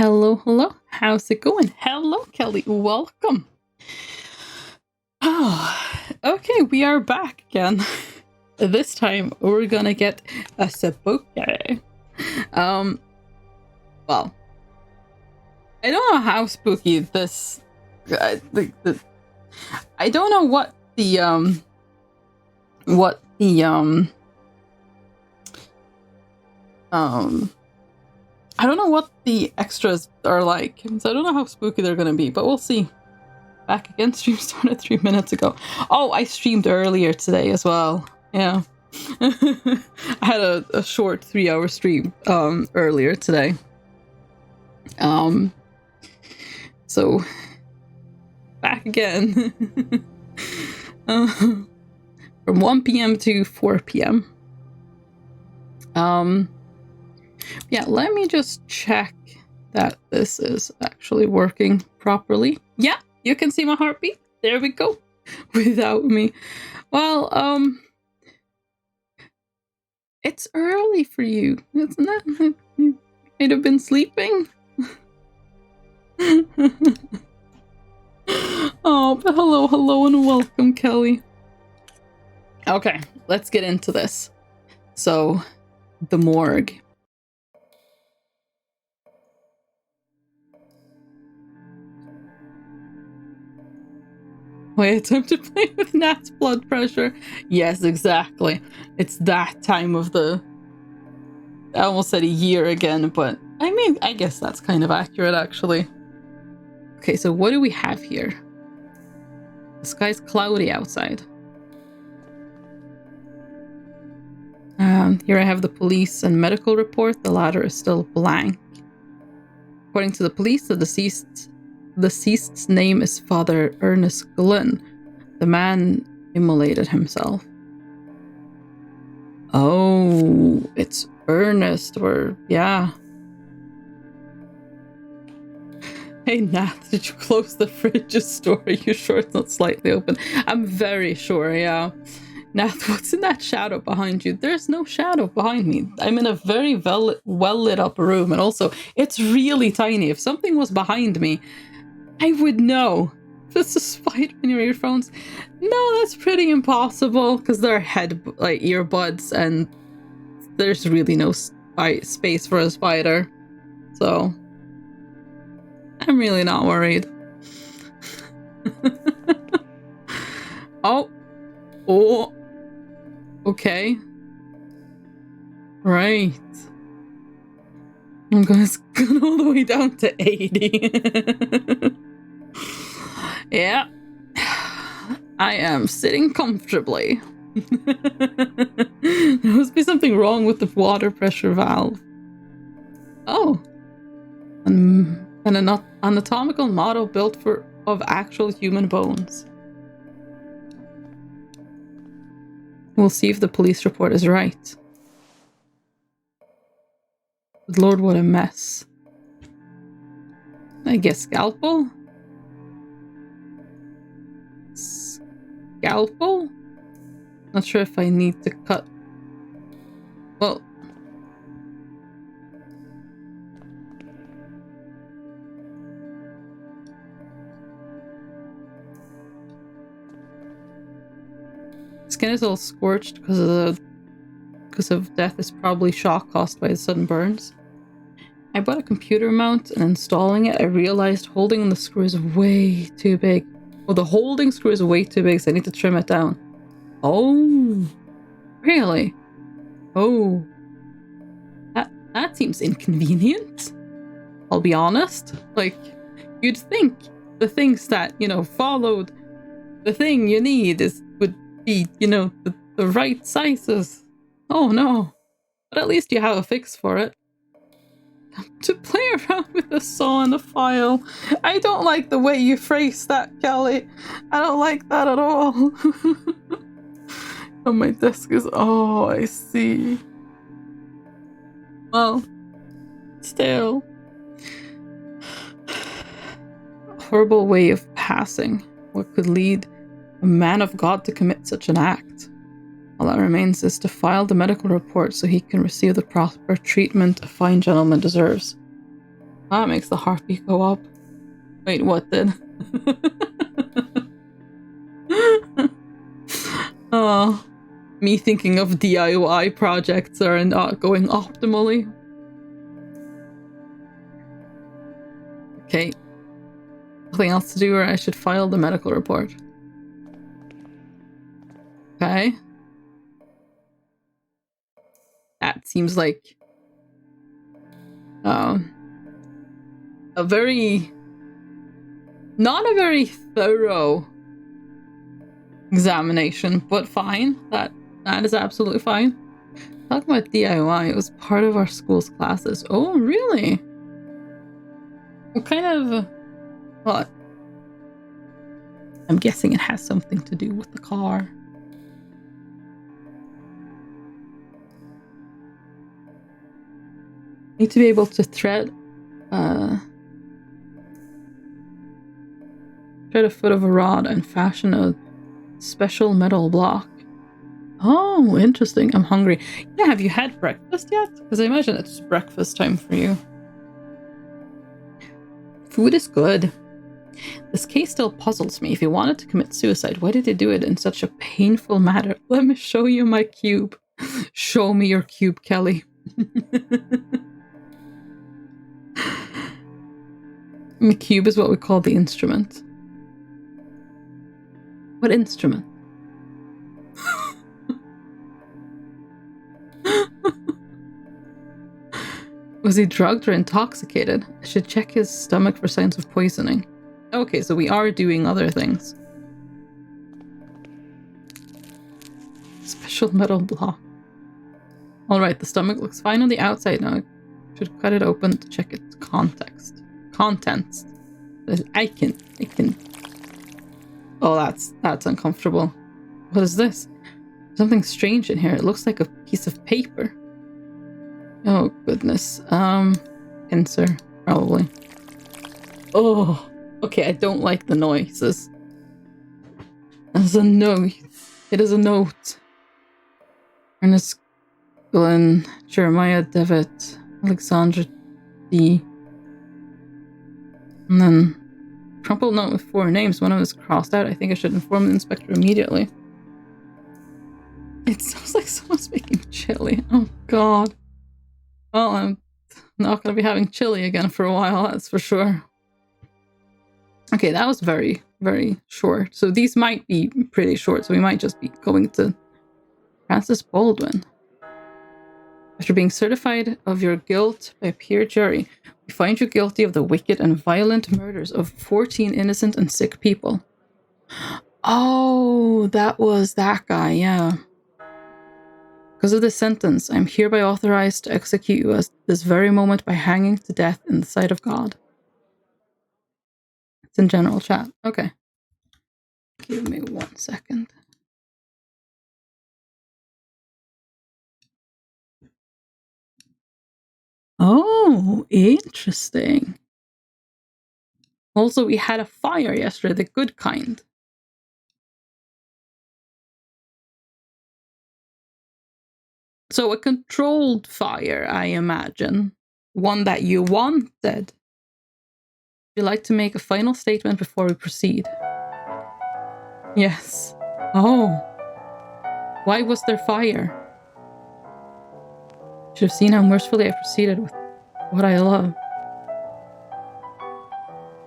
Hello, hello. How's it going? Hello, Kelly. Welcome. Oh, okay, we are back again. This time we're gonna get a spooky. Well, I don't know how spooky this. I don't know what the I don't know what the extras are like, so I don't know how spooky they're gonna be, but we'll see. Back again, stream started 3 minutes ago. Oh, I streamed earlier today as well. Yeah. I had a short 3-hour stream earlier today. So back again. From 1 p.m. to 4 p.m. Yeah, let me just check that this is actually working properly. Yeah, you can see my heartbeat. There we go. Without me. Well, it's early for you, isn't it? You might have been sleeping. Oh, but hello, and welcome, Kelly. Okay, let's get into this. So, the morgue. Wait, time to play with Nat's blood pressure. Yes, exactly. It's that time of the... I almost said a year again, but I mean, I guess that's kind of accurate, actually. Okay, so what do we have here? The sky's cloudy outside. Here I have the police and medical report. The latter is still blank. According to the police, the deceased's name is Father Ernest Glenn. The man immolated himself. Oh, it's Ernest, or yeah. Hey Nat, did you close the fridge's door? Are you sure it's not slightly open? I'm very sure, yeah. Nat, what's in that shadow behind you? There's no shadow behind me. I'm in a very well lit up room, and also it's really tiny. If something was behind me, I would know. Just a spider in your earphones? No, that's pretty impossible because they're earbuds, and there's really no space for a spider. So I'm really not worried. Oh, okay, right. I'm gonna scoot all the way down to 80. Yeah, I am sitting comfortably. There must be something wrong with the water pressure valve. Oh, an anatomical model built of actual human bones. We'll see if the police report is right. Good Lord, what a mess. I guess scalpel? Scalpel? Not sure if I need to cut. Well, skin is all scorched because of death is probably shock caused by the sudden burns. I bought a computer mount, and installing it, I realized holding the screw is way too big. Well, the holding screw is way too big, so I need to trim it down. Oh, really? Oh, that seems inconvenient. I'll be honest. Like, you'd think the things that, followed the thing you need would be, the right sizes. Oh no. But at least you have a fix for it. To play around with a saw and a file. I don't like the way you phrase that, Kelly. I don't like that at all. Oh, my desk is... Oh, I see. Well, still. A horrible way of passing. What could lead a man of God to commit such an act? All that remains is to file the medical report so he can receive the proper treatment a fine gentleman deserves. That makes the heartbeat go up. Wait, what did? Oh, me thinking of DIY projects are not going optimally. Okay. Nothing else to do, or I should file the medical report. Okay. That seems like a very not a very thorough examination, but fine. That is absolutely fine. Talking about DIY, it was part of our school's classes. Oh, really? What kind of what? I'm guessing it has something to do with the car. Need to be able to thread a foot of a rod and fashion a special metal block. Oh, interesting. I'm hungry. Yeah, have you had breakfast yet? Because I imagine it's breakfast time for you. Food is good. This case still puzzles me. If he wanted to commit suicide, why did he do it in such a painful manner? Let me show you my cube. Show me your cube, Kelly. The cube is what we call the instrument. What instrument? Was he drugged or intoxicated? I should check his stomach for signs of poisoning. Okay, so we are doing other things. Special metal block. Alright, the stomach looks fine on the outside now. I should cut it open to check its contents. I can. Oh, that's uncomfortable. What is this? Something strange in here. It looks like a piece of paper. Oh, goodness. Pincer, probably. Oh, okay, I don't like the noises. There's a note. It is a note. Ernest Glenn, Jeremiah Devitt, Alexandra D. And then crumpled note with 4 names. One of them is crossed out. I think I should inform the inspector immediately. It sounds like someone's making chili. Oh, God. Well, I'm not going to be having chili again for a while, that's for sure. Okay, that was very, very short. So these might be pretty short, so we might just be going to Francis Baldwin. After being certified of your guilt by a peer jury, we find you guilty of the wicked and violent murders of 14 innocent and sick people. Oh, that was that guy, yeah. Because of this sentence, I am hereby authorized to execute you at this very moment by hanging to death in the sight of God. It's in general chat. Okay. Give me 1 second. Oh, interesting. Also, we had a fire yesterday, the good kind. So a controlled fire, I imagine. One that you wanted. Would you like to make a final statement before we proceed? Yes. Oh. Why was there fire? Should have seen how mercifully I proceeded with what I love.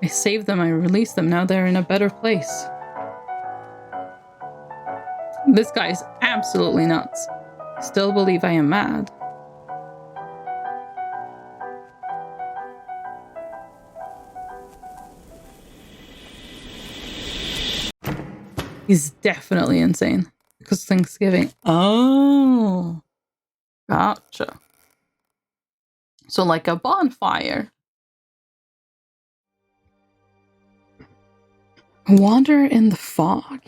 I saved them, I released them, now they're in a better place. This guy is absolutely nuts. Still believe I am mad. He's definitely insane. Because Thanksgiving. Oh. Gotcha. So like a bonfire. Wander in the fog.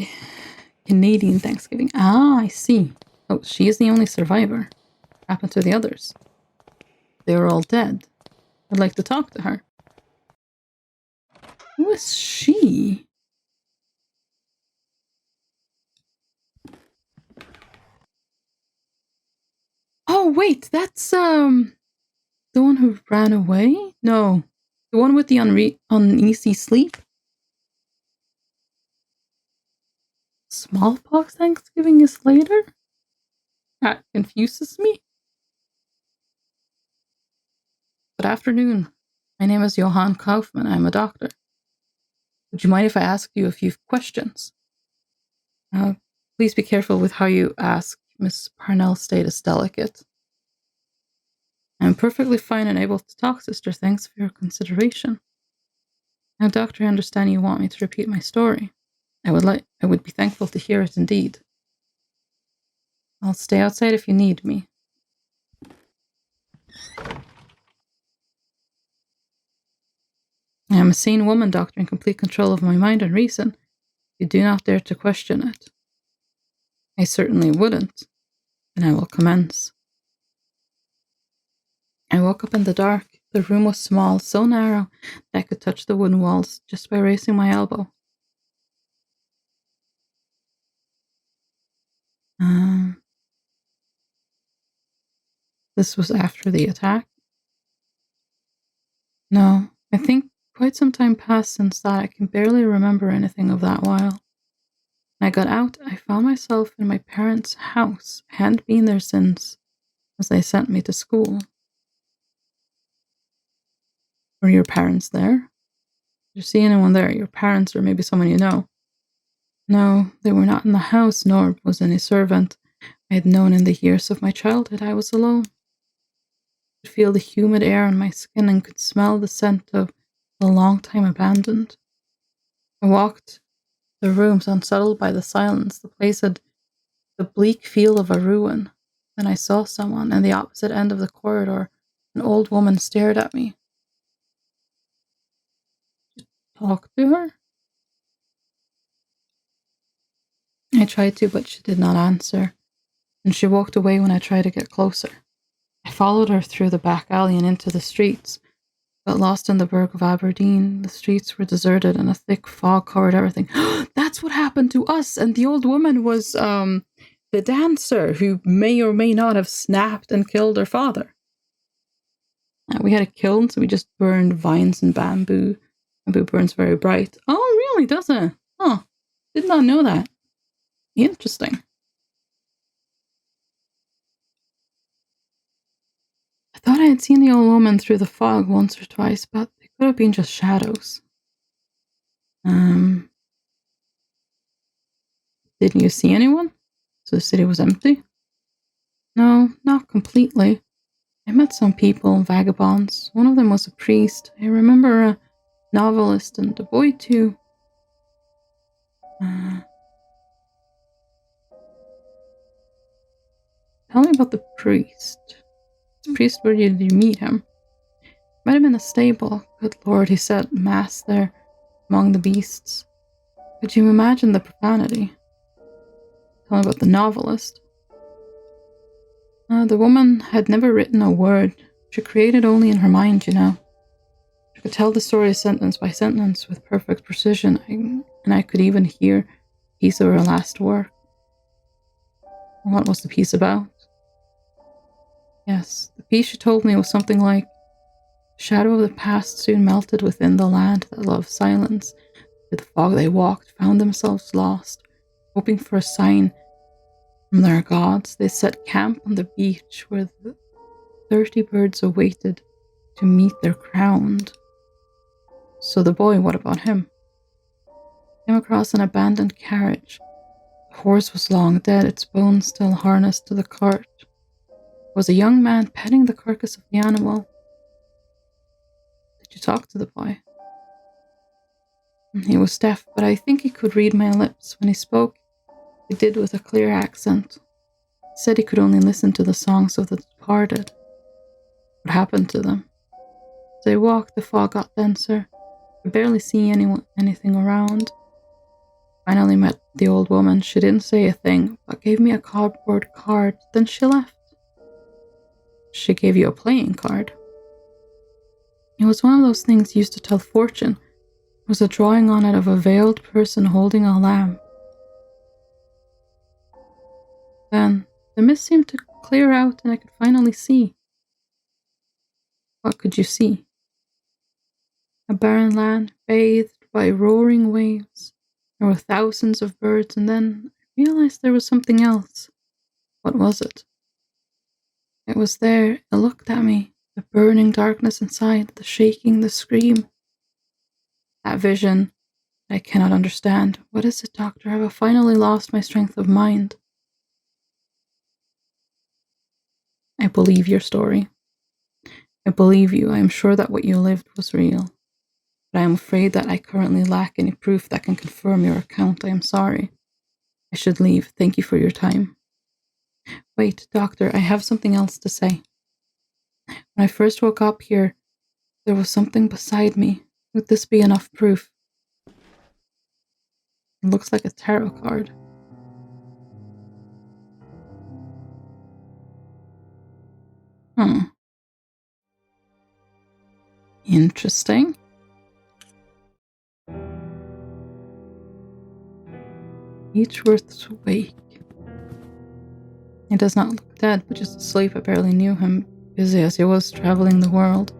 Canadian Thanksgiving. Ah, I see. Oh, she is the only survivor. What happened to the others? They were all dead. I'd like to talk to her. Who is she? Oh, wait, that's, the one who ran away? No. The one with the uneasy sleep? Smallpox Thanksgiving is later? That confuses me. Good afternoon. My name is Johann Kaufman. I'm a doctor. Would you mind if I ask you a few questions? Please be careful with how you ask. Miss Parnell's state is delicate. I'm perfectly fine and able to talk, sister. Thanks for your consideration. Now, doctor, I understand you want me to repeat my story. I would be thankful to hear it indeed. I'll stay outside if you need me. I am a sane woman, doctor, in complete control of my mind and reason. You do not dare to question it. I certainly wouldn't. And I will commence. I woke up in the dark. The room was small, so narrow that I could touch the wooden walls just by raising my elbow. This was after the attack? No, I think quite some time passed since that. I can barely remember anything of that while. When I got out, I found myself in my parents' house. I hadn't been there since, as they sent me to school. Were your parents there? Did you see anyone there? Your parents or maybe someone you know? No, they were not in the house, nor was any servant I had known in the years of my childhood. I was alone. I could feel the humid air on my skin and could smell the scent of the long time abandoned. I walked the rooms unsettled by the silence. The place had the bleak feel of a ruin. Then I saw someone in the opposite end of the corridor. An old woman stared at me. Did you talk to her? I tried to, but she did not answer, and she walked away when I tried to get closer. I followed her through the back alley and into the streets, but lost in the burg of Aberdeen. The streets were deserted and a thick fog covered everything. That's what happened to us, and the old woman was the dancer who may or may not have snapped and killed her father. We had a kiln, so we just burned vines and bamboo. Bamboo burns very bright. Oh, really, does it? Oh, did not know that. Interesting. I thought I had seen the old woman through the fog once or twice, but they could have been just shadows. Didn't you see anyone? So the city was empty? No, not completely. I met some people, vagabonds. One of them was a priest. I remember a novelist and a boy too. Tell me about the priest. This priest, where did you meet him? Might have been a stable. Good Lord, he said mass there among the beasts. Could you imagine the profanity? Tell me about the novelist. The woman had never written a word. She created only in her mind, you know. She could tell the story sentence by sentence with perfect precision, and I could even hear a piece of her last work. What was the piece about? Yes, the piece she told me was something like, the shadow of the past soon melted within the land that loved silence. Through the fog they walked, found themselves lost, hoping for a sign from their gods. They set camp on the beach where the 30 birds awaited to meet their crowned. So the boy, what about him? Came across an abandoned carriage. The horse was long dead, its bones still harnessed to the cart. There was a young man petting the carcass of the animal. Did you talk to the boy? He was deaf, but I think he could read my lips. When he spoke, he did with a clear accent. He said he could only listen to the songs of the departed. What happened to them? As I walked, the fog got denser. I could barely see anything around. Finally met the old woman. She didn't say a thing, but gave me a cardboard card. Then she left. She gave you a playing card. It was one of those things used to tell fortune. There was a drawing on it of a veiled person holding a lamp. Then the mist seemed to clear out and I could finally see. What could you see? A barren land bathed by roaring waves. There were thousands of birds, and then I realized there was something else. What was it? It was there. It looked at me. The burning darkness inside, the shaking, the scream. That vision I cannot understand. What is it, Doctor? Have I finally lost my strength of mind? I believe your story. I believe you. I am sure that what you lived was real. But I am afraid that I currently lack any proof that can confirm your account. I am sorry. I should leave. Thank you for your time. Wait, Doctor, I have something else to say. When I first woke up here, there was something beside me. Would this be enough proof? It looks like a tarot card. Interesting. Beechworth's wake. He does not look dead, but just asleep. I barely knew him, busy as he was traveling the world.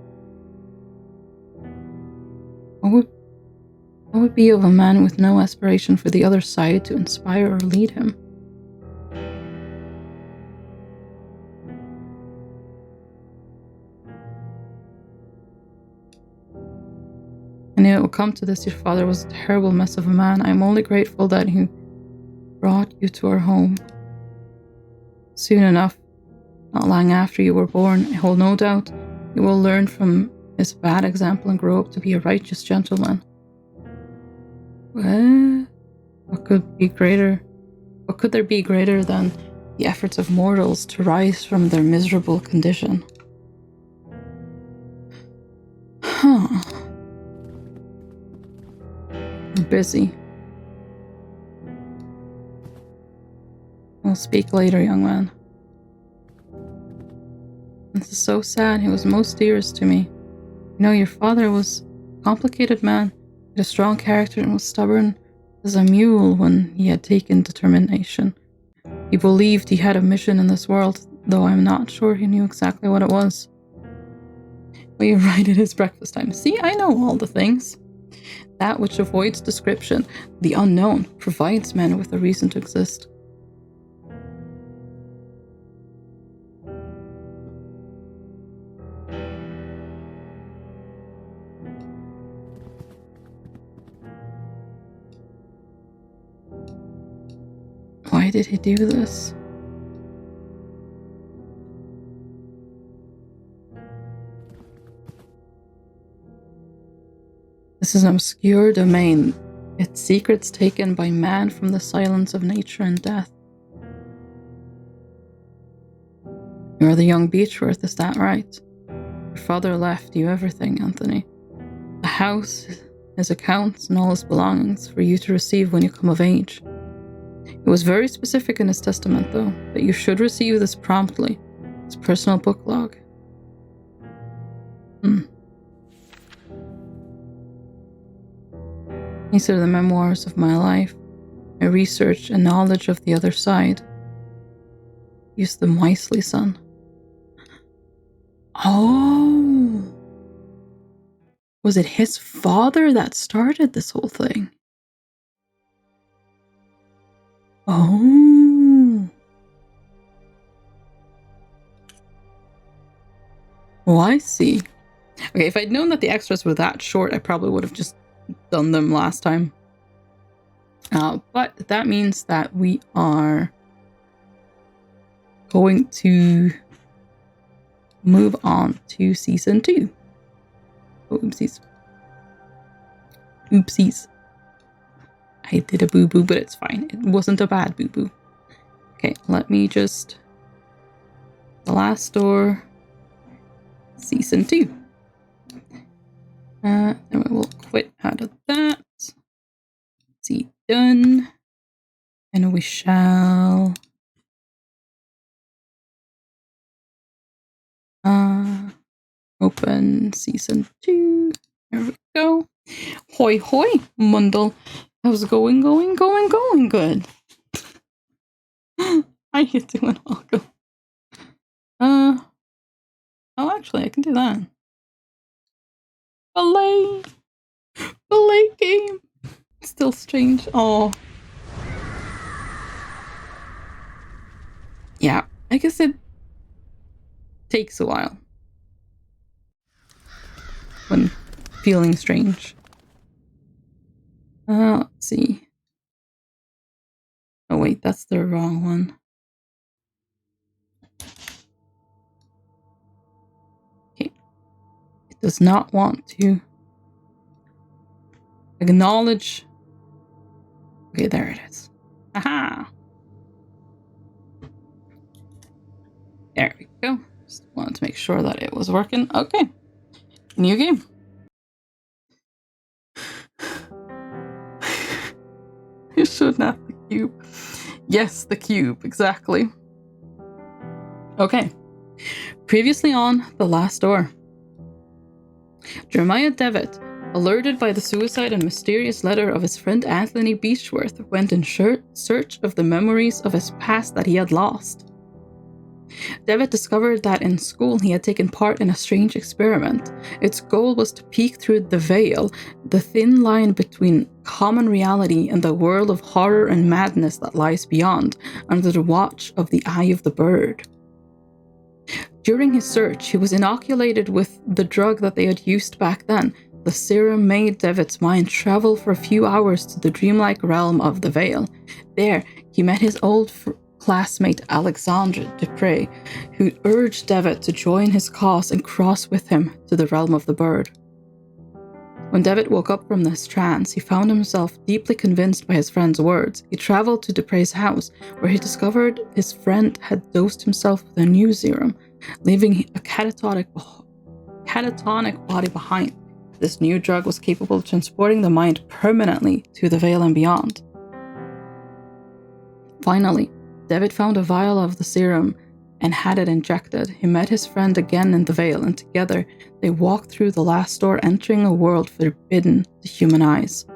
What would be of a man with no aspiration for the other side to inspire or lead him? I knew it would come to this. Your father was a terrible mess of a man. I am only grateful that he brought you to our home. Soon enough, not long after you were born, I hold no doubt you will learn from his bad example and grow up to be a righteous gentleman. What could there be greater than the efforts of mortals to rise from their miserable condition? I'm busy. We'll speak later, young man. This is so sad. He was most dearest to me. You know, your father was a complicated man. He had a strong character and was stubborn as a mule when he had taken determination. He believed he had a mission in this world, though I'm not sure he knew exactly what it was. But you're right, it is breakfast time. See, I know all the things. That which avoids description, the unknown, provides men with a reason to exist. Why did he do this? This is an obscure domain, its secrets taken by man from the silence of nature and death. You're the young Beechworth, is that right? Your father left you everything, Anthony. The house, his accounts, and all his belongings for you to receive when you come of age. It was very specific in his testament, though, that you should receive this promptly, his personal book log. These are the memoirs of my life, my research and knowledge of the other side. Use them wisely, son. Oh! Was it his father that started this whole thing? Oh! Oh, I see. Okay, if I'd known that the extras were that short, I probably would have just done them last time. But that means that we are going to move on to season 2. Oh, oopsies. Oopsies. I did a boo-boo, but it's fine. It wasn't a bad boo-boo. Okay, let me just... The Last Door, season 2. And we will quit out of that. See, done. And we shall... open season 2. There we go. Hoi hoi, Mundle. How's it going good. How you doing, Welcome? Oh, actually, I can do that. Belay. The late game. Still strange. Oh. Yeah, I guess it takes a while when feeling strange. Let's see. Oh wait, that's the wrong one. Okay. It does not want to acknowledge. Okay, there it is. Aha! There we go. Just wanted to make sure that it was working. Okay. New game. You shouldn't have the cube. Yes, the cube, exactly. Okay. Previously on The Last Door. Jeremiah Devitt, alerted by the suicide and mysterious letter of his friend Anthony Beechworth, went in search of the memories of his past that he had lost. Devitt discovered that in school he had taken part in a strange experiment. Its goal was to peek through the veil, the thin line between common reality and the world of horror and madness that lies beyond, under the watch of the eye of the bird. During his search, he was inoculated with the drug that they had used back then. The serum made Devitt's mind travel for a few hours to the dreamlike realm of the Veil. There, he met his old classmate Alexandre Dupre, who urged Devitt to join his cause and cross with him to the realm of the bird. When Devitt woke up from this trance, he found himself deeply convinced by his friend's words. He traveled to Dupre's house, where he discovered his friend had dosed himself with a new serum, leaving a catatonic body behind. This new drug was capable of transporting the mind permanently to the Veil and beyond. Finally, Devitt found a vial of the serum and had it injected. He met his friend again in the Veil, and together they walked through the last door, entering a world forbidden to human eyes.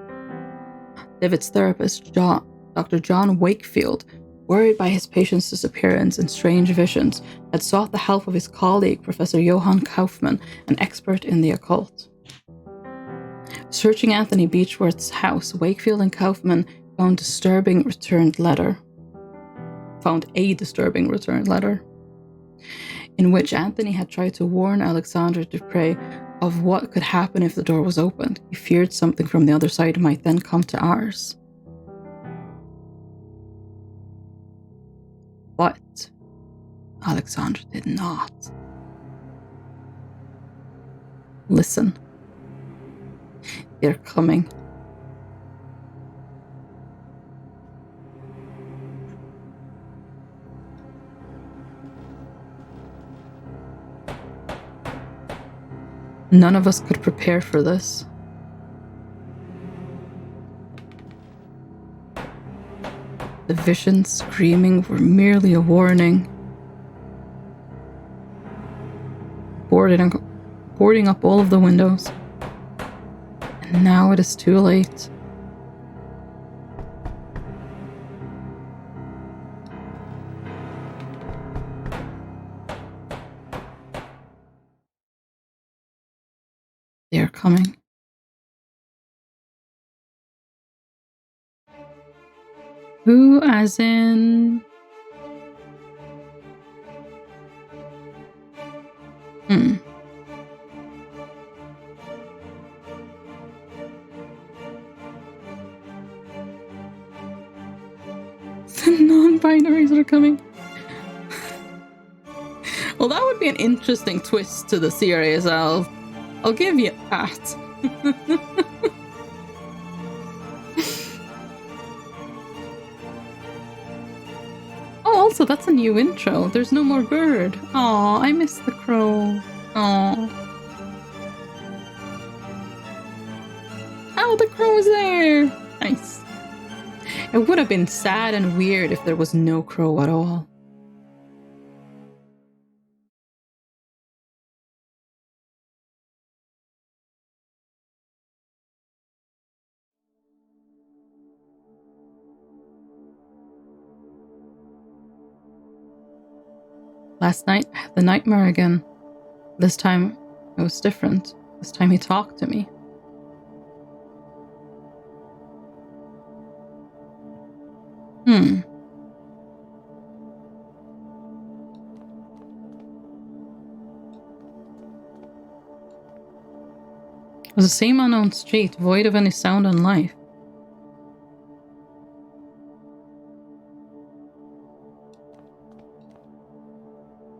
Devitt's therapist, Dr. John Wakefield, worried by his patient's disappearance and strange visions, had sought the help of his colleague, Professor Johann Kaufmann, an expert in the occult. Searching Anthony Beechworth's house, Wakefield and Kaufmann found a disturbing returned letter, in which Anthony had tried to warn Alexandre Dupre of what could happen if the door was opened. He feared something from the other side might then come to ours. But Alexandre did not. Listen. They're coming. None of us could prepare for this. The visions screaming were merely a warning. Boarding up all of the windows. And now it is too late. They are coming. Who, as in... The non-binaries are coming. Well, that would be an interesting twist to the series. I'll give you that. Oh, also, that's a new intro. There's no more bird. Aw, I miss the crow. Aw. Oh, the crow is there. Nice. It would have been sad and weird if there was no crow at all. Last night, I had the nightmare again. This time, it was different. This time he talked to me. Hmm. It was the same unknown street, void of any sound and life.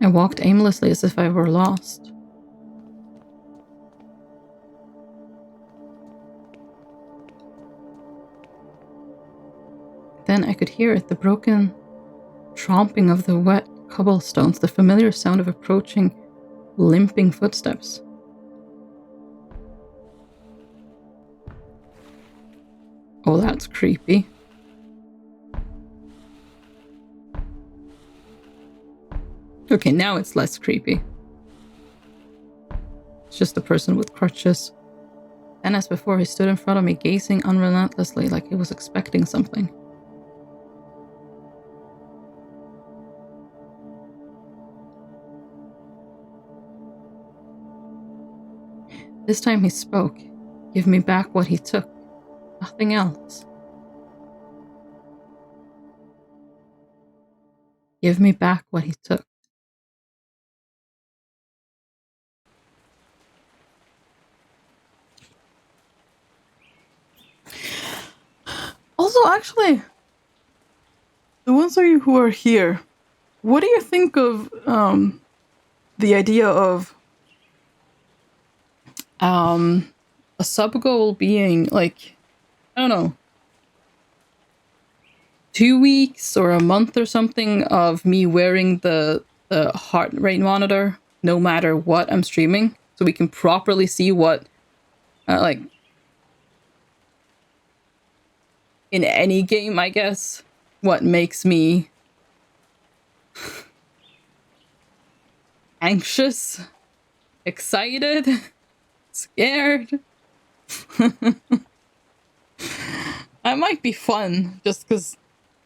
I walked aimlessly as if I were lost. Then I could hear it, the broken tromping of the wet cobblestones, the familiar sound of approaching, limping footsteps. Oh, that's creepy. Okay, now it's less creepy. It's just a person with crutches. And as before, he stood in front of me, gazing unrelentlessly like he was expecting something. This time he spoke. Give me back what he took. Nothing else. Give me back what he took. Also, actually, the ones of you who are here, what do you think of the idea of a sub goal being like, I don't know, 2 weeks or a month or something of me wearing the heart rate monitor no matter what I'm streaming, so we can properly see what like in any game, I guess, what makes me anxious, excited, scared. That might be fun, just because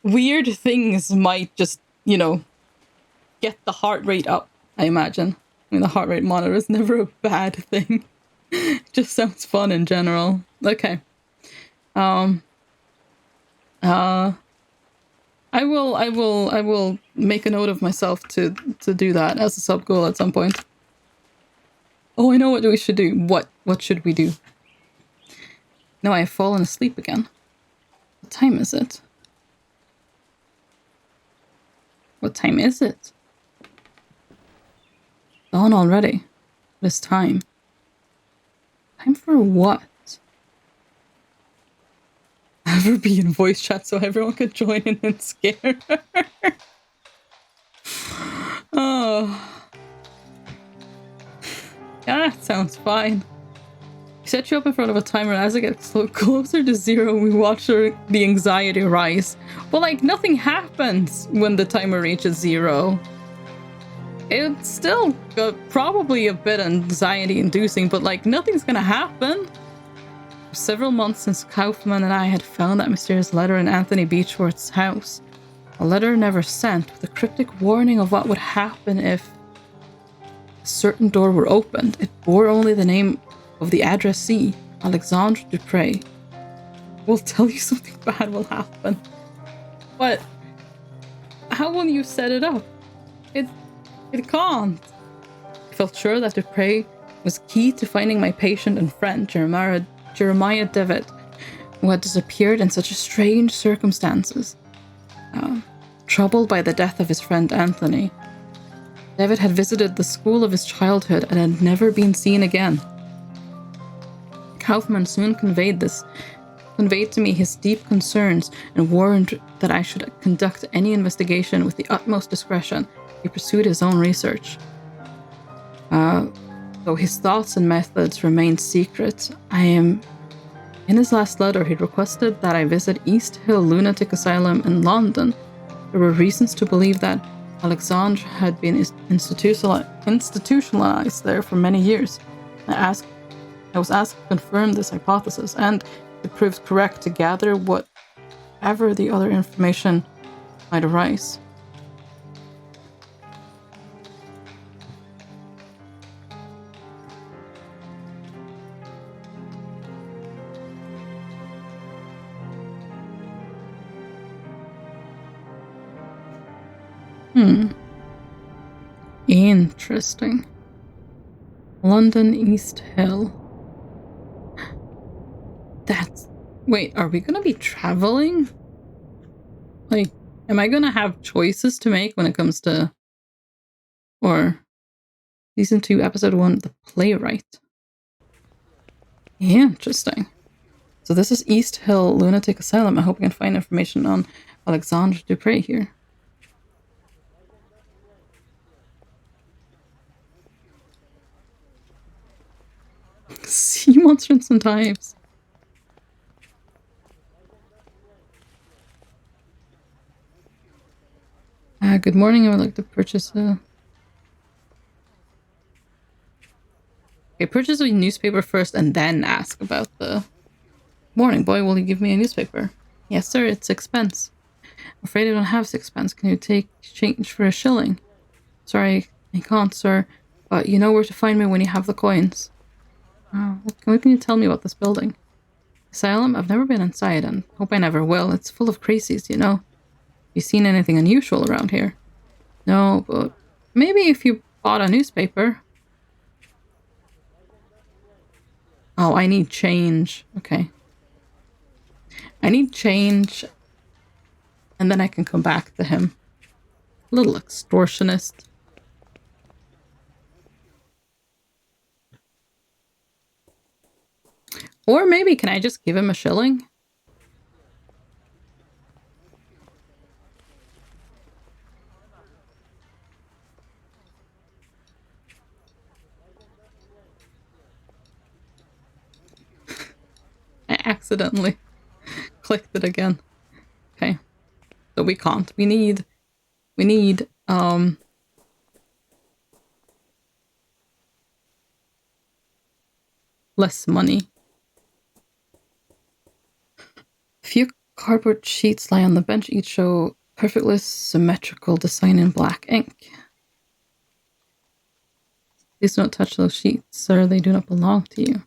weird things might just, get the heart rate up, I imagine. I mean, the heart rate monitor is never a bad thing. It just sounds fun in general. Okay. I will make a note of myself to do that as a sub goal at some point. Oh, I know what we should do. What should we do? No, I have fallen asleep again. What time is it? What time is it? Dawn already. What is time? Time for what? Have her be in voice chat so everyone could join in and scare her. Oh. Yeah, that sounds fine. We set you up in front of a timer, and as it gets closer to 0, we watch the anxiety rise. But, like, nothing happens when the timer reaches 0. It's still probably a bit anxiety-inducing, but, like, nothing's gonna happen. Several months since Kaufman and I had found that mysterious letter in Anthony Beechworth's house. A letter never sent, with a cryptic warning of what would happen if a certain door were opened. It bore only the name of the addressee, Alexandre Dupre. We'll tell you something bad will happen. But how will you set it up? It can't. I felt sure that Dupre was key to finding my patient and friend, Jeremiah Devitt, who had disappeared in such strange circumstances. Troubled by the death of his friend Anthony, Devitt had visited the school of his childhood and had never been seen again. Kaufman soon conveyed to me his deep concerns and warned that I should conduct any investigation with the utmost discretion. He pursued his own research. Though his thoughts and methods remained secret, in his last letter, he requested that I visit East Hill Lunatic Asylum in London. There were reasons to believe that Alexandre had been institutionalized there for many years. I was asked to confirm this hypothesis, and it proved correct to gather whatever the other information might arise. Interesting. London East Hill. That's... Wait, are we gonna be traveling? Like, am I gonna have choices to make when it comes to... Or... Season 2, Episode 1, The Playwright. Interesting. So this is East Hill Lunatic Asylum. I hope I can find information on Alexandre Dupre here. Sea monster in some types. Good morning. I would like to purchase a... Okay, purchase a newspaper first and then ask about the... Morning, boy. Will you give me a newspaper? Yes, sir. It's sixpence. I'm afraid I don't have sixpence. Can you take change for a shilling? Sorry, I can't, sir. But you know where to find me when you have the coins. What can you tell me about this building? Asylum? I've never been inside and hope I never will. It's full of crazies, you know. You seen anything unusual around here? No, but maybe if you bought a newspaper. Oh, I need change. Okay. I need change. And then I can come back to him. Little extortionist. Or maybe can I just give him a shilling? I accidentally clicked it again. Okay. So we can't. We need less money. A few cardboard sheets lie on the bench. Each show perfectly symmetrical design in black ink. Please don't touch those sheets, sir. They do not belong to you.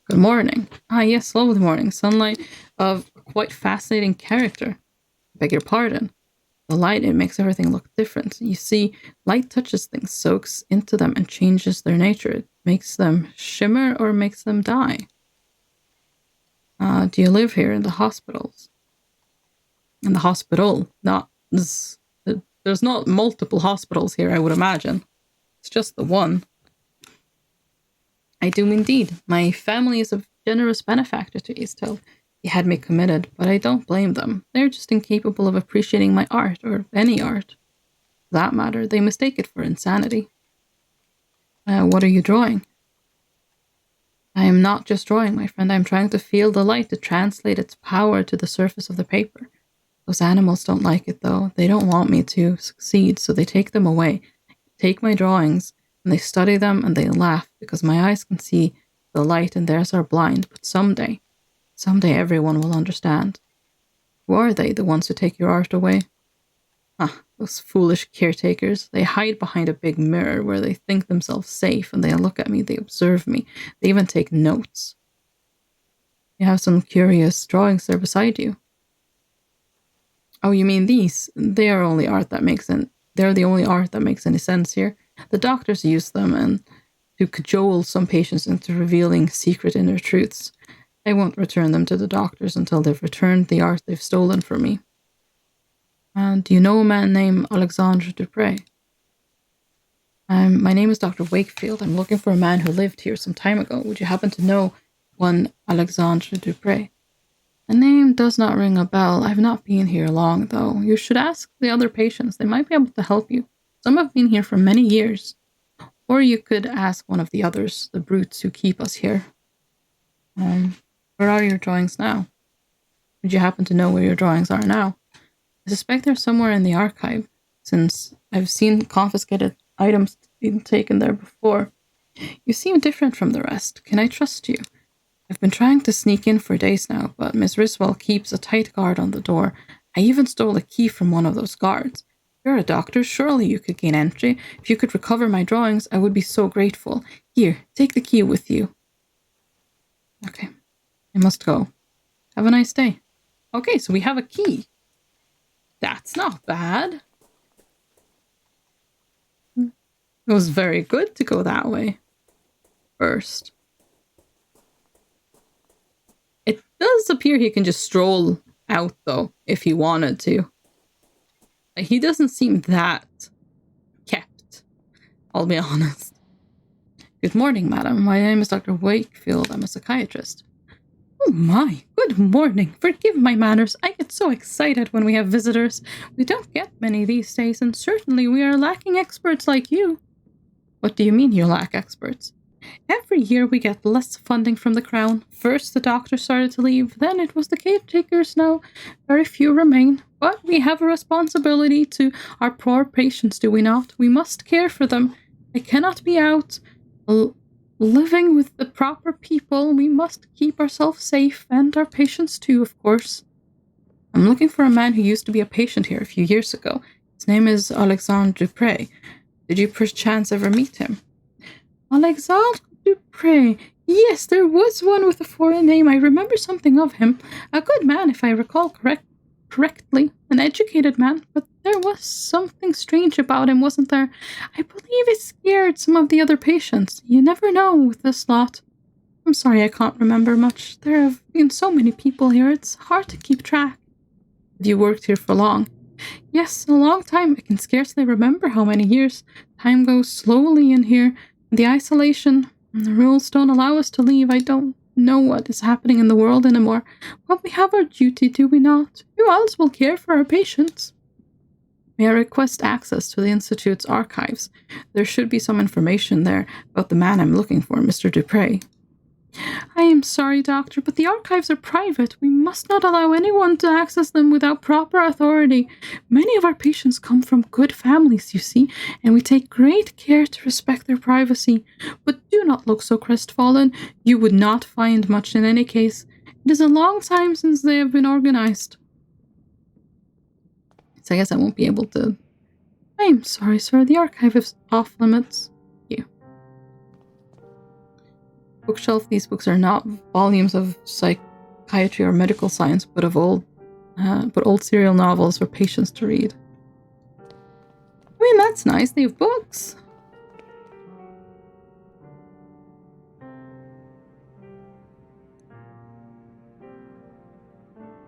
Good morning. Ah, yes, lovely morning. Sunlight of quite fascinating character. Beg your pardon. The light, it makes everything look different. You see, light touches things, soaks into them, and changes their nature. It makes them shimmer or makes them die. Do you live here in the hospitals? In the hospital? There's not multiple hospitals here, I would imagine. It's just the one. I do indeed. My family is a generous benefactor to East Hill. They had me committed, but I don't blame them. They're just incapable of appreciating my art, or any art. For that matter, they mistake it for insanity. What are you drawing? I am not just drawing, my friend. I am trying to feel the light to translate its power to the surface of the paper. Those animals don't like it, though. They don't want me to succeed, so they take them away. Take my drawings, and they study them, and they laugh, because my eyes can see the light and theirs are blind. But someday everyone will understand. Who are they, the ones who take your art away? Those foolish caretakers. They hide behind a big mirror where they think themselves safe, and they look at me, they observe me, they even take notes. You have some curious drawings there beside you. Oh, you mean these? They are only art that makes they're the only art that makes any sense here. The doctors use them and to cajole some patients into revealing secret inner truths. I won't return them to the doctors until they've returned the art they've stolen from me. And do you know a man named Alexandre Dupre? My name is Dr. Wakefield. I'm looking for a man who lived here some time ago. Would you happen to know one Alexandre Dupre? The name does not ring a bell. I've not been here long, though. You should ask the other patients. They might be able to help you. Some have been here for many years. Or you could ask one of the others, the brutes who keep us here. Where are your drawings now? Would you happen to know where your drawings are now? I suspect they're somewhere in the archive, since I've seen confiscated items being taken there before. You seem different from the rest. Can I trust you? I've been trying to sneak in for days now, but Miss Riswell keeps a tight guard on the door. I even stole a key from one of those guards. You're a doctor. Surely you could gain entry. If you could recover my drawings, I would be so grateful. Here, take the key with you. Okay. I must go. Have a nice day. Okay, so we have a key. That's not bad. It was very good to go that way first. It does appear he can just stroll out, though, if he wanted to. He doesn't seem that kept, I'll be honest. Good morning, madam. My name is Dr. Wakefield. I'm a psychiatrist. Oh my, good morning. Forgive my manners. I get so excited when we have visitors. We don't get many these days, and certainly we are lacking experts like you. What do you mean you lack experts? Every year we get less funding from the Crown. First the doctors started to leave, then it was the caretakers. Now very few remain. But we have a responsibility to our poor patients, do we not? We must care for them. They cannot be out living with the proper people. We must keep ourselves safe, and our patients too, of course. I'm looking for a man who used to be a patient here a few years ago. His name is Alexandre Dupre. Did you perchance ever meet him? Alexandre Dupre. Yes, there was one with a foreign name. I remember something of him. A good man, if I recall correctly. An educated man, but there was something strange about him, wasn't there? I believe it scared some of the other patients. You never know with this lot. I'm sorry I can't remember much. There have been so many people here, it's hard to keep track. Have you worked here for long? Yes, a long time. I can scarcely remember how many years. Time goes slowly in here. The isolation, the rules don't allow us to leave. I don't know what is happening in the world anymore. But we have our duty, do we not? Who else will care for our patients? May I request access to the Institute's archives? There should be some information there about the man I'm looking for, Mr. Dupre. I am sorry, Doctor, but the archives are private. We must not allow anyone to access them without proper authority. Many of our patients come from good families, you see, and we take great care to respect their privacy. But do not look so crestfallen. You would not find much in any case. It is a long time since they have been organized. So I guess I won't be able to... I am sorry, sir. The archive is off limits. Bookshelf. These books are not volumes of psychiatry or medical science, but old serial novels for patients to read. I mean, that's nice. They have books.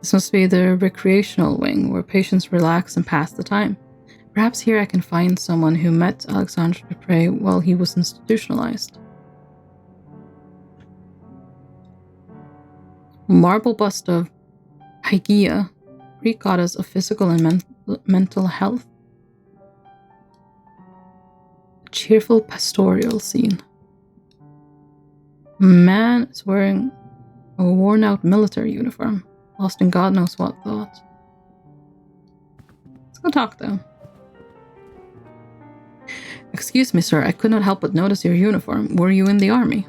This must be the recreational wing, where patients relax and pass the time. Perhaps here I can find someone who met Alexandre Dupre while he was institutionalized. Marble bust of Hygeia, Greek goddess of physical and mental health. A cheerful pastoral scene. A man is wearing a worn-out military uniform, lost in God knows what thought. Let's go talk to him. Excuse me, sir, I could not help but notice your uniform. Were you in the army?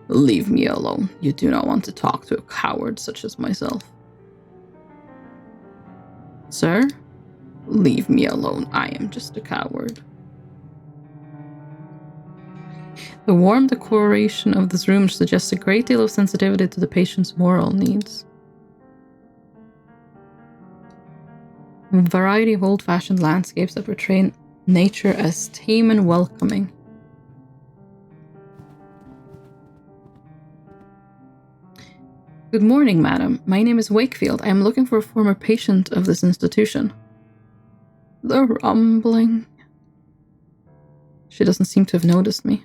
Leave me alone. You do not want to talk to a coward such as myself. Sir? Leave me alone. I am just a coward. The warm decoration of this room suggests a great deal of sensitivity to the patient's moral needs. A variety of old-fashioned landscapes that portray nature as tame and welcoming. Good morning, madam. My name is Wakefield. I am looking for a former patient of this institution. The rumbling. She doesn't seem to have noticed me.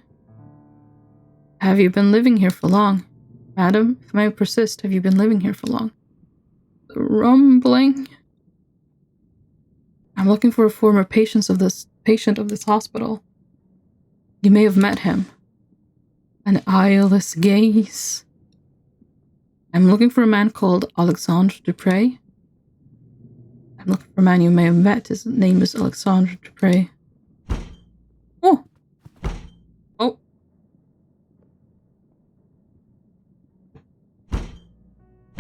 Have you been living here for long? Madam, if I may persist, have you been living here for long? The rumbling. I'm looking for a former patient of this hospital. You may have met him. An eyeless gaze. I'm looking for a man called Alexandre Dupre. I'm looking for a man you may have met. His name is Alexandre Dupre. Oh! Oh!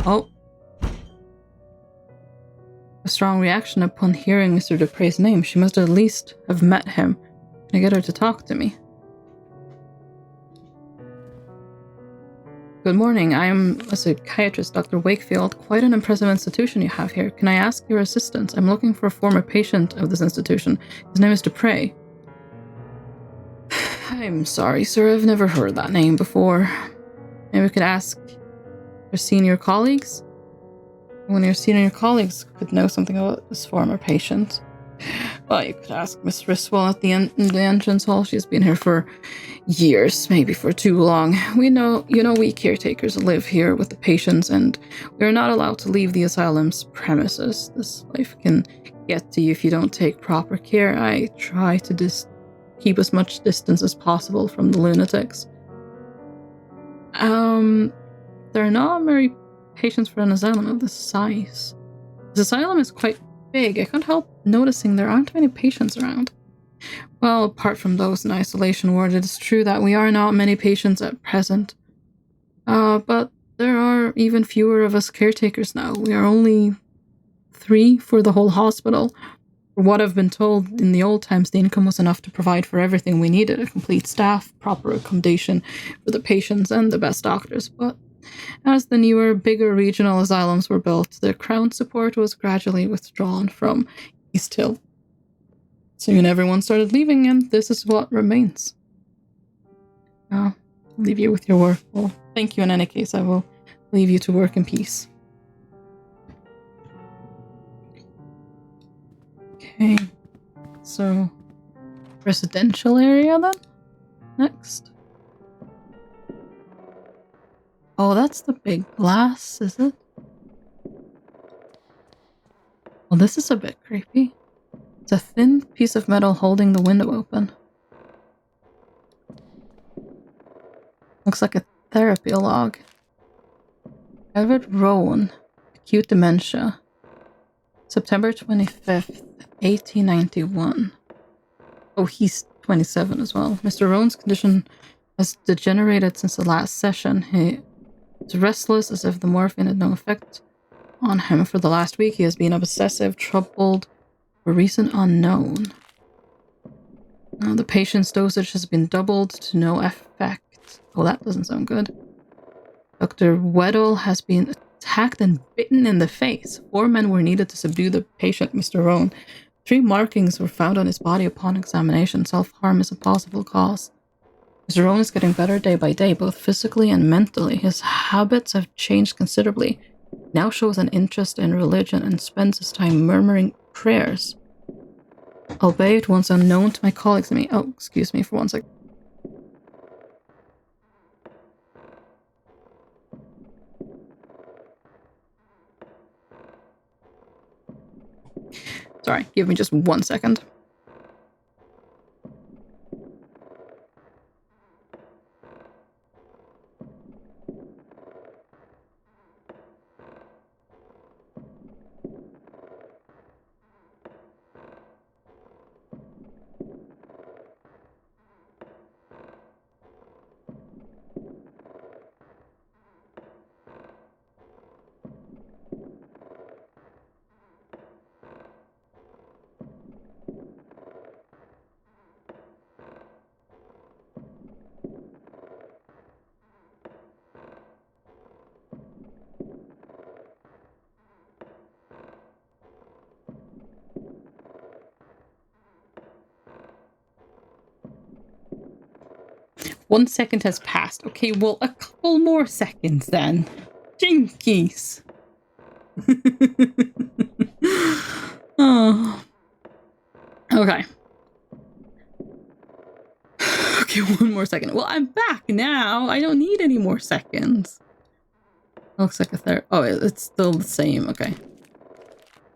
Oh! A strong reaction upon hearing Mr. Dupre's name. She must at least have met him. Can I get her to talk to me? Good morning. I am a psychiatrist, Dr. Wakefield. Quite an impressive institution you have here. Can I ask your assistance? I'm looking for a former patient of this institution. His name is Dupre. I'm sorry, sir. I've never heard that name before. Maybe we could ask your senior colleagues? One of your senior colleagues could know something about this former patient. Well, you could ask Miss Riswell at the entrance hall. She's been here for years, maybe for too long. We caretakers live here with the patients, and we are not allowed to leave the asylum's premises. This life can get to you if you don't take proper care. I try to keep as much distance as possible from the lunatics. There are not many patients for an asylum of this size. This asylum is quite big. I can't help noticing there aren't many patients around. Well, apart from those in isolation ward, it is true that we are not many patients at present. But there are even fewer of us caretakers now. We are only 3 for the whole hospital. For what I've been told, in the old times, the income was enough to provide for everything we needed: a complete staff, proper accommodation for the patients, and the best doctors. But as the newer, bigger regional asylums were built, the Crown support was gradually withdrawn from East Hill. Soon everyone started leaving, and this is what remains. I'll leave you with your work. Well, thank you in any case. I will leave you to work in peace. Okay, so residential area then? Next. Oh, that's the big glass, is it? Well, this is a bit creepy. It's a thin piece of metal holding the window open. Looks like a therapy log. Everett Rowan, acute dementia. September 25th, 1891. Oh, he's 27 as well. Mr. Rowan's condition has degenerated since the last session. He is restless, as if the morphine had no effect on him. For the last week, he has been obsessive, troubled, for reason unknown. The patient's dosage has been doubled to no effect. Oh, that doesn't sound good. Dr. Weddle has been attacked and bitten in the face. 4 men were needed to subdue the patient, Mr. Rowan. 3 markings were found on his body upon examination. Self-harm is a possible cause. Mr. Rowan is getting better day by day, both physically and mentally. His habits have changed considerably. He now shows an interest in religion and spends his time murmuring prayers, albeit once unknown to my colleagues and me. Oh, excuse me for 1 second. Sorry, give me just 1 second. One second has passed. Okay, well, a couple more seconds then. Jinkies. Oh. Okay. Okay, 1 more second. Well, I'm back now. I don't need any more seconds. Looks like a third. Oh, it's still the same. Okay.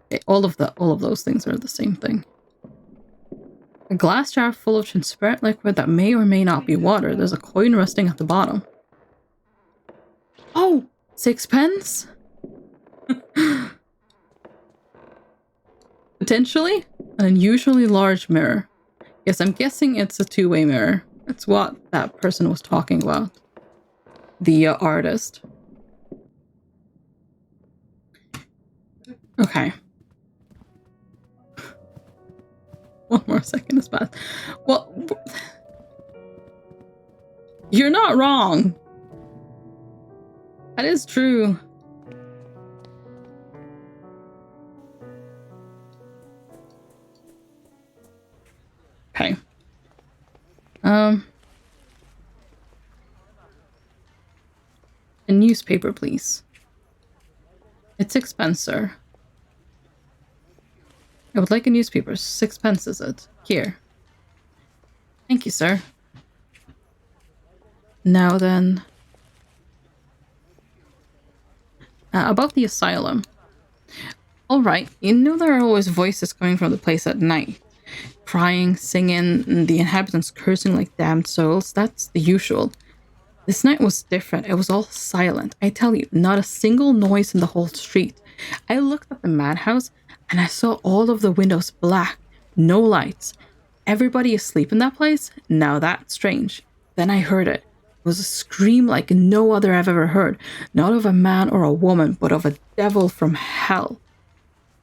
Okay, all of those things are the same thing. A glass jar full of transparent liquid that may or may not be water. There's a coin resting at the bottom. Oh, 6 pence? Potentially an unusually large mirror. Yes, I'm guessing it's a 2-way mirror. It's what that person was talking about. The artist. Okay. 1 more second has passed. Well, you're not wrong. That is true. Okay. A newspaper, please. It's 6 pence, sir. I would like a newspaper. 6 pence, is it? Here. Thank you, sir. Now then... about the asylum. Alright, you know there are always voices coming from the place at night. Crying, singing, and the inhabitants cursing like damned souls. That's the usual. This night was different. It was all silent. I tell you, not a single noise in the whole street. I looked at the madhouse and I saw all of the windows black. No lights. Everybody asleep in that place? Now that's strange. Then I heard it. It was a scream like no other I've ever heard. Not of a man or a woman, but of a devil from hell.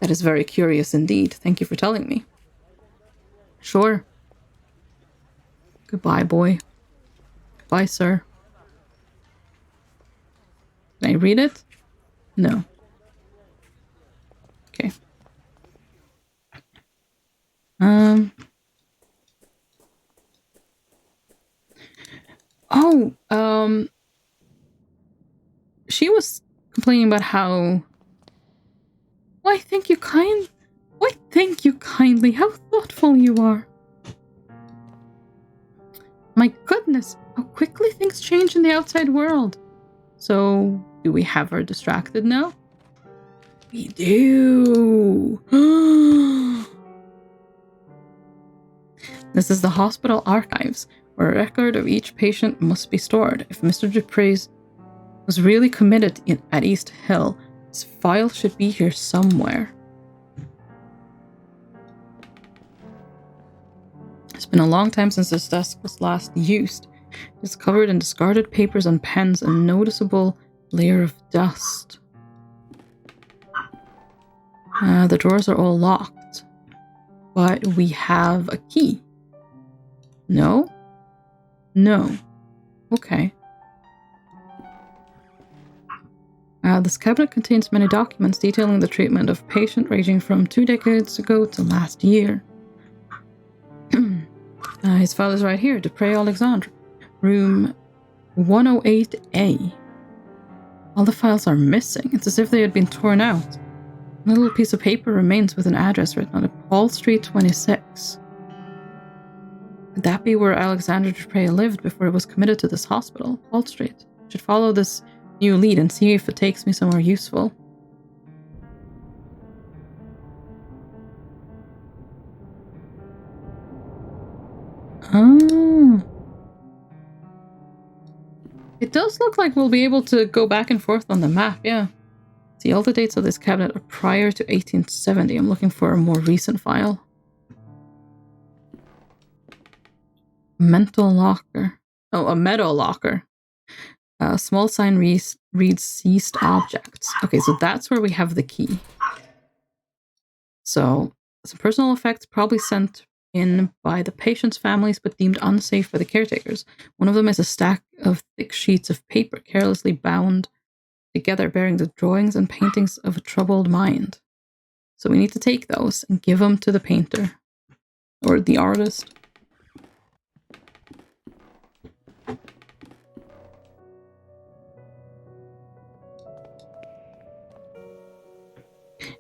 That is very curious indeed. Thank you for telling me. Sure. Goodbye, boy. Goodbye, sir. Can I read it? No. Okay. She was complaining about how... Why, thank you kindly. How thoughtful you are. My goodness, how quickly things change in the outside world. So, do we have her distracted now? We do. This is the hospital archives, where a record of each patient must be stored. If Mr. Dupre's was really committed at East Hill, his file should be here somewhere. It's been a long time since this desk was last used. It's covered in discarded papers and pens, a noticeable layer of dust. The drawers are all locked, but we have a key. No? No. Okay. This cabinet contains many documents detailing the treatment of a patient ranging from 2 decades ago to last year. His file is right here, Dupre Alexandre, room 108A. All the files are missing. It's as if they had been torn out. A little piece of paper remains with an address written on it, Paul Street 26. Could that be where Alexandre Dupre lived before he was committed to this hospital? Paul Street. I should follow this new lead and see if it takes me somewhere useful. Oh. It does look like we'll be able to go back and forth on the map, yeah. See, all the dates of this cabinet are prior to 1870. I'm looking for a more recent file. Mental locker. Oh, a meadow locker. A small sign reads ceased objects. Okay, so that's where we have the key. So, some personal effects probably sent in by the patient's families but deemed unsafe by the caretakers. One of them is a stack of thick sheets of paper carelessly bound together bearing the drawings and paintings of a troubled mind. So we need to take those and give them to the painter. Or the artist.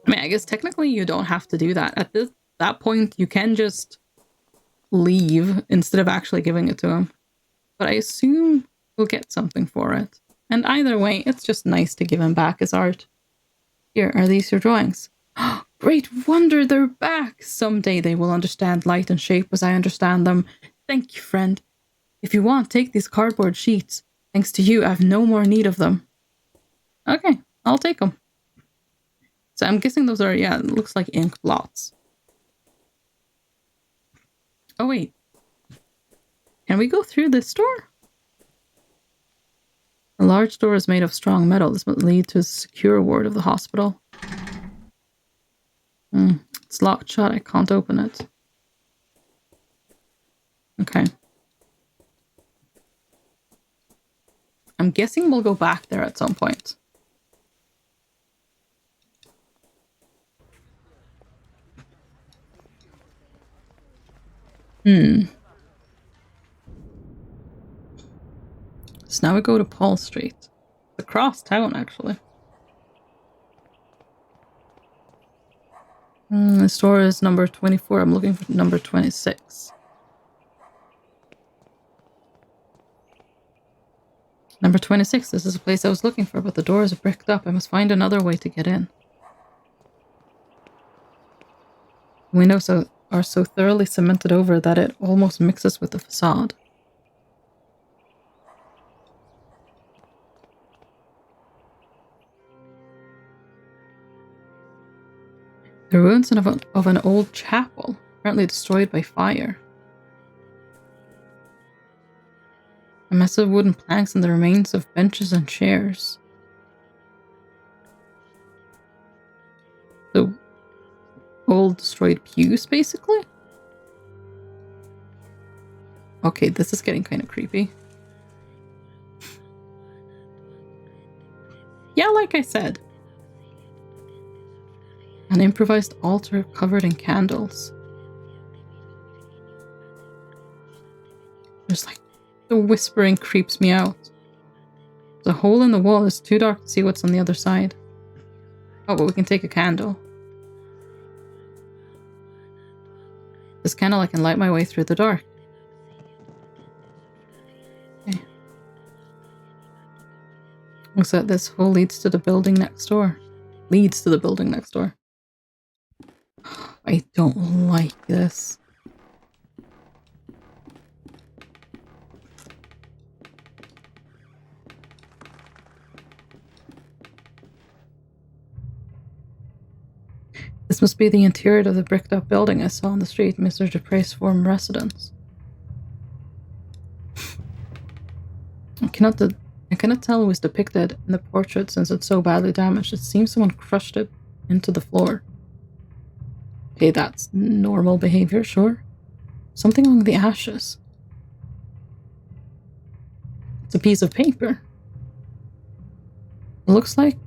I mean, I guess technically you don't have to do that. At that point, you can just leave instead of actually giving it to him. But I assume we'll get something for it. And either way, it's just nice to give him back his art. Here, are these your drawings? Great wonder, they're back! Someday they will understand light and shape as I understand them. Thank you, friend. If you want, take these cardboard sheets. Thanks to you, I have no more need of them. Okay, I'll take them. So I'm guessing those are, yeah, it looks like ink blots. Oh, wait. Can we go through this door? A large door is made of strong metal. This must lead to a secure ward of the hospital. It's locked shut. I can't open it. Okay. I'm guessing we'll go back there at some point. So now we go to Paul Street. across town, actually. The store is number 24. I'm looking for number 26. Number 26. This is the place I was looking for, but the door is bricked up. I must find another way to get in. Windows are so thoroughly cemented over that it almost mixes with the facade. The ruins of an old chapel, apparently destroyed by fire. A mess of wooden planks and the remains of benches and chairs. The old destroyed pews, basically? Okay, this is getting kind of creepy. Yeah, like I said. An improvised altar covered in candles. There's like... The whispering creeps me out. There's a hole in the wall. It's too dark to see what's on the other side. Oh, but we can take a candle. This candle I can light my way through the dark. Okay. Looks like this hole leads to the building next door. Leads to the building next door. I don't like this. This must be the interior of the bricked up building I saw on the street, Mr. Dupre's former residence. I cannot tell who is depicted in the portrait since it's so badly damaged. It seems someone crushed it into the floor. Okay, that's normal behavior, sure. Something among the ashes. It's a piece of paper. It looks like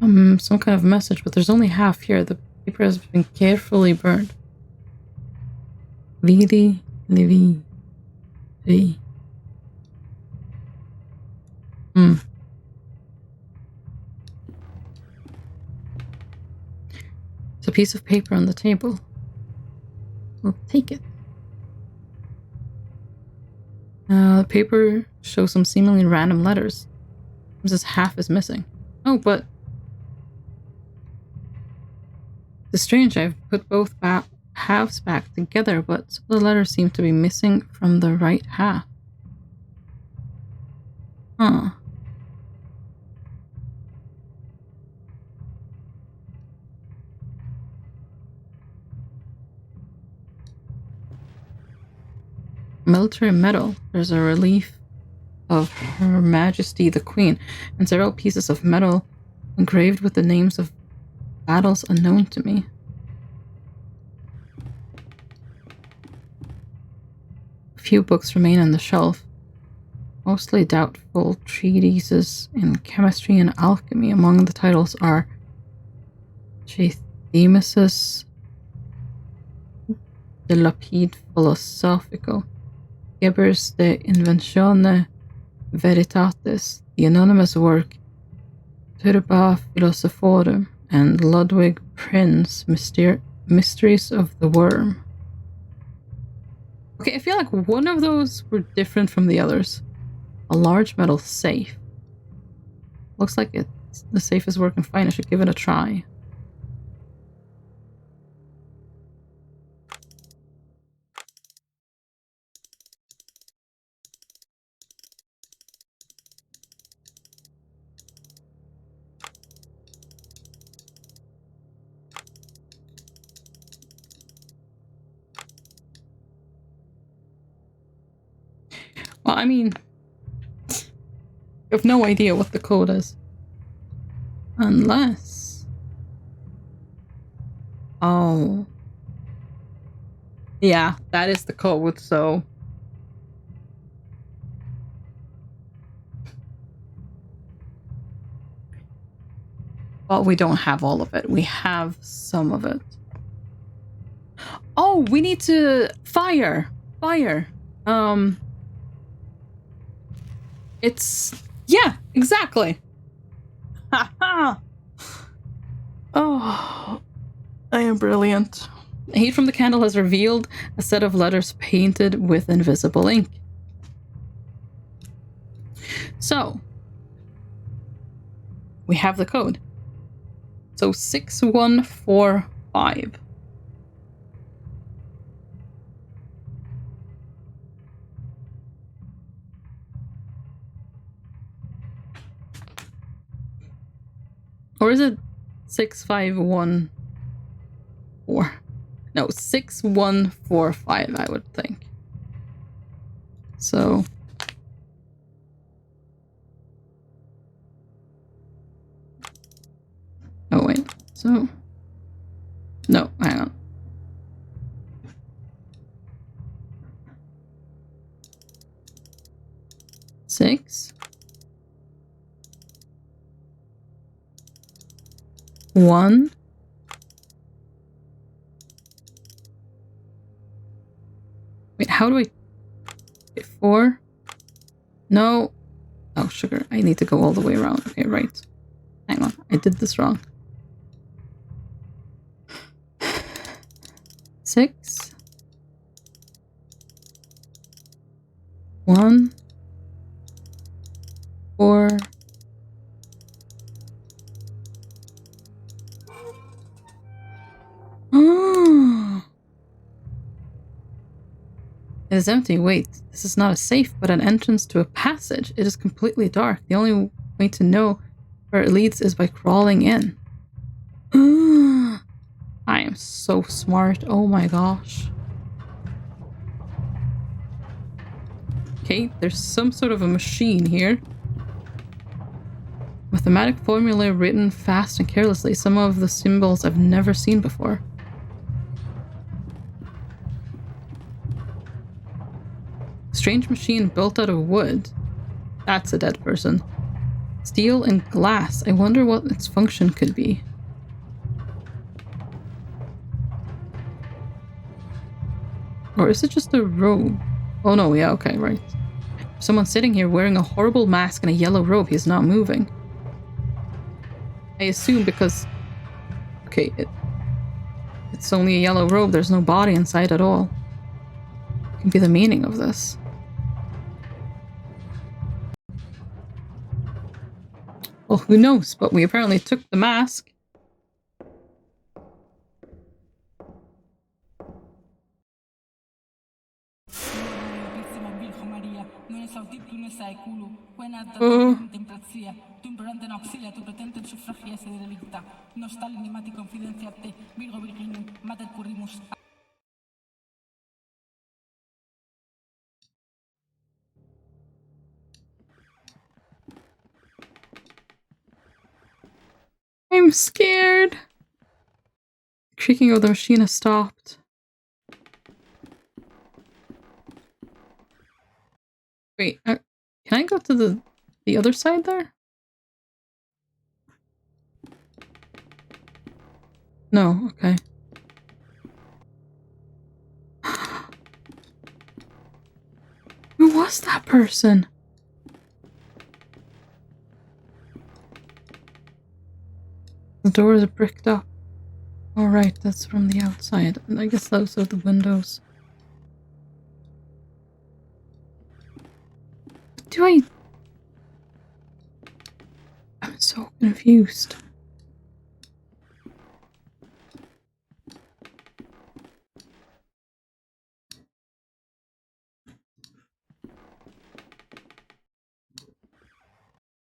some kind of message, but there's only half here. The paper has been carefully burned. Vidi, Livi, Vi. It's a piece of paper on the table. We'll take it. The paper shows some seemingly random letters. Just half is missing. Oh, but it's strange. I've put both halves back together, but some of the letters seem to be missing from the right half. Huh. Military medal. There's a relief of Her Majesty the Queen and several pieces of metal engraved with the names of battles unknown to me. A few books remain on the shelf, mostly doubtful treatises in chemistry and alchemy. Among the titles are Themesis de Lapide Philosophico, Geber's De Inventione Veritatis, the anonymous work Turba Philosophorum, and Ludwig Prince, Mysteries of the Worm. Okay, I feel like one of those were different from the others. A large metal safe. Looks like the safe is working fine. I should give it a try. Well, I mean, I have no idea what the code is. Unless... Oh. Yeah, that is the code, so... Well, we don't have all of it. We have some of it. Oh, we need to... Fire! Fire! It's... Yeah, exactly. Ha ha! Oh, I am brilliant. The heat from the candle has revealed a set of letters painted with invisible ink. So, we have the code. So 6145. Or is it 6514? No, 6145, I would think. So. Oh, wait. So. No, hang on. Six. 1. Wait, how do I... 4? No. Oh, sugar. I need to go all the way around. Okay, right. Hang on. I did this wrong. 6. 1. 4. Oh. It is empty. Wait, this is not a safe, but an entrance to a passage. It is completely dark. The only way to know where it leads is by crawling in. I am so smart. Oh my gosh. Okay, there's some sort of a machine here. Mathematic formula written fast and carelessly. Some of the symbols I've never seen before. Strange machine built out of wood. That's a dead person. Steel and glass. I wonder what its function could be. Or is it just a robe? Oh no, yeah, okay, right. Someone sitting here wearing a horrible mask and a yellow robe. He's not moving. I assume because... Okay, it's only a yellow robe. There's no body inside at all. What can be the meaning of this? Well, who knows? But we apparently took the mask. I'm scared. The creaking of the machine has stopped. Wait, can I go to the other side there? No, okay. Who was that person? The doors are bricked up. Alright, that's from the outside. And I guess those are the windows. I'm so confused.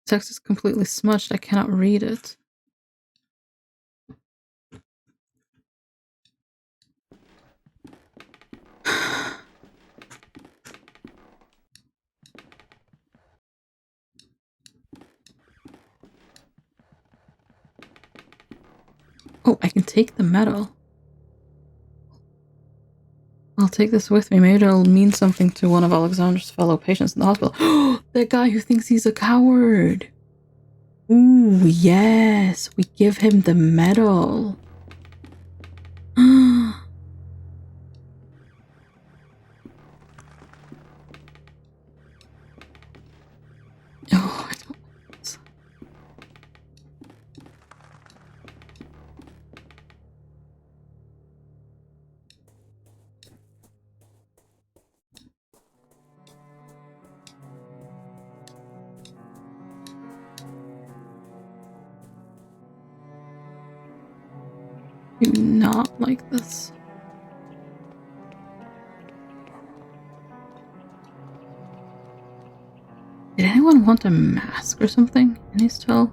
Text is completely smudged. I cannot read it. Oh, I can take the medal. I'll take this with me. Maybe it'll mean something to one of Alexander's fellow patients in the hospital. That guy who thinks he's a coward. Ooh, yes. We give him the medal. Oh, Do not like this. Did anyone want a mask or something? Can you tell?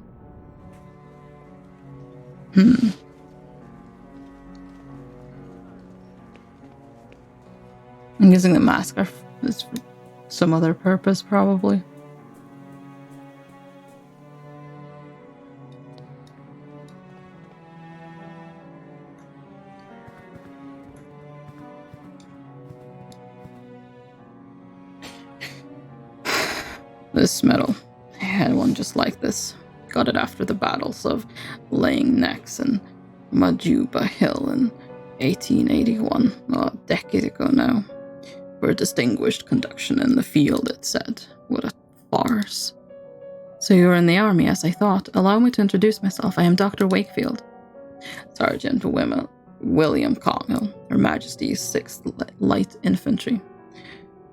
I'm guessing the mask is for some other purpose, probably. This medal. I had one just like this. Got it after the battles of Laying Necks and Majuba Hill in 1881, a decade ago now. For distinguished conduction in the field, it said. What a farce. So you were in the army, as I thought. Allow me to introduce myself. I am Dr. Wakefield. Sergeant William Connell, Her Majesty's 6th Light Infantry.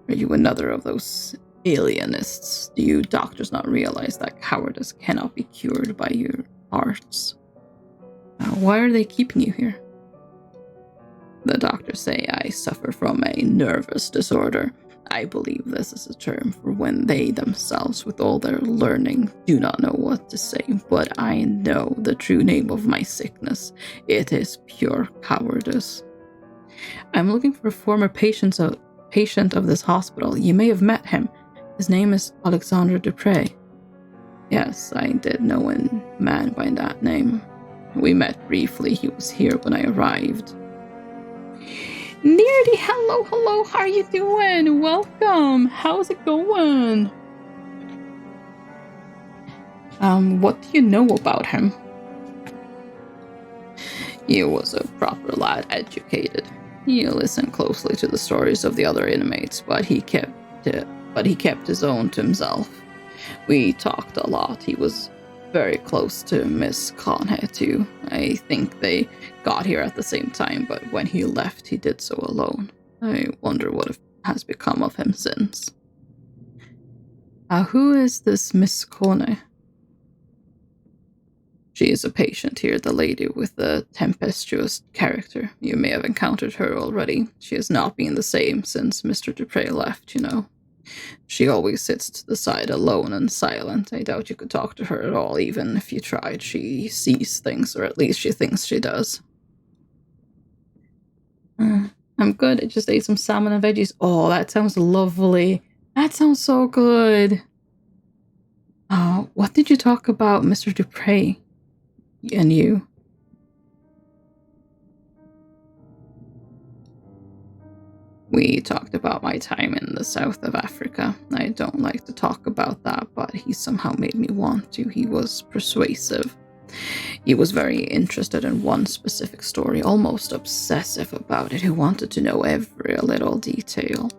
Are you another of those alienists? Do you doctors not realize that cowardice cannot be cured by your arts? Why are they keeping you here? The doctors say I suffer from a nervous disorder. I believe this is a term for when they themselves, with all their learning, do not know what to say, but I know the true name of my sickness. It is pure cowardice. I'm looking for a former patient of this hospital. You may have met him. His name is Alexandre Dupre. Yes, I did know a man by that name. We met briefly. He was here when I arrived. Nearly, hello, how are you doing? Welcome. How's it going? What do you know about him? He was a proper lad, educated. He listened closely to the stories of the other inmates, but he kept his own to himself. We talked a lot. He was very close to Miss Conhead too. I think they got here at the same time, but when he left, he did so alone. I wonder what has become of him since. Who is this Miss Conhead? She is a patient here, the lady with the tempestuous character. You may have encountered her already. She has not been the same since Mr. Dupre left, you know. She always sits to the side alone and silent. I doubt you could talk to her at all, even if you tried. She sees things, or at least she thinks she does. I'm good. I just ate some salmon and veggies. Oh, that sounds lovely. That sounds so good. What did you talk about, Mr. Dupre? And you? We talked about my time in the south of Africa. I don't like to talk about that, but he somehow made me want to. He was persuasive. He was very interested in one specific story, almost obsessive about it. He wanted to know every little detail.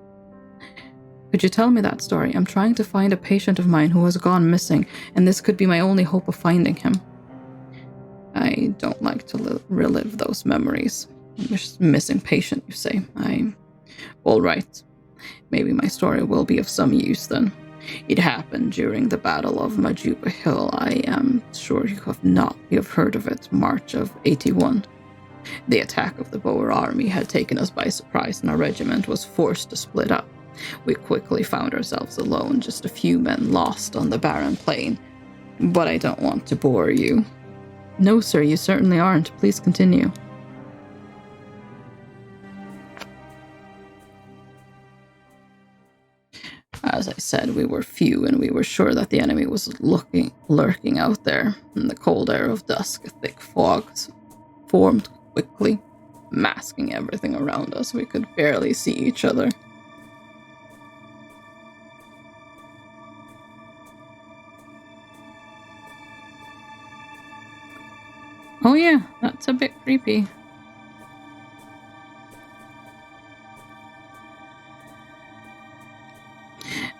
Could you tell me that story? I'm trying to find a patient of mine who has gone missing, and this could be my only hope of finding him. I don't like to relive those memories. Missing patient, you say? All right. Maybe my story will be of some use then. It happened during the Battle of Majuba Hill. I am sure you have heard of it, March of 81. The attack of the Boer army had taken us by surprise, and our regiment was forced to split up. We quickly found ourselves alone, just a few men lost on the barren plain. But I don't want to bore you. No, sir, you certainly aren't. Please continue. As I said, we were few, and we were sure that the enemy was lurking out there. In the cold air of dusk, a thick fog formed quickly, masking everything around us. We could barely see each other. Oh yeah, that's a bit creepy.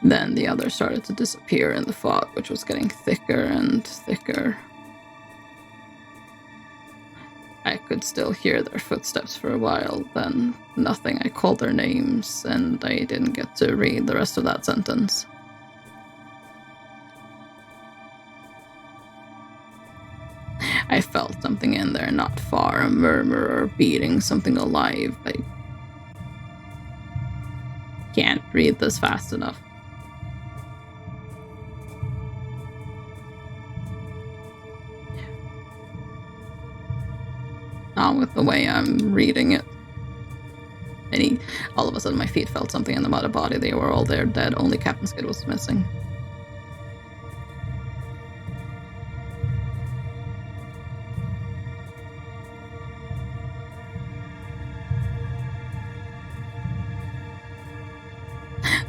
Then the others started to disappear in the fog, which was getting thicker and thicker. I could still hear their footsteps for a while, then nothing. I called their names, and I didn't get to read the rest of that sentence. I felt them something in there not far, a murmur or beating, something alive. I can't read this fast enough. Not with the way I'm reading it. All of a sudden my feet felt something in the mother body. They were all there dead. Only Captain Skid was missing.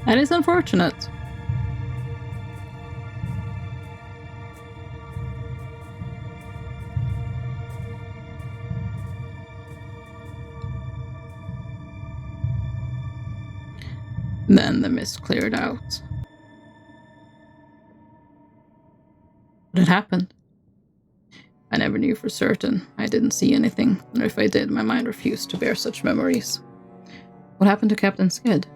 That is unfortunate. Then the mist cleared out. What had happened? I never knew for certain. I didn't see anything, or if I did, my mind refused to bear such memories. What happened to Captain Skid?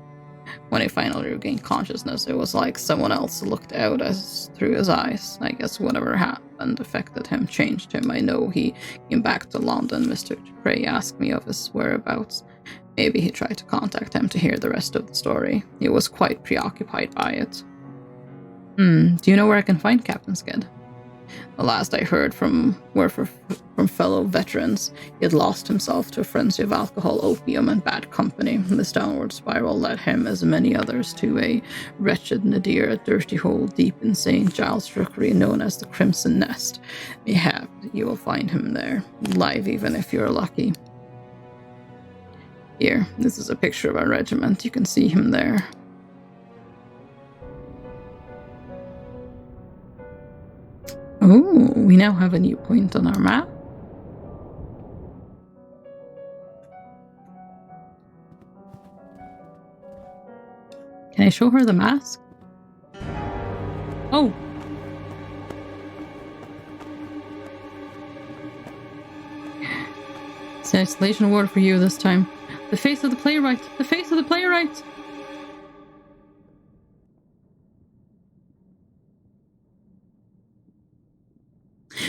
When he finally regained consciousness, it was like someone else looked out through his eyes. I guess whatever happened affected him, changed him. I know he came back to London. Mr. Dupre asked me of his whereabouts. Maybe he tried to contact him to hear the rest of the story. He was quite preoccupied by it. Do you know where I can find Captain Skid? The last I heard from fellow veterans, he had lost himself to a frenzy of alcohol, opium, and bad company. This downward spiral led him, as many others, to a wretched nadir, a dirty hole deep in St. Giles' Rookery known as the Crimson Nest. Mayhap you will find him there, alive even if you're lucky. Here, this is a picture of our regiment. You can see him there. Oh, we now have a new point on our map. Can I show her the mask? Oh! It's an isolation ward for you this time. The face of the playwright! The face of the playwright!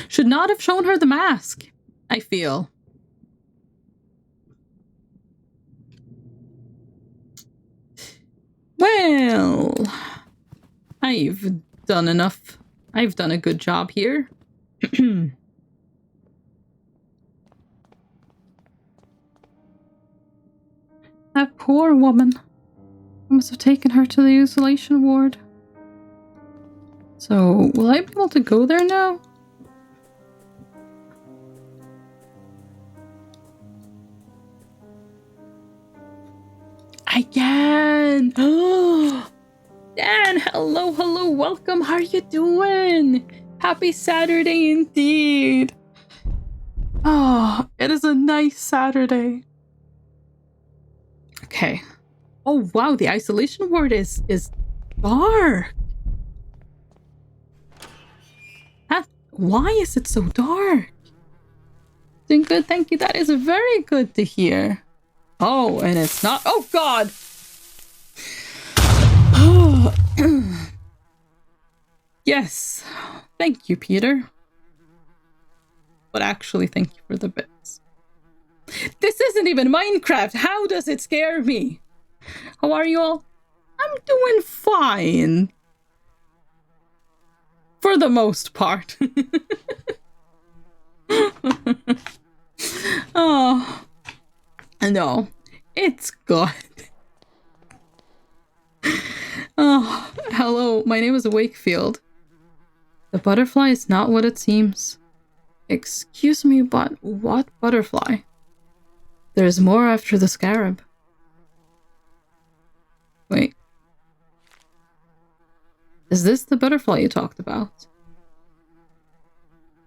Should not have shown her the mask, I feel. Well, I've done enough. I've done a good job here. That poor woman. I must have taken her to the isolation ward. So, will I be able to go there now? I can! Oh, Dan, hello, welcome. How are you doing? Happy Saturday indeed. Oh, it is a nice Saturday. Okay. Oh wow, the isolation ward is dark. Why is it so dark? Doing good, thank you. That is very good to hear. Oh, and it's not. Oh God. Oh. Yes. Thank you, Peter. But actually, thank you for the bits. This isn't even Minecraft. How does it scare me? How are you all? I'm doing fine. For the most part. Oh. No. It's good. Oh, hello. My name is Wakefield. The butterfly is not what it seems. Excuse me, but what butterfly? There's more after the scarab. Wait. Is this the butterfly you talked about?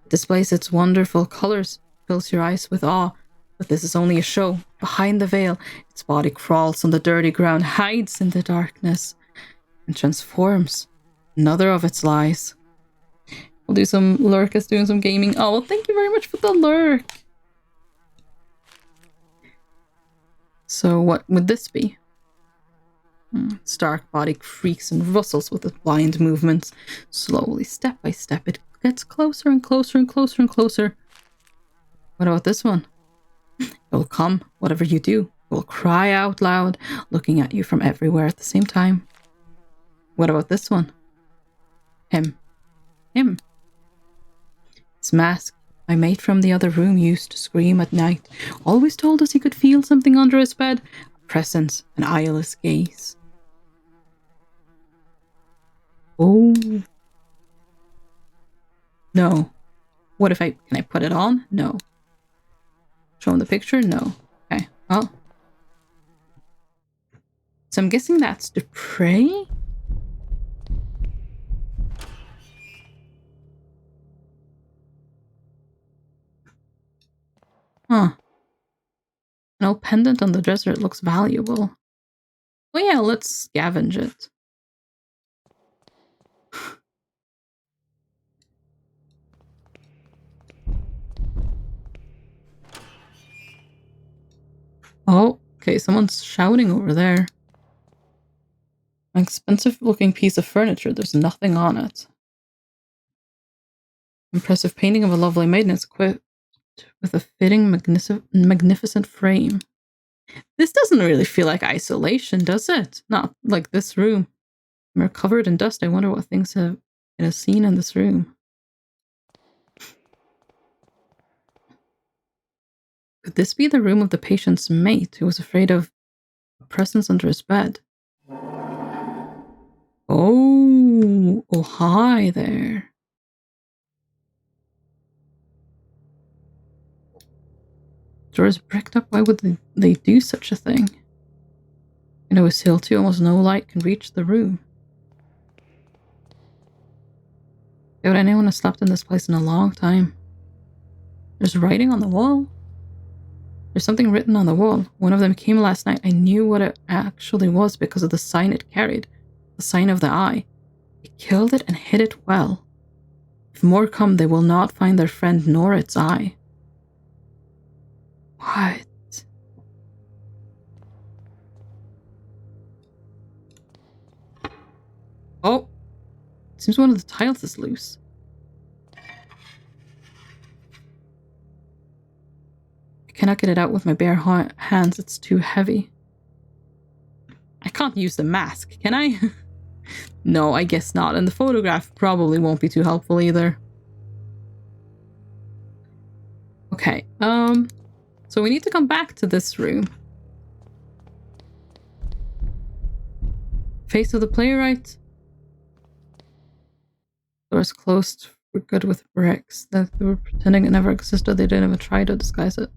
It displays its wonderful colors, fills your eyes with awe, but this is only a show. Behind the veil, its body crawls on the dirty ground, hides in the darkness, and transforms. Another of its lies. We'll do some lurk is doing some gaming. Oh, well, thank you very much for the lurk. So what would this be? Its dark body creaks and rustles with its blind movements. Slowly, step by step, it gets closer and closer and closer and closer. What about this one? It will come, whatever you do. It will cry out loud, looking at you from everywhere at the same time. What about this one? Him. Him. His mask. My mate from the other room used to scream at night. Always told us he could feel something under his bed. A presence, an eyeless gaze. Oh. No. What if can I put it on? No. Show him the picture? No. Okay, well. So I'm guessing that's the prey? Huh. An old pendant on the dresser. It looks valuable. Well, yeah, let's scavenge it. Oh, okay, someone's shouting over there. An expensive-looking piece of furniture. There's nothing on it. Impressive painting of a lovely maiden. It's equipped with a fitting, magnificent frame. This doesn't really feel like isolation, does it? Not like this room. We're covered in dust. I wonder what things it has seen in this room. Could this be the room of the patient's mate who was afraid of a presence under his bed? Oh, hi there. Door is bricked up. Why would they do such a thing? And it was sealed too. Almost no light can reach the room. Doubt anyone has slept in this place in a long time. There's writing on the wall. There's something written on the wall. One of them came last night. I knew what it actually was because of the sign it carried. The sign of the eye. It killed it and hid it well. If more come, they will not find their friend nor its eye. What? Oh! It seems one of the tiles is loose. I cannot get it out with my bare hands. It's too heavy. I can't use the mask, can I? No, I guess not. And the photograph probably won't be too helpful either. Okay, so we need to come back to this room. Face of the playwright. Doors closed. We're good with bricks. They were pretending it never existed. They didn't even try to disguise it.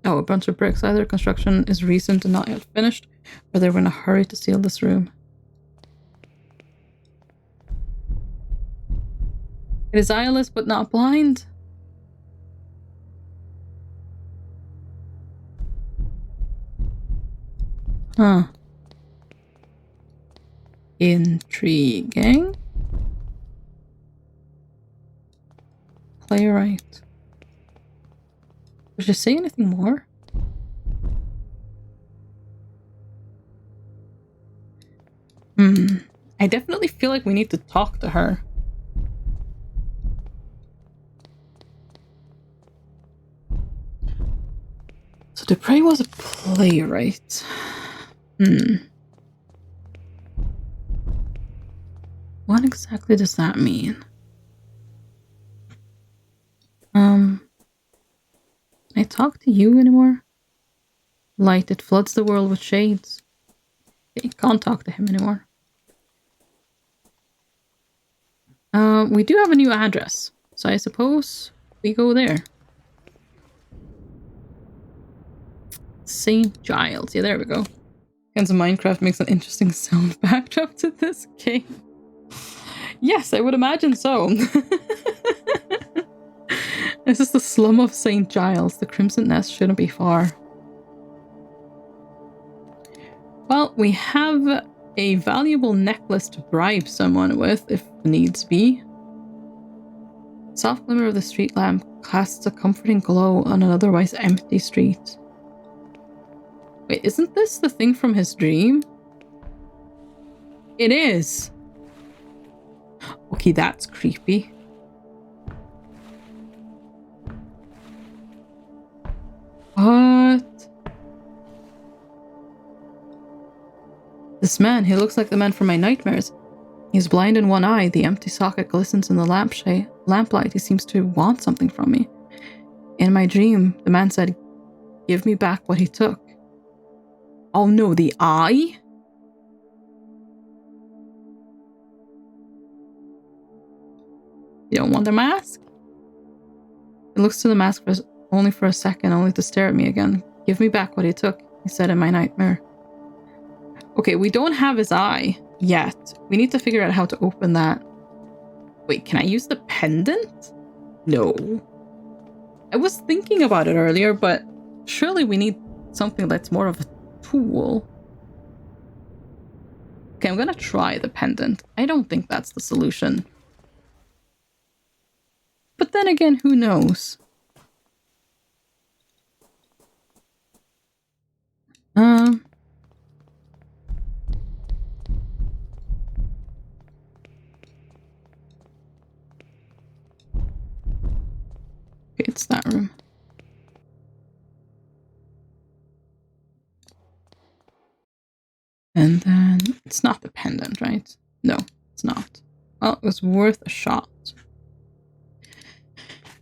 Oh, a bunch of bricks. Either construction is recent and not yet finished, or they were in a hurry to seal this room. It is eyeless but not blind. Huh. Intriguing. Playwright. Did she say anything more? I definitely feel like we need to talk to her. So Dupre was a playwright. What exactly does that mean? Can I talk to you anymore? Light, it floods the world with shades. Okay, can't talk to him anymore. We do have a new address, so I suppose we go there. St. Giles. Yeah, there we go. Hence Minecraft makes an interesting sound backdrop to this game. Yes, I would imagine so. This is the slum of St. Giles. The Crimson Nest shouldn't be far. Well, we have a valuable necklace to bribe someone with, if needs be. Soft glimmer of the street lamp casts a comforting glow on an otherwise empty street. Wait, isn't this the thing from his dream? It is! Okay, that's creepy. What? This man, he looks like the man from my nightmares. He's blind in one eye. The empty socket glistens in the lamplight. He seems to want something from me. In my dream, the man said, "Give me back what he took." Oh no, the eye? You don't want the mask? He looks to the mask only for a second, only to stare at me again. "Give me back what he took," he said in my nightmare. Okay, we don't have his eye yet. We need to figure out how to open that. Wait, can I use the pendant? No. I was thinking about it earlier, but surely we need something that's more of a tool. Okay, I'm gonna try the pendant. I don't think that's the solution. But then again, who knows? Okay, it's that room. And then it's not the pendant, right? No, it's not. Well, it was worth a shot.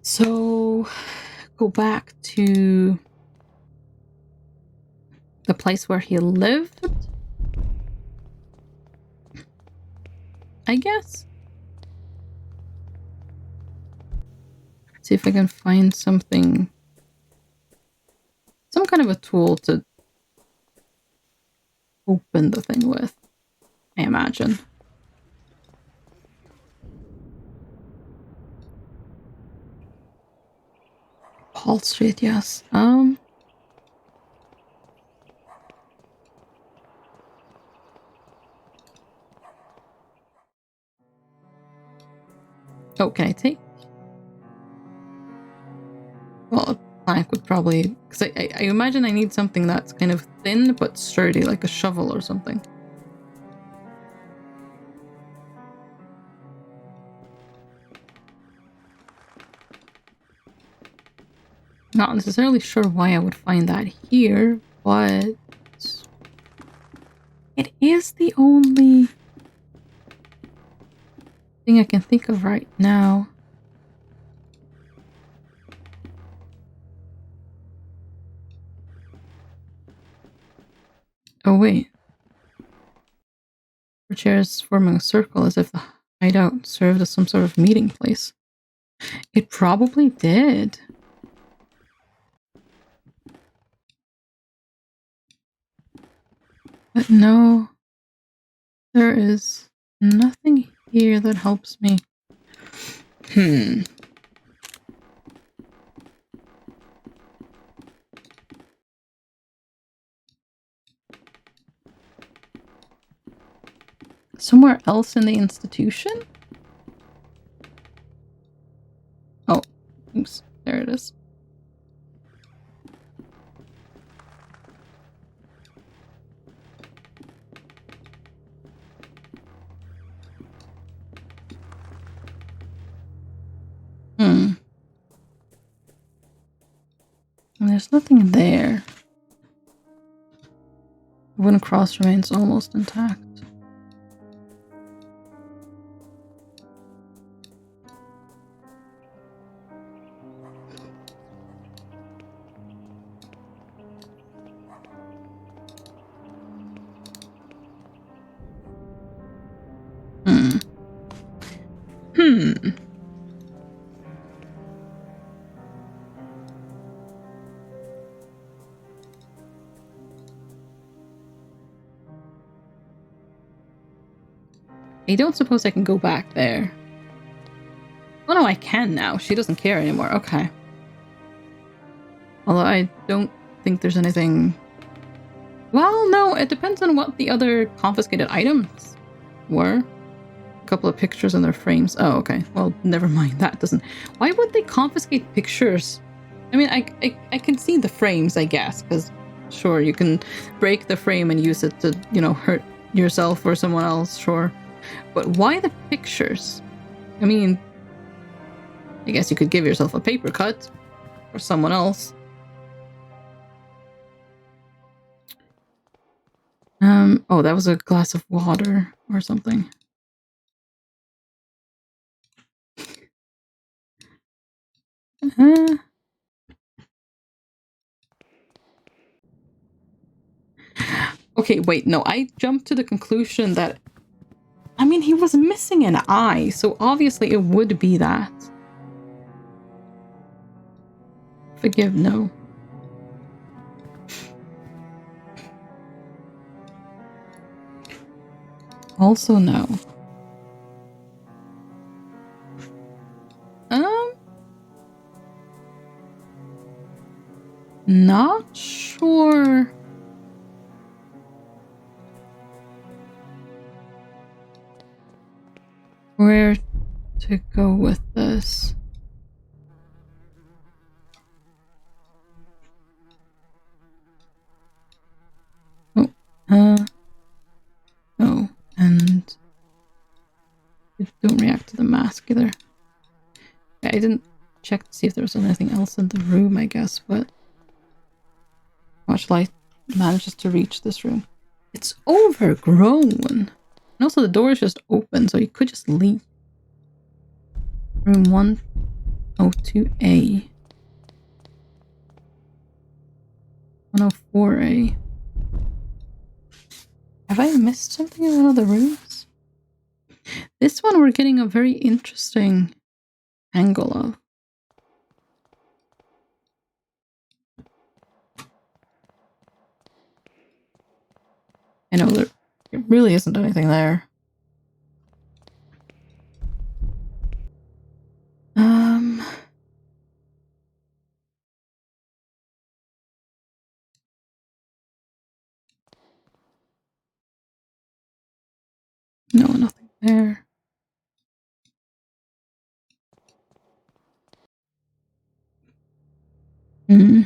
So, go back to the place where he lived, I guess. See if I can find something, some kind of a tool to open the thing with, I imagine. Paul Street, yes. Oh, can I take? Well, a plank would probably... Because I imagine I need something that's kind of thin but sturdy, like a shovel or something. Not necessarily sure why I would find that here, but... it is the only thing I can think of right now. Oh, wait. The chairs forming a circle as if the hideout served as some sort of meeting place. It probably did. But no, there is nothing here that helps me. Somewhere else in the institution? Oh, oops, there it is. And there's nothing there. The wooden cross remains almost intact. I don't suppose I can go back there. Oh no, I can now. She doesn't care anymore. Okay. Although I don't think there's anything... Well, no, it depends on what the other confiscated items were. A couple of pictures in their frames. Oh, okay. Well, never mind. That doesn't... Why would they confiscate pictures? I mean, I can see the frames, I guess, because sure, you can break the frame and use it to, you know, hurt yourself or someone else, sure. But why the pictures? I mean, I guess you could give yourself a paper cut or someone else. Oh, that was a glass of water or something. Okay, wait, no, I jumped to the conclusion that, I mean, he was missing an eye, so obviously it would be that. Forgive, no. Also, no. Not sure. Where to go with this. Oh, no, and don't react to the mask either. I didn't check to see if there was anything else in the room, I guess, but much light manages to reach this room. It's overgrown. And also the door is just open, so you could just leave. Room 102A. 104A. Have I missed something in one of the rooms? This one we're getting a very interesting angle of. I know there really isn't anything there. No, nothing there. No.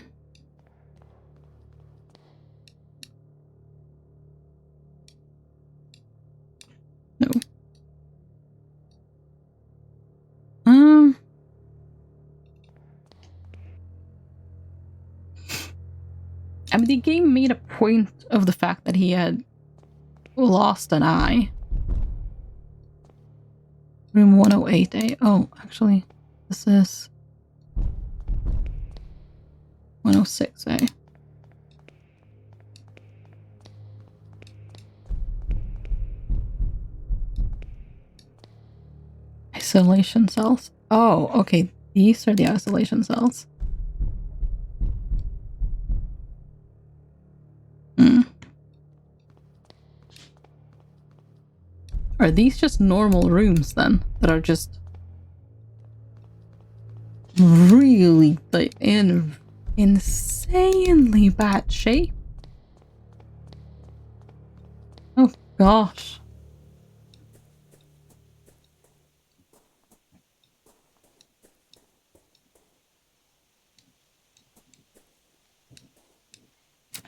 I mean, the game made a point of the fact that he had lost an eye. Room 108A. Oh, actually, this is 106A. Isolation cells. Oh, okay. These are the isolation cells. Are these just normal rooms then that are just really in insanely bad shape? Oh gosh.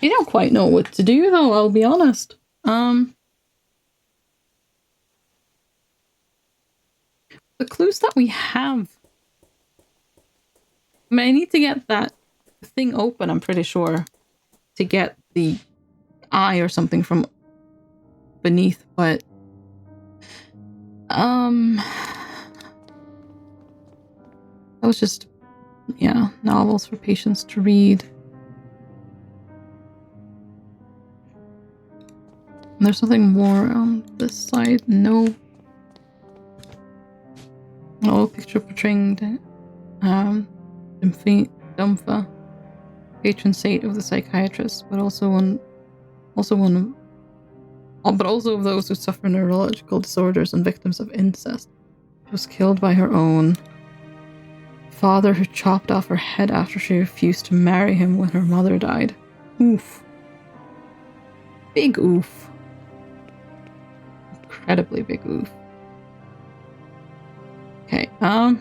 I don't quite know what to do though, I'll be honest. The clues that we have. I mean, I need to get that thing open, I'm pretty sure, to get the eye or something from beneath, but that was just, yeah, novels for patients to read. And there's something more on this side. No. Oh, picture portraying Dumpha, patron saint of the psychiatrist, but also of those who suffer neurological disorders and victims of incest. She was killed by her own father, who chopped off her head after she refused to marry him when her mother died. Oof. Big oof. Incredibly big oof. Okay, alright,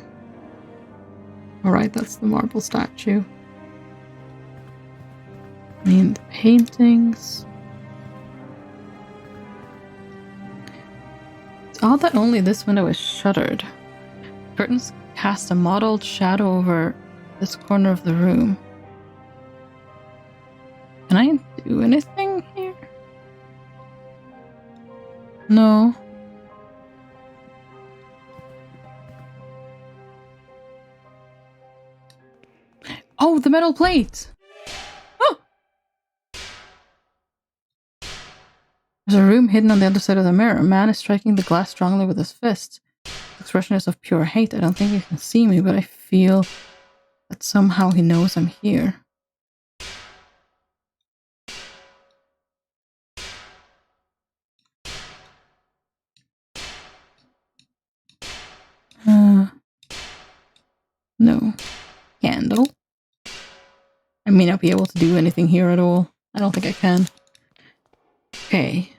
that's the marble statue. I mean, the paintings. It's odd that only this window is shuttered. Curtains cast a mottled shadow over this corner of the room. Can I do anything here? No. Oh, the metal plate! Oh! There's a room hidden on the other side of the mirror. A man is striking the glass strongly with his fist. The expression is of pure hate. I don't think he can see me, but I feel that somehow he knows I'm here. No. Candle. I may not be able to do anything here at all. I don't think I can. Okay.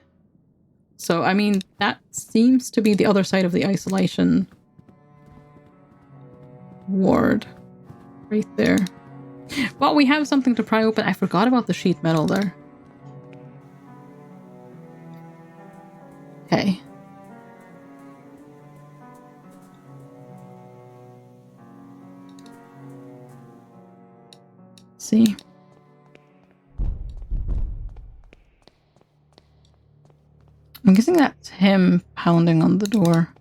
So, I mean, that seems to be the other side of the isolation ward. Right there. Well, we have something to pry open. I forgot about the sheet metal there. Okay. See. I'm guessing that's him pounding on the door.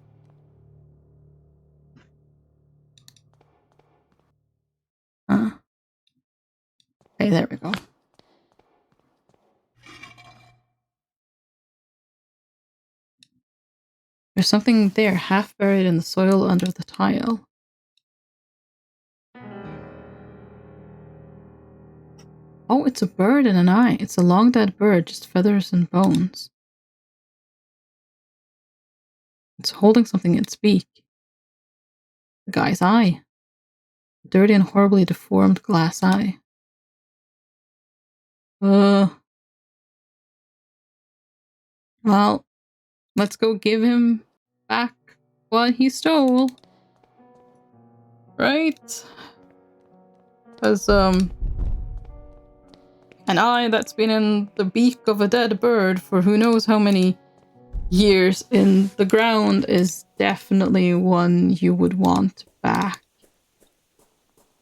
Okay, there we go. There's something there, half buried in the soil under the tile. Oh, it's a bird and an eye. It's a long dead bird, just feathers and bones. It's holding something in its beak. The guy's eye. A dirty and horribly deformed glass eye. Well, let's go give him back what he stole. Right? Because, an eye that's been in the beak of a dead bird for who knows how many years in the ground is definitely one you would want back.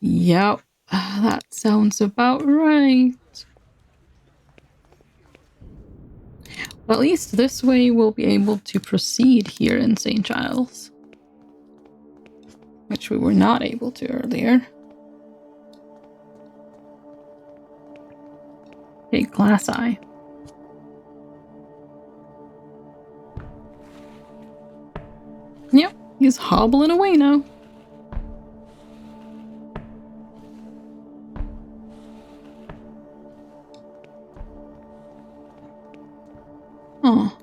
Yep, that sounds about right. Well, at least this way we'll be able to proceed here in St. Giles. Which we were not able to earlier. Big glass eye. Yep, he's hobbling away now. Oh.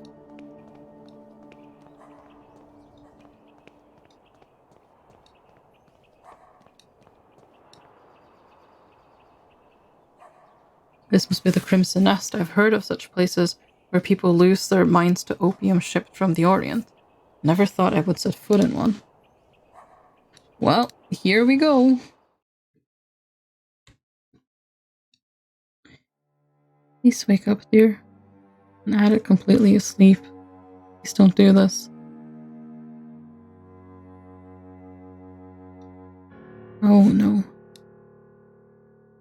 This must be the Crimson Nest. I've heard of such places where people lose their minds to opium shipped from the Orient. Never thought I would set foot in one. Well, here we go. Please wake up, dear. And had it completely asleep. Please don't do this. Oh no.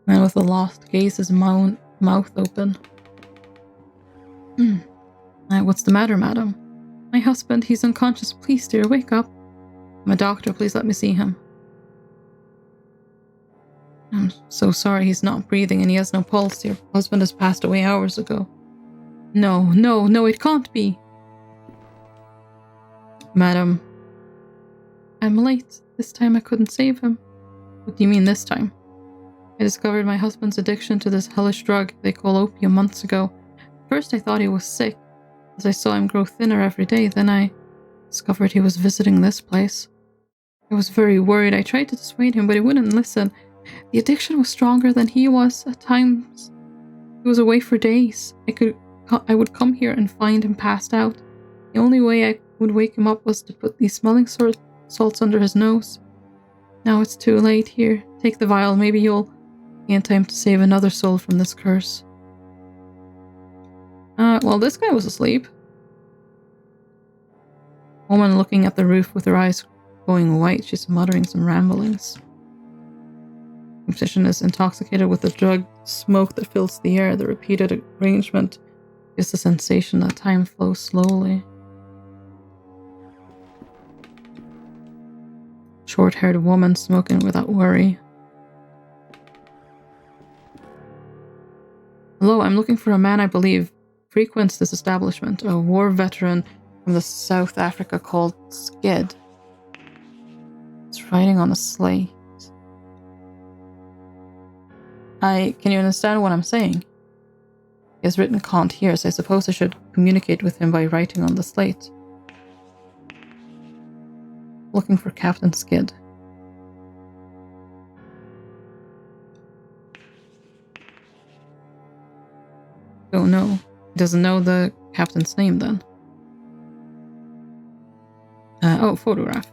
Man with a lost gaze, his mouth open. What's the matter, madam? My husband, he's unconscious. Please, dear, wake up. I'm a doctor. Please let me see him. I'm so sorry, he's not breathing and he has no pulse. Your husband has passed away hours ago. No, it can't be. Madam. I'm late. This time I couldn't save him. What do you mean this time? I discovered my husband's addiction to this hellish drug they call opium months ago. First I thought he was sick, as I saw him grow thinner every day. Then I discovered he was visiting this place. I was very worried. I tried to dissuade him, but he wouldn't listen. The addiction was stronger than he was. At times, he was away for days. I would come here and find him passed out. The only way I would wake him up was to put these smelling salts under his nose. Now it's too late. Here, take the vial. Maybe you'll be in time to save another soul from this curse. Well, this guy was asleep. Woman looking at the roof with her eyes going white. She's muttering some ramblings. The physician is intoxicated with the drug smoke that fills the air. The repeated arrangement gives the sensation that time flows slowly. Short-haired woman smoking without worry. Hello, I'm looking for a man I believe frequents this establishment. A war veteran from the South Africa called Skid. It's riding on a sleigh. Can you understand what I'm saying? He has written can't hear, so I suppose I should communicate with him by writing on the slate. Looking for Captain Skid. Don't know. He doesn't know the captain's name then. Oh, photograph.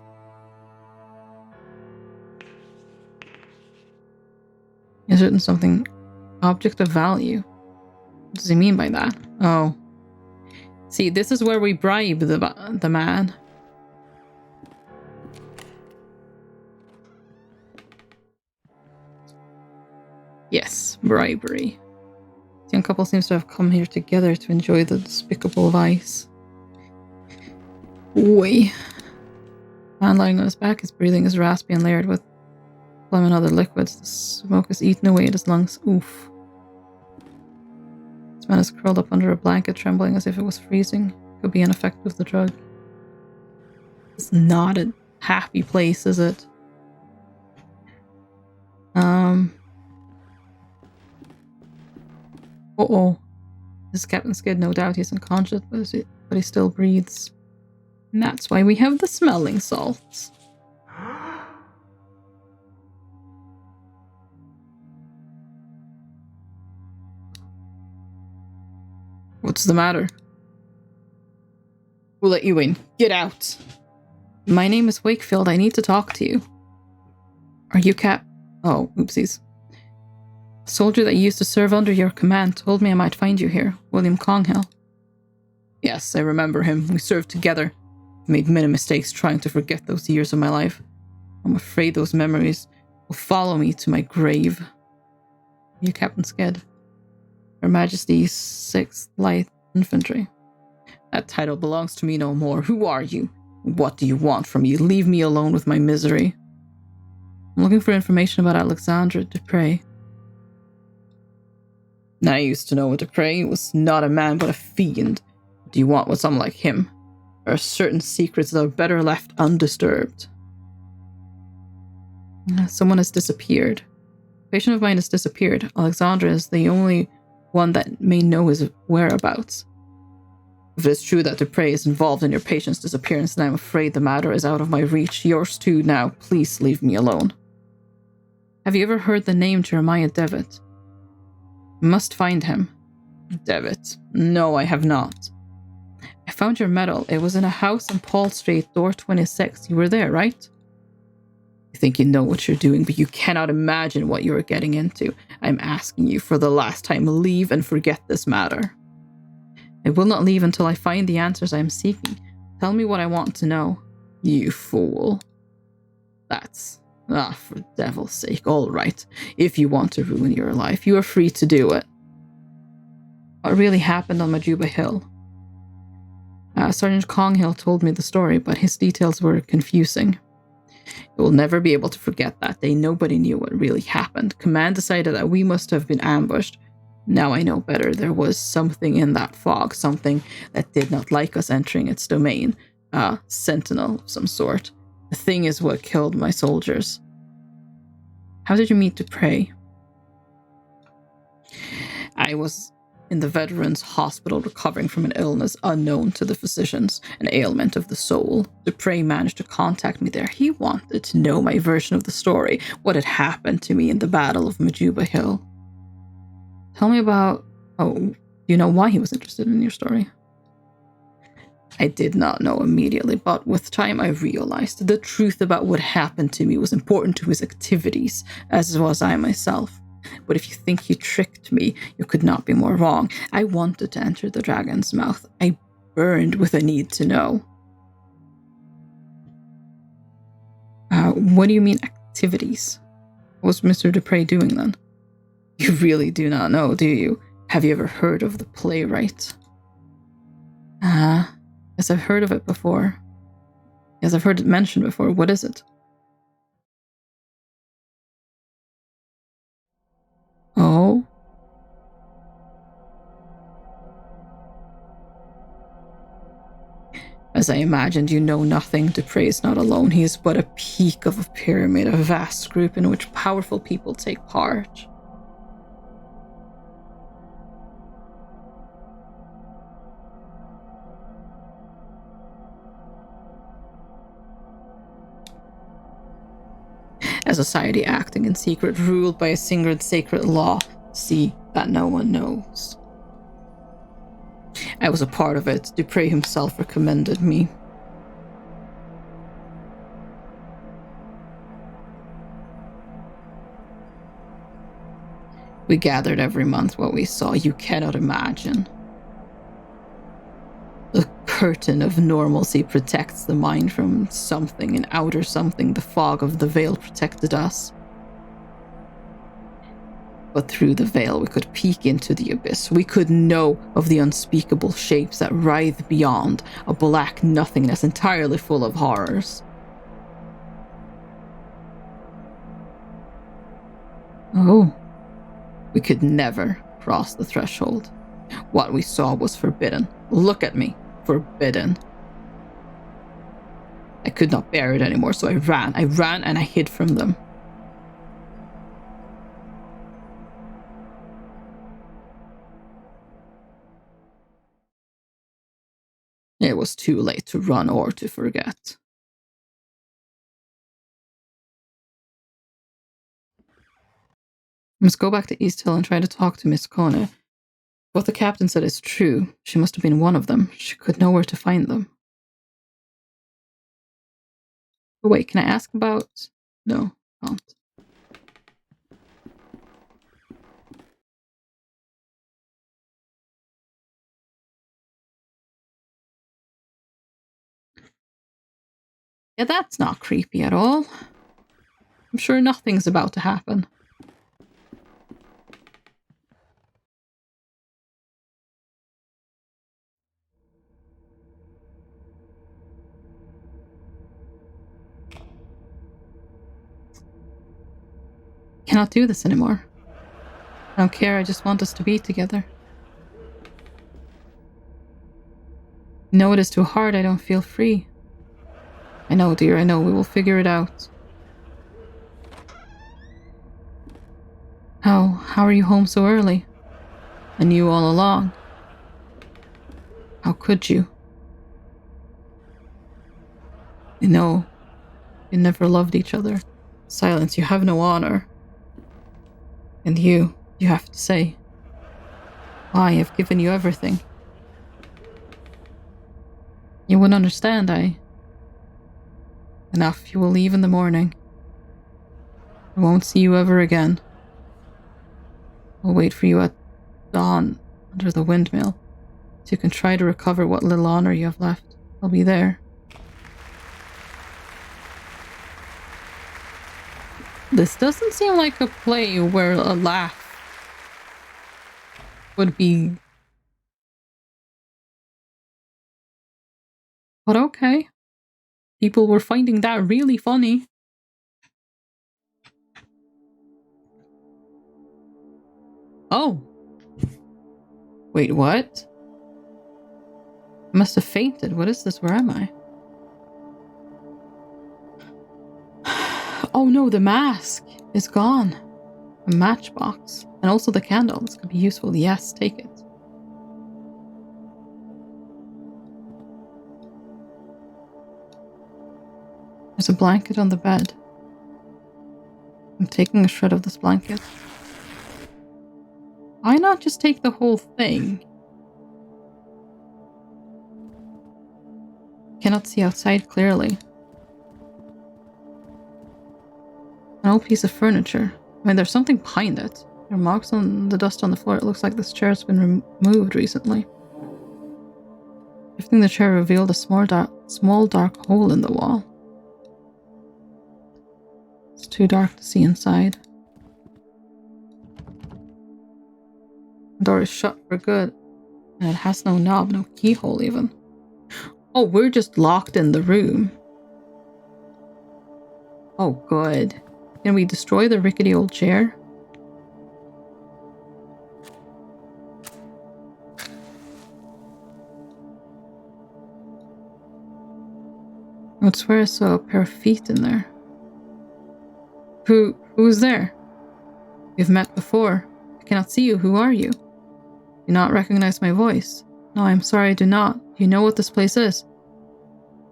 He has written something. Object of value. What does he mean by that? Oh. See, this is where we bribe the man. Yes, bribery. The young couple seems to have come here together to enjoy the despicable vice. Oi. Man lying on his back, his breathing is raspy and layered with phlegm and other liquids. The smoke is eaten away at his lungs. Oof. This man is curled up under a blanket, trembling as if it was freezing. Could be an effect of the drug. It's not a happy place, is it? Uh-oh. This is Captain Skid, no doubt he's unconscious, but he still breathes. And that's why we have the smelling salts. What's the matter? We'll let you in. Get out. My name is Wakefield. I need to talk to you. Are you Oh, oopsies. A soldier that used to serve under your command told me I might find you here. William Conghill. Yes, I remember him. We served together. I made many mistakes trying to forget those years of my life. I'm afraid those memories will follow me to my grave. You, Captain Skid. Her Majesty's 6th Light Infantry. That title belongs to me no more. Who are you? What do you want from me? Leave me alone with my misery. I'm looking for information about Alexandre Dupre. I used to know a Dupre. He was not a man, but a fiend. What do you want with someone like him? There are certain secrets that are better left undisturbed. Someone has disappeared. A patient of mine has disappeared. Alexandra is the only one that may know his whereabouts. If it is true that Dupre is involved in your patient's disappearance, then I'm afraid the matter is out of my reach. Yours too now. Please leave me alone. Have you ever heard the name Jeremiah Devitt? You must find him. Devitt. No, I have not. I found your medal. It was in a house on Paul Street, door 26. You were there, right? You think you know what you're doing, but you cannot imagine what you are getting into. I'm asking you for the last time, leave and forget this matter. I will not leave until I find the answers I am seeking. Tell me what I want to know. You fool. For devil's sake, all right. If you want to ruin your life, you are free to do it. What really happened on Majuba Hill? Sergeant Conghill told me the story, but his details were confusing. You will never be able to forget that day. Nobody knew what really happened. Command decided that we must have been ambushed. Now I know better. There was something in that fog, something that did not like us entering its domain. A sentinel of some sort. The thing is what killed my soldiers. How did you meet Dupre? I was in the veterans' hospital recovering from an illness unknown to the physicians, an ailment of the soul. Dupre managed to contact me there. He wanted to know my version of the story, what had happened to me in the Battle of Majuba Hill. Tell me about... do you know why he was interested in your story? I did not know immediately, but with time I realized the truth about what happened to me was important to his activities, as was I myself. But if you think he tricked me, you could not be more wrong. I wanted to enter the dragon's mouth. I burned with a need to know. What do you mean activities? What was Mr. Dupre doing then? You really do not know, do you? Have you ever heard of the playwright? Yes, I've heard of it before. Yes, I've heard it mentioned before. What is it? As I imagined, you know nothing. Dupré is not alone. He is but a peak of a pyramid, a vast group in which powerful people take part. A society acting in secret, ruled by a single sacred law. See, that no one knows. I was a part of it. Dupré himself recommended me. We gathered every month what we saw. You cannot imagine. The curtain of normalcy protects the mind from something, an outer something. The fog of the veil protected us. But through the veil, we could peek into the abyss. We could know of the unspeakable shapes that writhe beyond, a black nothingness entirely full of horrors. Oh. We could never cross the threshold. What we saw was forbidden. Look at me. Forbidden. I could not bear it anymore, so I ran. I ran and I hid from them. It was too late to run or to forget. I must go back to East Hill and try to talk to Miss Kone. What the captain said is true. She must have been one of them. She could know where to find them. But wait, can I ask about... No, can't. Yeah, that's not creepy at all. I'm sure nothing's about to happen. Cannot do this anymore. I don't care, I just want us to be together. No, it is too hard, I don't feel free. I know, dear, I know, we will figure it out. How are you home so early? I knew all along. How could you? You know, you never loved each other. Silence, you have no honor. And you have to say, I have given you everything. You wouldn't understand, Enough, you will leave in the morning. I won't see you ever again. I'll wait for you at dawn under the windmill, so you can try to recover what little honor you have left. I'll be there. This doesn't seem like a play where a laugh would be... But okay. People were finding that really funny. Oh. Wait, what? I must have fainted. What is this? Where am I? Oh no, the mask is gone. A matchbox. And also the candle. This could be useful. Yes, take it. There's a blanket on the bed. I'm taking a shred of this blanket. Why not just take the whole thing? Cannot see outside clearly. An old piece of furniture. I mean, there's something behind it. There are marks on the dust on the floor. It looks like this chair has been removed recently. Lifting the chair revealed a small dark hole in the wall. It's too dark to see inside. The door is shut for good. And it has no knob, no keyhole even. Oh, we're just locked in the room. Oh, good. Can we destroy the rickety old chair? I swear I saw a pair of feet in there. Who's there? We've met before. I cannot see you. Who are you? Do you not recognize my voice? No, I'm sorry, I do not. Do you know what this place is?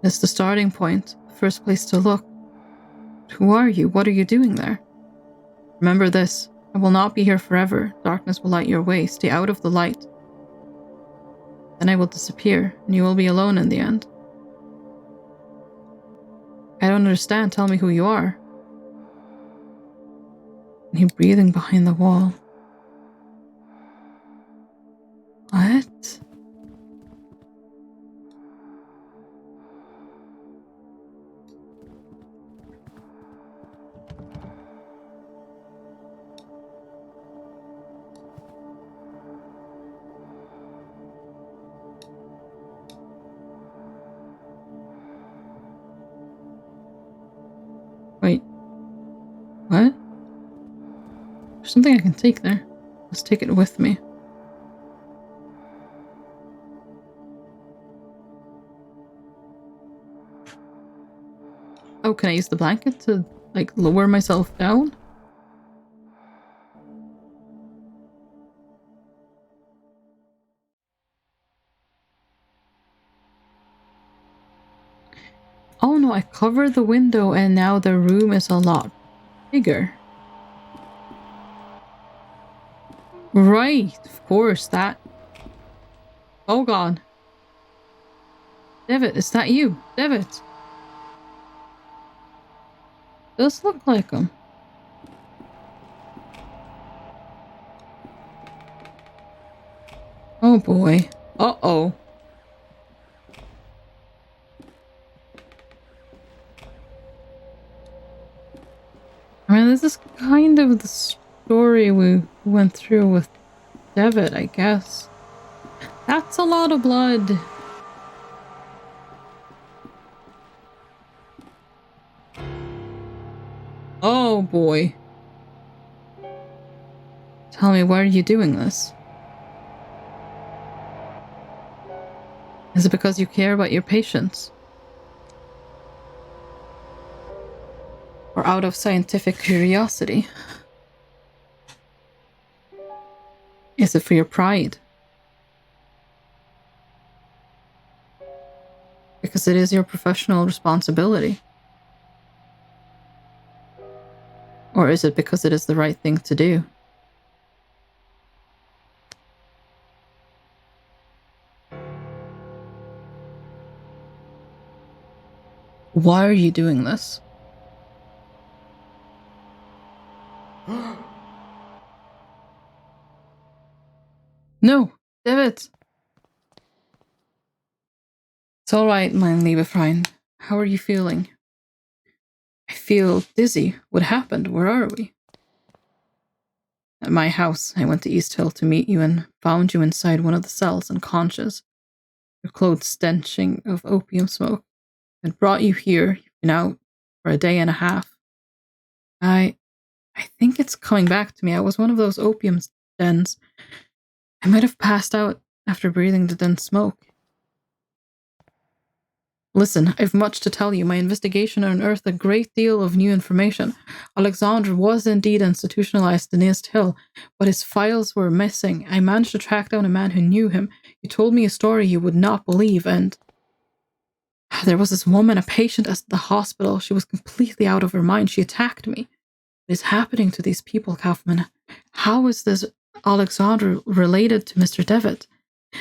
It's the starting point, the first place to look. Who are you? What are you doing there? Remember this. I will not be here forever. Darkness will light your way. Stay out of the light. Then I will disappear, and you will be alone in the end. I don't understand. Tell me who you are. And he breathing behind the wall. What? Wait. What? There's something I can take there. Let's take it with me. Oh, can I use the blanket to, like, lower myself down? Oh no, I covered the window and now the room is a lot bigger. Right, of course, that... Oh god. Devitt, is that you? Devitt! Does look like him. Oh boy. Uh-oh. I mean, this is kind of the story we went through with Devitt, I guess. That's a lot of blood. Oh boy. Tell me, why are you doing this? Is it because you care about your patients? Or out of scientific curiosity? Is it for your pride? Because it is your professional responsibility? Or is it because it is the right thing to do? Why are you doing this? No, David. It's all right, mein liebe Freund. How are you feeling? I feel dizzy. What happened? Where are we? At my house. I went to East Hill to meet you and found you inside one of the cells unconscious. Your clothes stenching of opium smoke. I brought you here. You've been out for a day and a half. I think it's coming back to me. I was one of those opium dens. I might have passed out after breathing the dense smoke. Listen, I've much to tell you. My investigation unearthed a great deal of new information. Alexandre was indeed institutionalized in East Hill, but his files were missing. I managed to track down a man who knew him. You told me a story you would not believe, and... There was this woman, a patient at the hospital. She was completely out of her mind. She attacked me. What is happening to these people, Kaufman? How is this Alexandre related to Mr. Devitt?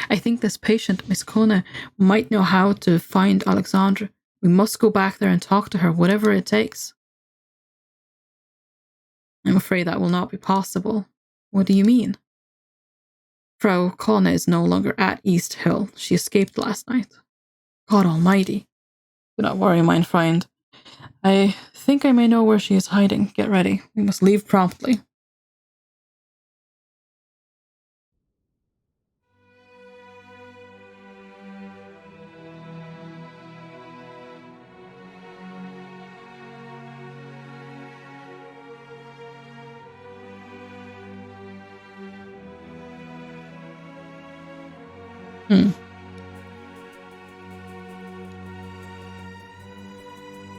I think this patient, Miss Kona, might know how to find Alexandre. We must go back there and talk to her, whatever it takes. I'm afraid that will not be possible. What do you mean? Frau Kona is no longer at East Hill. She escaped last night. God almighty. Do not worry, mein Freund. I think I may know where she is hiding. Get ready. We must leave promptly.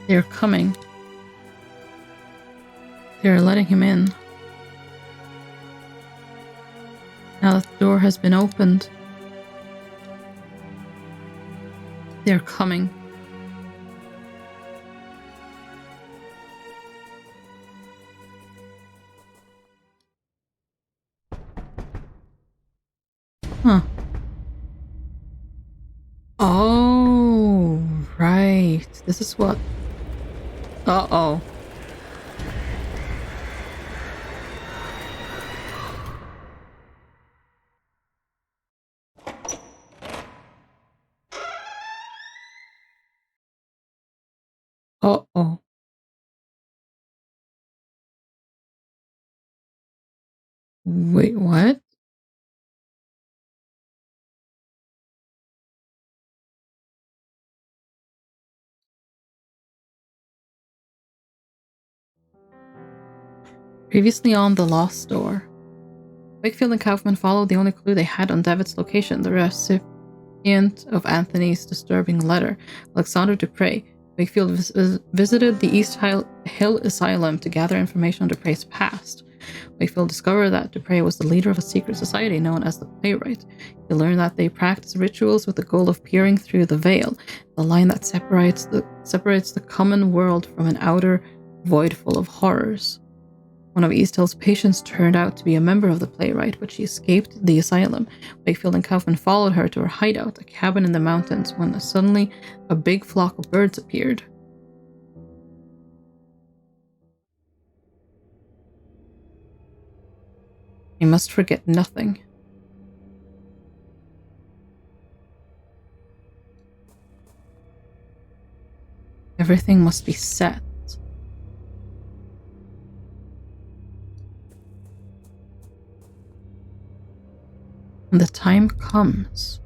They're coming. They're letting him in. Now that the door has been opened, they're coming. Huh. Oh, right. This is what... Uh-oh. Uh-oh. Wait, what? Previously on The Lost Door. Wakefield and Kaufman followed the only clue they had on David's location, the recipient of Anthony's disturbing letter, Alexander Dupre. Wakefield visited the East Hill Asylum to gather information on Dupre's past. Wakefield discovered that Dupre was the leader of a secret society known as the Playwright. He learned that they practice rituals with the goal of peering through the veil, the line that separates the common world from an outer void full of horrors. One of East Hill's patients turned out to be a member of the Playwright, but she escaped the asylum. Wakefield and Kaufman followed her to her hideout, a cabin in the mountains, when suddenly a big flock of birds appeared. I must forget nothing. Everything must be set. When the time comes.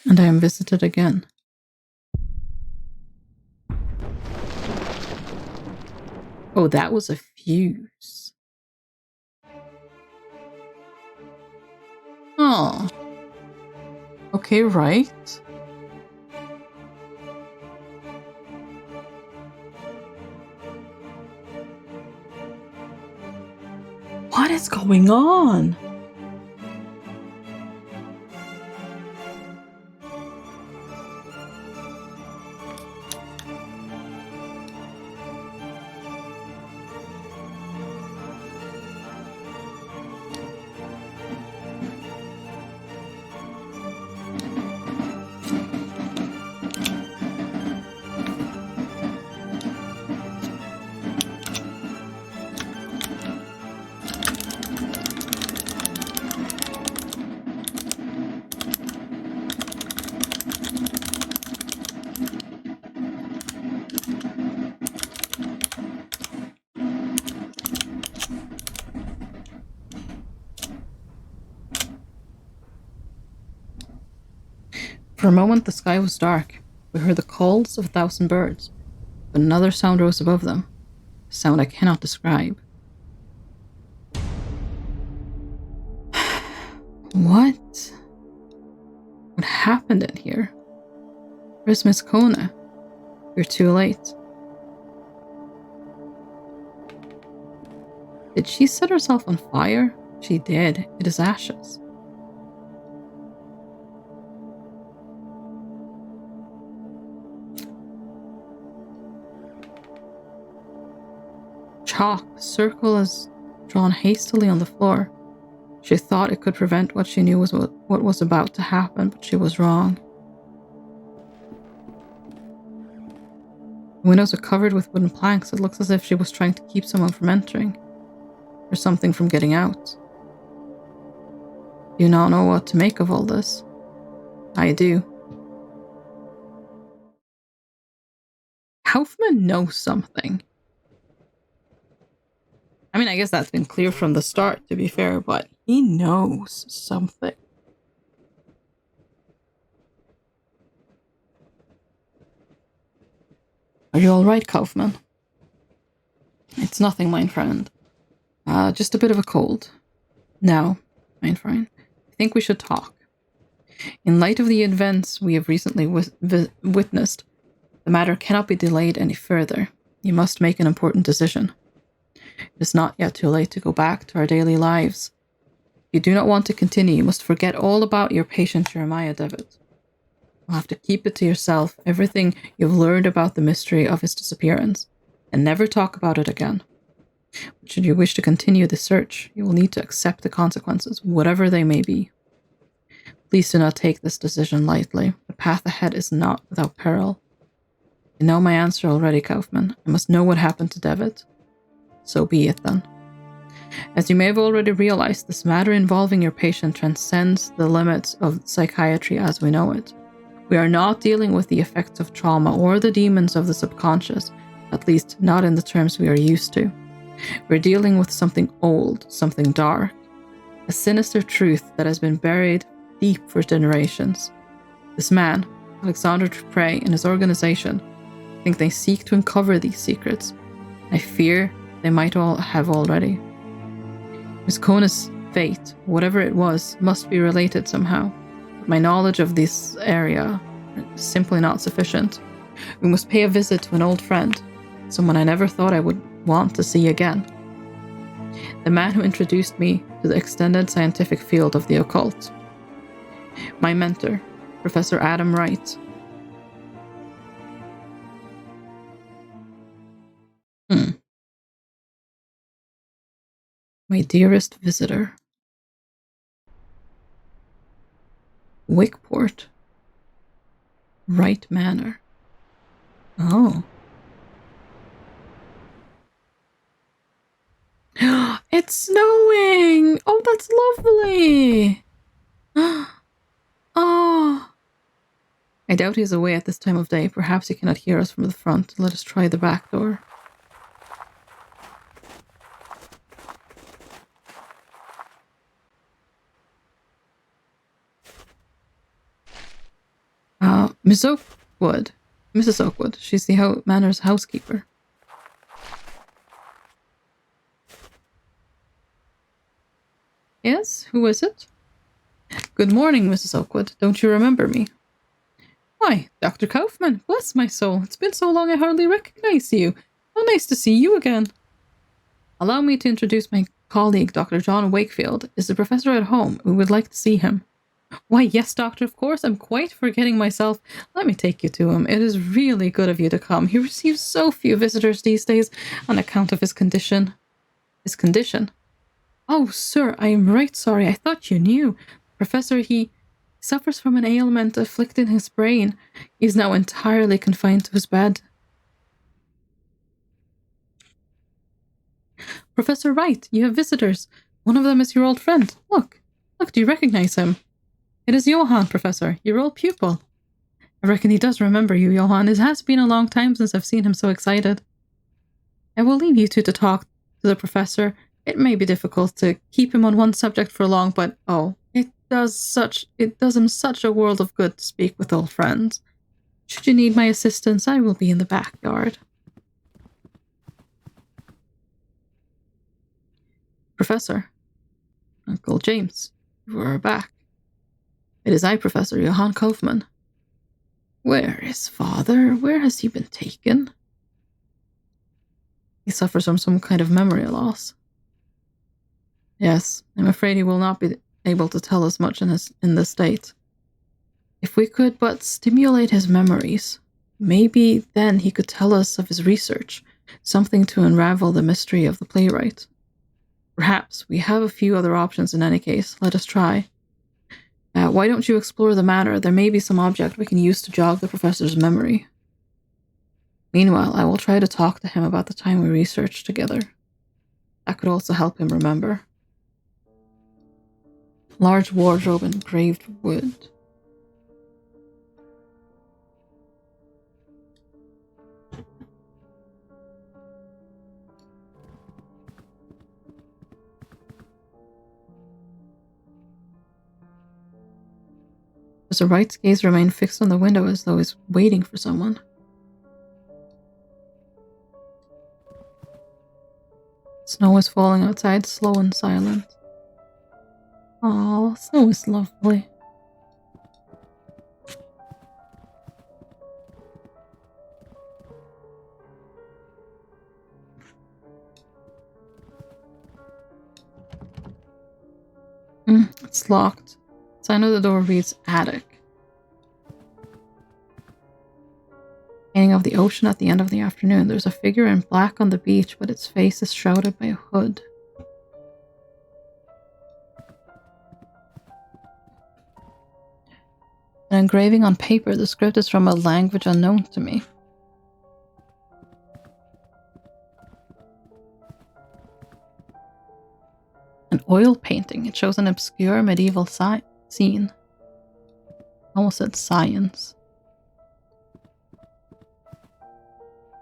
And I am visited again. Oh, that was a fuse. Oh. Okay, right. What is going on? For a moment, the sky was dark. We heard the calls of 1,000 birds, but another sound rose above them, a sound I cannot describe. What? What happened in here? Where's Miss Kona? You're too late. Did she set herself on fire? She did. It is ashes. Chalk, the circle is drawn hastily on the floor. She thought it could prevent what she knew was what was about to happen, but she was wrong. The windows are covered with wooden planks. It looks as if she was trying to keep someone from entering, or something from getting out. Do you not know what to make of all this? I do. Kaufman knows something. I mean, I guess that's been clear from the start, to be fair, but he knows something. Are you all right, Kaufman? It's nothing, mein friend. Just a bit of a cold. No, mein friend. think we should talk. In light of the events we have recently witnessed, the matter cannot be delayed any further. You must make an important decision. It is not yet too late to go back to our daily lives. If you do not want to continue, you must forget all about your patient Jeremiah Devitt. You'll have to keep it to yourself, everything you've learned about the mystery of his disappearance, and never talk about it again. But should you wish to continue the search, you will need to accept the consequences, whatever they may be. Please do not take this decision lightly. The path ahead is not without peril. You know my answer already, Kaufman. I must know what happened to Devitt. So be it then. As you may have already realized, this matter involving your patient transcends the limits of psychiatry as we know it. We are not dealing with the effects of trauma or the demons of the subconscious, at least not in the terms we are used to. We're dealing with something old, something dark, a sinister truth that has been buried deep for generations. This man, Alexander Dupre, and his organization think they seek to uncover these secrets. I fear they might all have already. Miss Kona's fate, whatever it was, must be related somehow. But my knowledge of this area is simply not sufficient. We must pay a visit to an old friend, someone I never thought I would want to see again. The man who introduced me to the extended scientific field of the occult. My mentor, Professor Adam Wright. My dearest visitor. Wickport. Wright Manor. Oh. It's snowing! Oh, that's lovely! Oh. I doubt he's away at this time of day. Perhaps he cannot hear us from the front. Let us try the back door. Miss Oakwood. Mrs. Oakwood. She's the manor's housekeeper. Yes? Who is it? Good morning, Mrs. Oakwood. Don't you remember me? Why, Dr. Kaufman. Bless my soul. It's been so long I hardly recognize you. How nice to see you again. Allow me to introduce my colleague, Dr. John Wakefield. Is the professor at home? We would like to see him. Why, yes, doctor, of course. I'm quite forgetting myself. Let me take you to him. It is really good of you to come. He receives so few visitors these days on account of his condition. His condition? Oh, sir, I am right sorry. I thought you knew. Professor, he suffers from an ailment afflicting his brain. He is now entirely confined to his bed. Professor Wright, you have visitors. One of them is your old friend. Look, do you recognize him? It is Johann, Professor, your old pupil. I reckon he does remember you, Johann. It has been a long time since I've seen him so excited. I will leave you two to talk to the professor. It may be difficult to keep him on one subject for long, but it does him such a world of good to speak with old friends. Should you need my assistance, I will be in the backyard. Professor, Uncle James, you are back. It is I, Professor Johann Kaufman. Where is father? Where has he been taken? He suffers from some kind of memory loss. Yes, I'm afraid he will not be able to tell us much in this state. If we could but stimulate his memories, maybe then he could tell us of his research, something to unravel the mystery of the playwright. Perhaps we have a few other options in any case. Let us try. Why don't you explore the matter? There may be some object we can use to jog the professor's memory. Meanwhile, I will try to talk to him about the time we researched together. That could also help him remember. Large wardrobe in engraved wood. Professor Wright's gaze remained fixed on the window as though he's waiting for someone. Snow was falling outside, slow and silent. Oh, snow is lovely. It's locked. Sign of the door reads attic. Painting of the ocean at the end of the afternoon. There's a figure in black on the beach, but its face is shrouded by a hood. An engraving on paper. The script is from a language unknown to me. An oil painting. It shows an obscure medieval scene. Almost said science.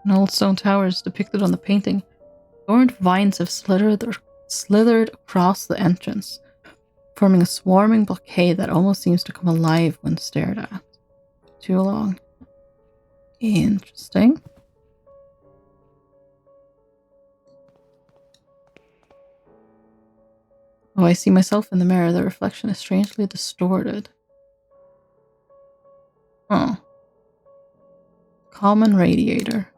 An old stone tower is depicted on the painting. Thorned vines have slithered across the entrance, forming a swarming blockade that almost seems to come alive when stared at. Too long. Interesting. Oh, I see myself in the mirror. The reflection is strangely distorted. Oh. Common radiator.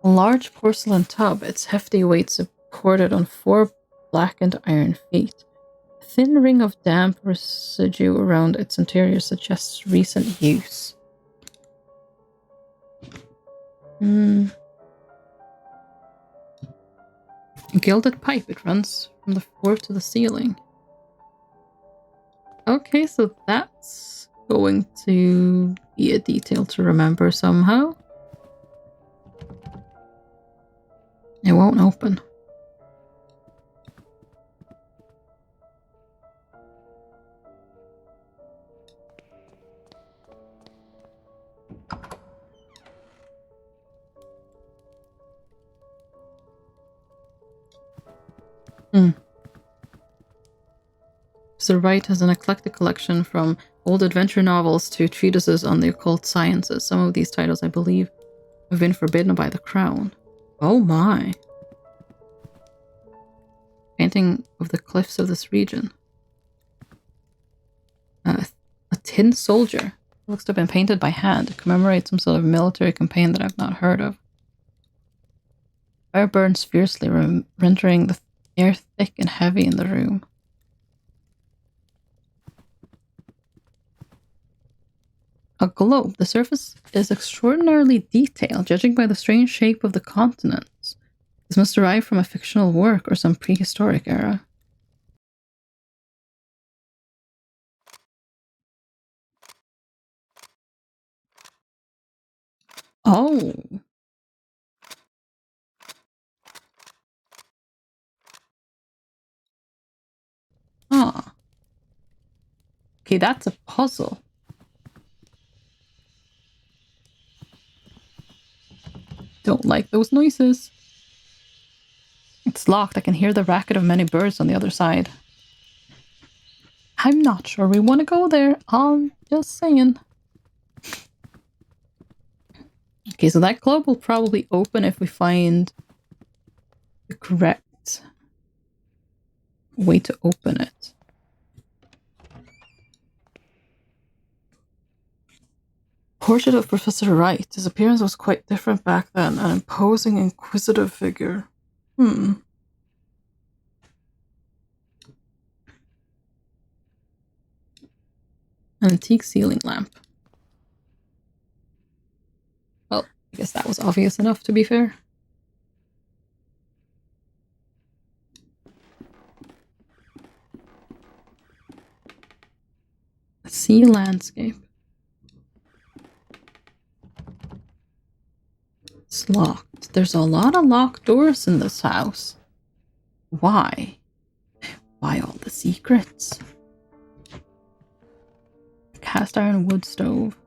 A large porcelain tub, its hefty weight supported on 4 blackened iron feet. A thin ring of damp residue around its interior suggests recent use. A gilded pipe. It runs from the floor to the ceiling. Okay, so that's going to be a detail to remember somehow. It won't open. Mr. Wright has an eclectic collection from old adventure novels to treatises on the occult sciences. Some of these titles, I believe, have been forbidden by the crown. Oh my. Painting of the cliffs of this region. A tin soldier. It looks to have been painted by hand. It commemorates some sort of military campaign that I've not heard of. Fire burns fiercely, rendering the air thick and heavy in the room. A globe. The surface is extraordinarily detailed, judging by the strange shape of the continents. This must derive from a fictional work or some prehistoric era. Oh. Ah. Okay, that's a puzzle. Don't like those noises. It's locked. I can hear the racket of many birds on the other side. I'm not sure we want to go there. I'm just saying. Okay, so that globe will probably open if we find the correct way to open it. Portrait of Professor Wright. His appearance was quite different back then. An imposing, inquisitive figure. An antique ceiling lamp. Well, I guess that was obvious enough, to be fair. A sea landscape. It's locked. There's a lot of locked doors in this house. Why? Why all the secrets? Cast iron wood stove.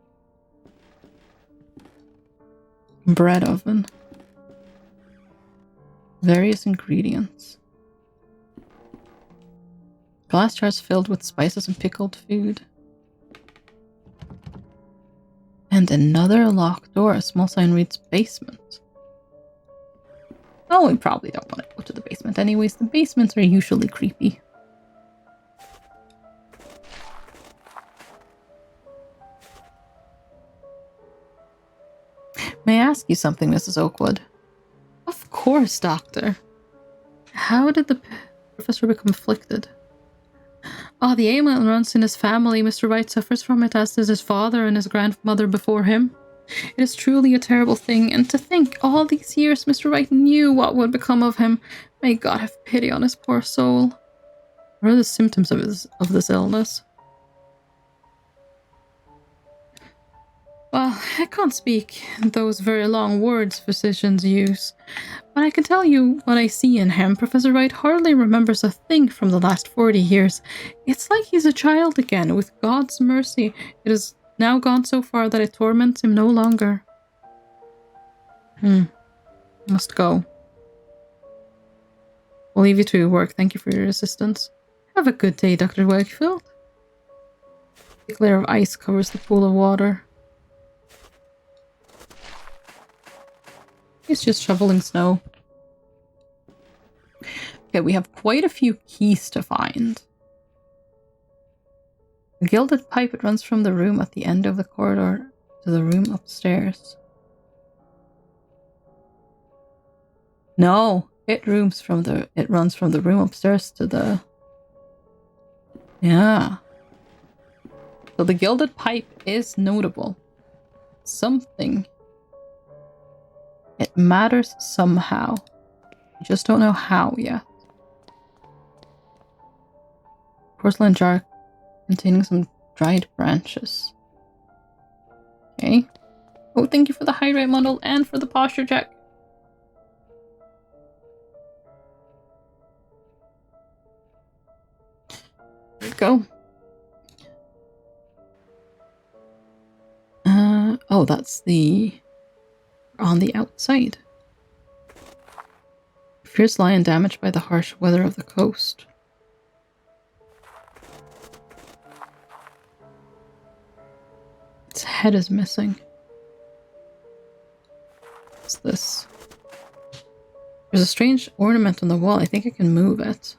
Bread oven. Various ingredients. Glass jars filled with spices and pickled food. And another locked door. A small sign reads basement. Oh, we probably don't want to go to the basement anyways. The basements are usually creepy. May I ask you something, Mrs. Oakwood? Of course, Doctor. How did the professor become afflicted? Ah, the ailment runs in his family. Mr. Wright suffers from it, as does his father and his grandmother before him. It is truly a terrible thing, and to think all these years Mr. Wright knew what would become of him. May God have pity on his poor soul. What are the symptoms of this illness? Well, I can't speak those very long words physicians use, but I can tell you what I see in him. Professor Wright hardly remembers a thing from the last 40 years. It's like he's a child again. With God's mercy, it has now gone so far that it torments him no longer. Must go. I'll leave you to your work. Thank you for your assistance. Have a good day, Dr. Wakefield. A layer of ice covers the pool of water. He's just shoveling snow. Okay, we have quite a few keys to find. A gilded pipe, it runs from the room at the end of the corridor to the room upstairs. No, it runs from the room upstairs to the... Yeah. So the gilded pipe is notable. Something. It matters somehow. I just don't know how yet. Porcelain jar containing some dried branches. Okay. Oh, thank you for the hydrate bundle and for the posture check. There we go. Oh, that's the... on the outside. Fierce lion damaged by the harsh weather of the coast. Its head is missing. What's this? There's a strange ornament on the wall. I think I can move it.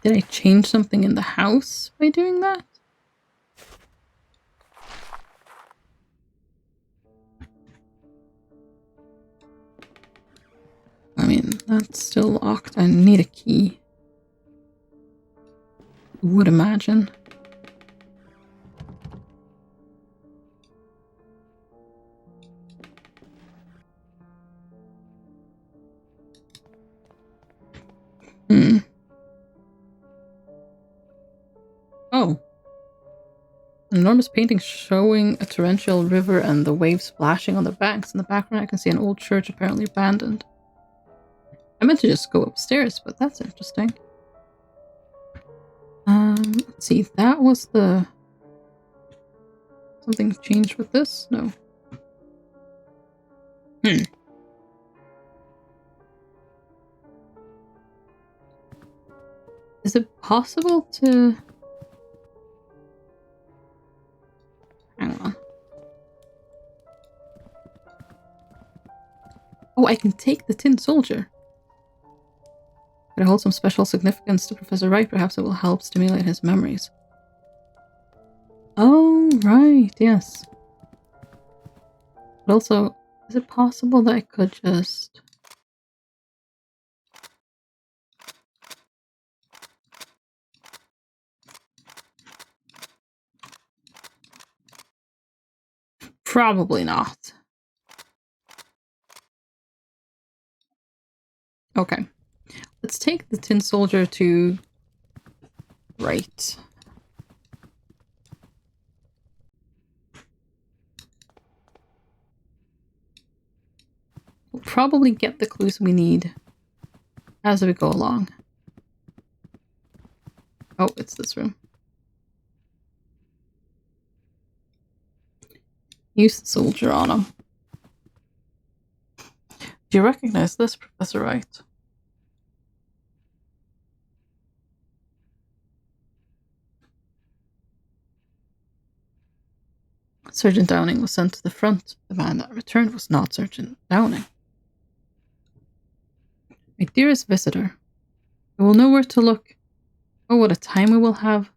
Did I change something in the house by doing that? I mean, that's still locked. I need a key. I would imagine. Oh. An enormous painting showing a torrential river and the waves splashing on the banks. In the background, I can see an old church apparently abandoned. I meant to just go upstairs, but that's interesting. Let's see. That was the... Something changed with this? No. Is it possible to... Hang on. Oh, I can take the tin soldier. Could it hold some special significance to Professor Wright? Perhaps it will help stimulate his memories. Oh, right, yes. But also, is it possible that I could just... Probably not. Okay. Let's take the tin soldier to... Right. We'll probably get the clues we need as we go along. Oh, it's this room. Use the soldier on him. Do you recognize this, Professor Wright? Sergeant Downing was sent to the front. The man that returned was not Sergeant Downing. My dearest visitor, I will know where to look. Oh, what a time we will have.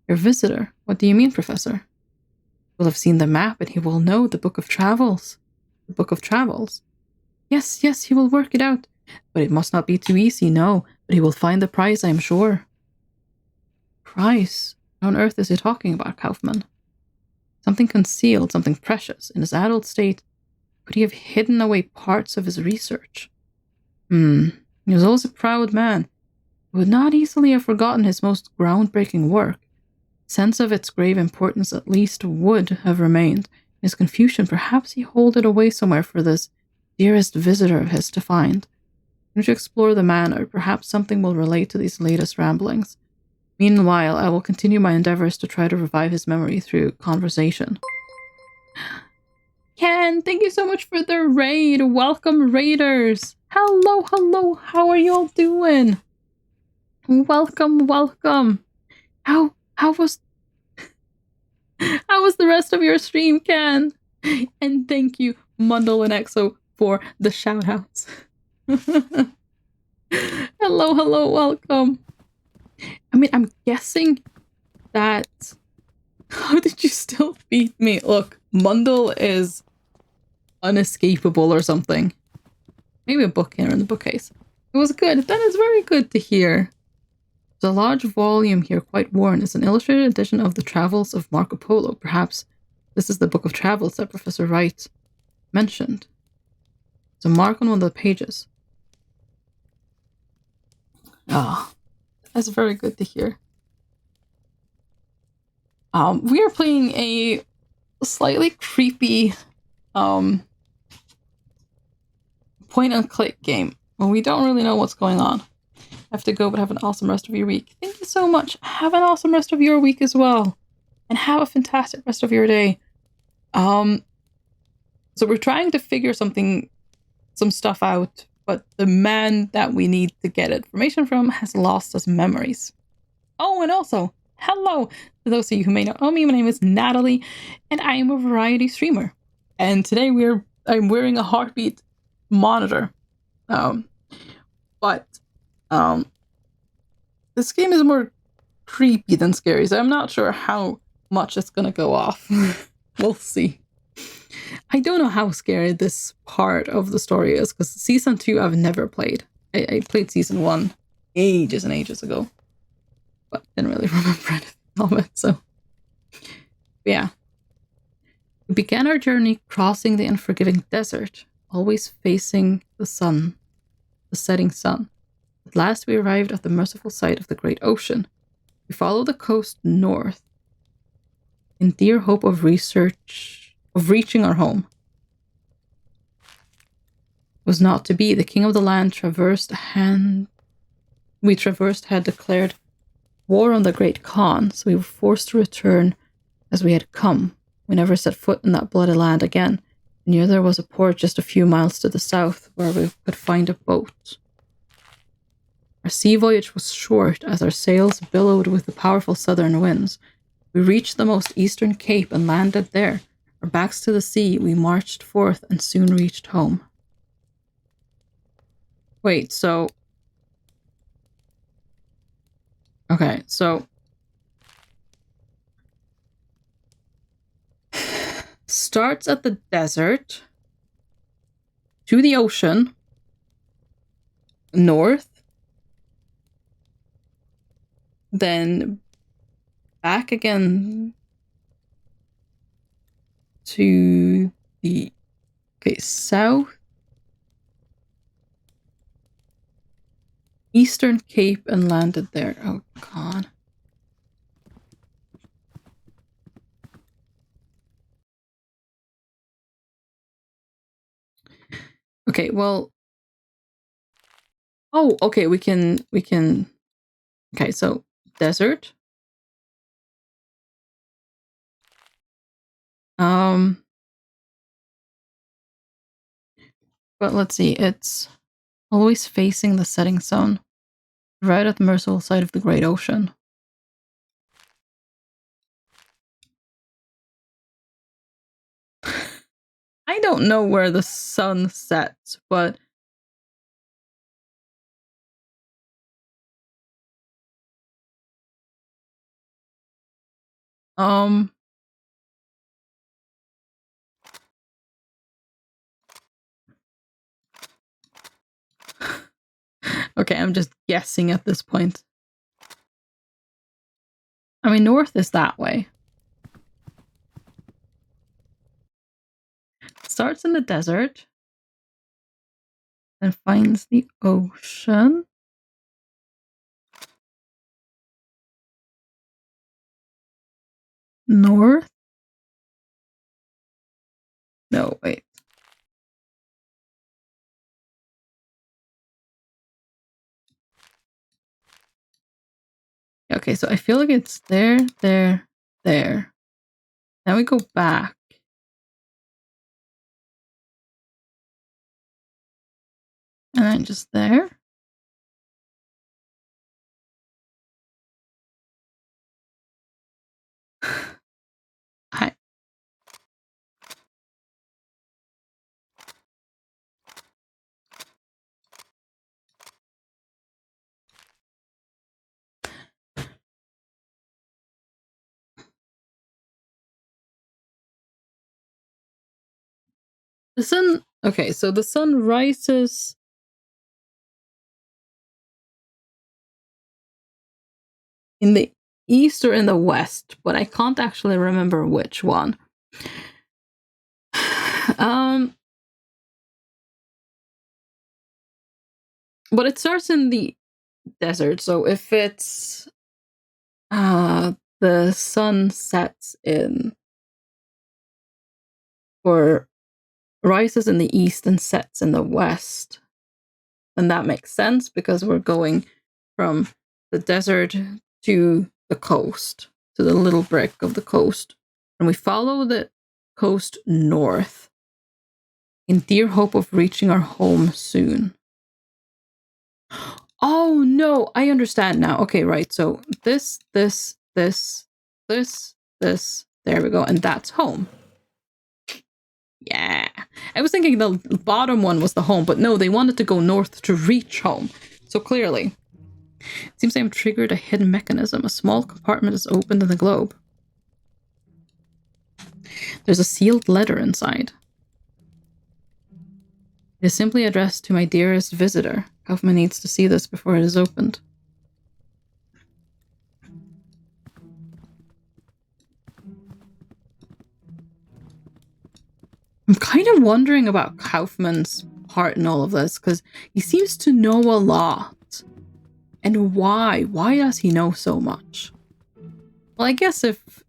Your visitor? What do you mean, Professor? He will have seen the map and he will know the Book of Travels. The Book of Travels? Yes, he will work it out. But it must not be too easy, no. But he will find the prize, I am sure. Prize? What on earth is he talking about, Kaufman? Something concealed, something precious. In his adult state, could he have hidden away parts of his research? He was always a proud man. He would not easily have forgotten his most groundbreaking work. Sense of its grave importance at least would have remained. In his confusion, perhaps he holed it away somewhere for this dearest visitor of his to find. I'm going to explore the manor. Perhaps something will relate to these latest ramblings. Meanwhile, I will continue my endeavors to try to revive his memory through conversation. Ken, thank you so much for the raid. Welcome, raiders. Hello. How are y'all doing? Welcome. How was the rest of your stream, Ken? And thank you, Mundle and Exo, for the shoutouts. Hello, welcome. I mean, I'm guessing that... How did you still beat me? Look, Mundle is unescapable or something. Maybe a book here in the bookcase. It was good. That is very good to hear. There's a large volume here, quite worn. It's an illustrated edition of the Travels of Marco Polo. Perhaps this is the Book of Travels that Professor Wright mentioned. It's a mark on one of the pages. That's very good to hear. We are playing a slightly creepy point-and-click game. Well, we don't really know what's going on. I have to go, but have an awesome rest of your week. Thank you so much. Have an awesome rest of your week as well. And have a fantastic rest of your day. So we're trying to figure some stuff out, but the man that we need to get information from has lost his memories. Oh, and also, hello to those of you who may not know me. My name is Natalie, and I am a variety streamer. And today I'm wearing a heartbeat monitor. But this game is more creepy than scary, so I'm not sure how much it's gonna go off. We'll see. I don't know how scary this part of the story is, because Season 2 I've never played. I played Season 1 ages and ages ago, but didn't really remember anything of it, so... Yeah. We began our journey crossing the unforgiving desert, always facing the sun, the setting sun. At last we arrived at the merciful sight of the great ocean. We followed the coast north, in dear hope of reaching our home. It was not to be. The king of the land had declared war on the great Khan, so we were forced to return as we had come. We never set foot in that bloody land again. Near there was a port just a few miles to the south where we could find a boat. Our sea voyage was short as our sails billowed with the powerful southern winds. We reached the most eastern cape and landed there. Our backs to the sea, we marched forth and soon reached home. Wait, so... Okay, so... Starts at the desert, to the ocean, north, then back again to the south, eastern cape, and landed there. Oh god. Okay, well... Oh, okay, we can... Okay, so, desert. But let's see, it's always facing the setting sun, right at the merciful side of the great ocean. I don't know where the sun sets, but okay, I'm just guessing at this point. I mean, north is that way. Starts in the desert and finds the ocean. North? No, wait. Okay, so I feel like it's there, there, there. Then we go back. And then just there. I The sun, okay, so the sun rises in the east or in the west, but I can't actually remember which one. But it starts in the desert, so if it's the sun sets in or rises in the east and sets in the west, then that makes sense because we're going from the desert to the coast, to the little brick of the coast. And we follow the coast north in dear hope of reaching our home soon. Oh no, I understand now. Okay, right. So this, there we go. And that's home. Yeah. I was thinking the bottom one was the home, but no, they wanted to go north to reach home. So clearly, it seems I have triggered a hidden mechanism. A small compartment is opened in the globe. There's a sealed letter inside. It is simply addressed to my dearest visitor. Kaufman needs to see this before it is opened. I'm kind of wondering about Kaufman's part in all of this, because he seems to know a lot. And why? Why does he know so much? Well, I guess if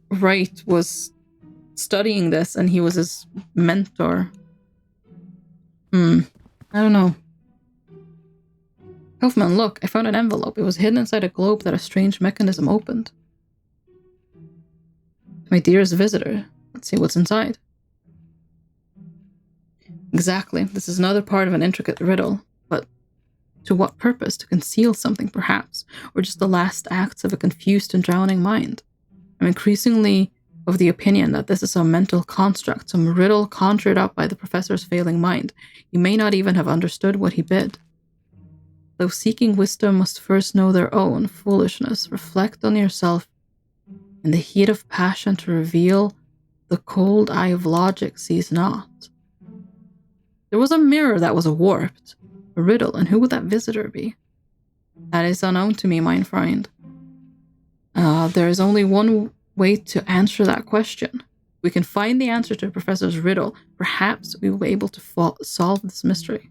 Wright was studying this and he was his mentor. I don't know. Kaufman, look, I found an envelope. It was hidden inside a globe that a strange mechanism opened. My dearest visitor. Let's see what's inside. Exactly. This is another part of an intricate riddle. But to what purpose? To conceal something, perhaps? Or just the last acts of a confused and drowning mind? I'm increasingly of the opinion that this is some mental construct, some riddle conjured up by the professor's failing mind. He may not even have understood what he bid. Those seeking wisdom must first know their own foolishness. Reflect on yourself in the heat of passion to reveal the cold eye of logic sees not. There was a mirror that was warped, a riddle, and who would that visitor be? That is unknown to me, mein Freund. There is only one way to answer that question. We can find the answer to the professor's riddle. Perhaps we will be able to solve this mystery.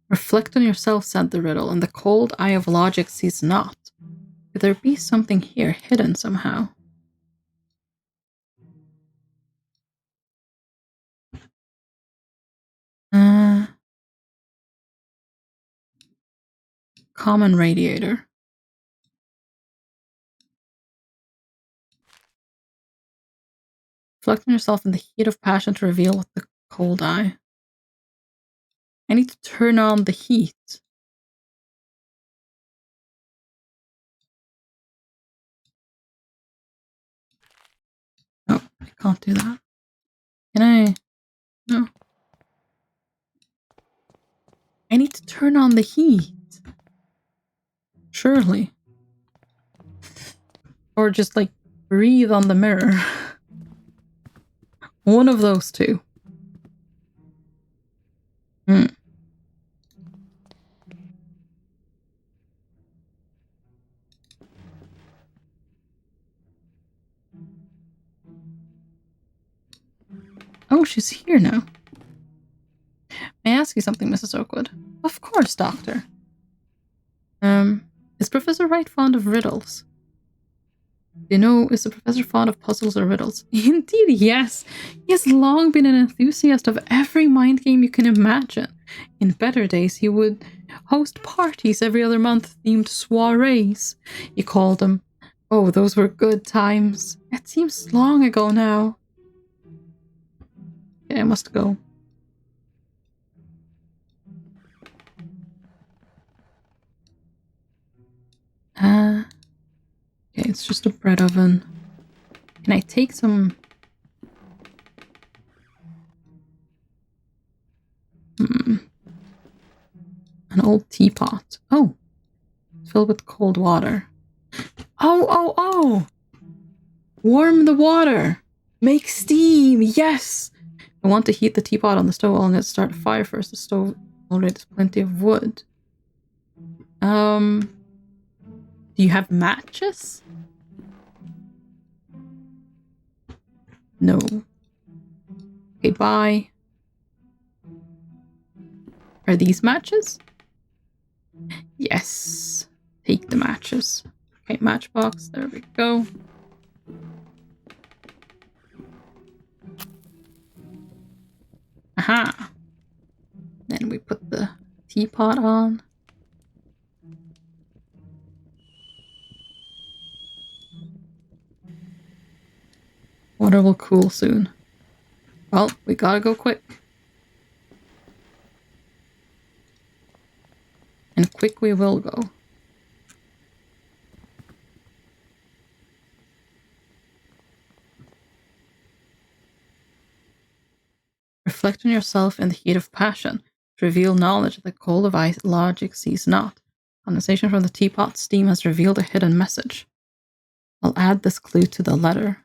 Reflect on yourself, said the riddle, and the cold eye of logic sees not. Could there be something here hidden somehow? Common radiator. Reflect on yourself in the heat of passion to reveal what the Cold eye. I need to turn on the heat. Oh, I can't do that. Can I? No. I need to turn on the heat. Surely. Or just like breathe on the mirror. One of those two. Oh, she's here now. May I ask you something, Mrs. Oakwood? Of course, Doctor. Is Professor Wright fond of riddles? You know, is the professor fond of puzzles or riddles? Indeed, yes. He has long been an enthusiast of every mind game you can imagine. In better days, he would host parties every other month themed soirees. He called them. Oh, those were good times. It seems long ago now. Okay, I must go. Okay, it's just a bread oven. Can I take some... An old teapot. Oh, it's filled with cold water. Oh! Warm the water. Make steam. Yes. I want to heat the teapot on the stove. I'll need to start a fire first. The stove already has plenty of wood. Do you have matches? No. Okay, bye. Are these matches? Yes. Take the matches. Okay, matchbox. There we go. Aha. Then we put the teapot on. Water will cool soon. Well, we gotta go quick. And quick we will go. Reflect on yourself in the heat of passion. To reveal knowledge that the cold of ice logic sees not. Condensation from the teapot steam has revealed a hidden message. I'll add this clue to the letter.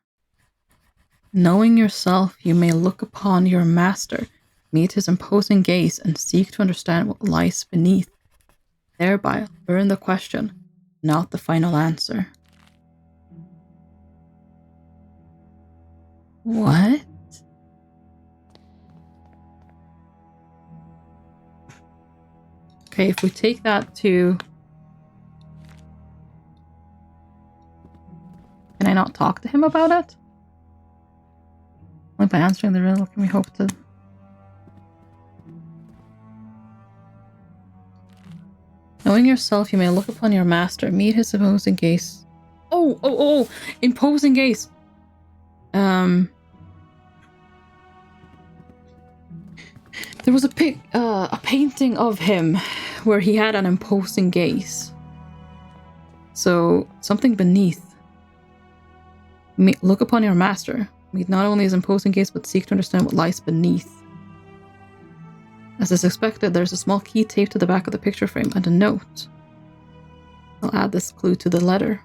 Knowing yourself, you may look upon your master, meet his imposing gaze, and seek to understand what lies beneath. Thereby, learn the question, not the final answer. What? Okay, if we take that to... Can I not talk to him about it? Only by answering the riddle can we hope to... Knowing yourself, you may look upon your master, meet his imposing gaze. Oh! Imposing gaze! There was a painting of him where he had an imposing gaze. So, something beneath. Look upon your master. Meet not only his imposing gaze, but seek to understand what lies beneath. As is expected, there's a small key taped to the back of the picture frame and a note. I'll add this clue to the letter.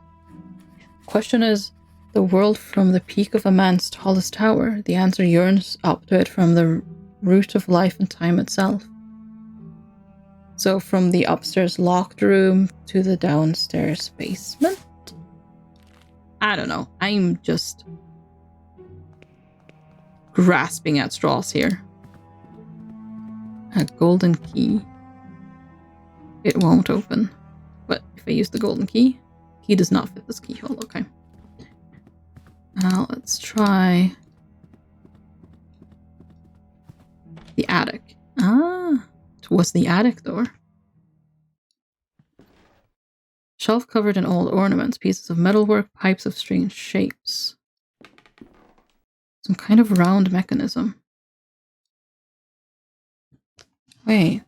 Question is, the world from the peak of a man's tallest tower. The answer yearns up to it from the root of life and time itself. So from the upstairs locked room to the downstairs basement? I don't know. I'm just grasping at straws here. A golden key. It won't open. But if I use the golden key does not fit this keyhole. Okay. Now let's try the attic. It was the attic door. Shelf covered in old ornaments, pieces of metalwork, pipes of strange shapes. Some kind of round mechanism. Wait.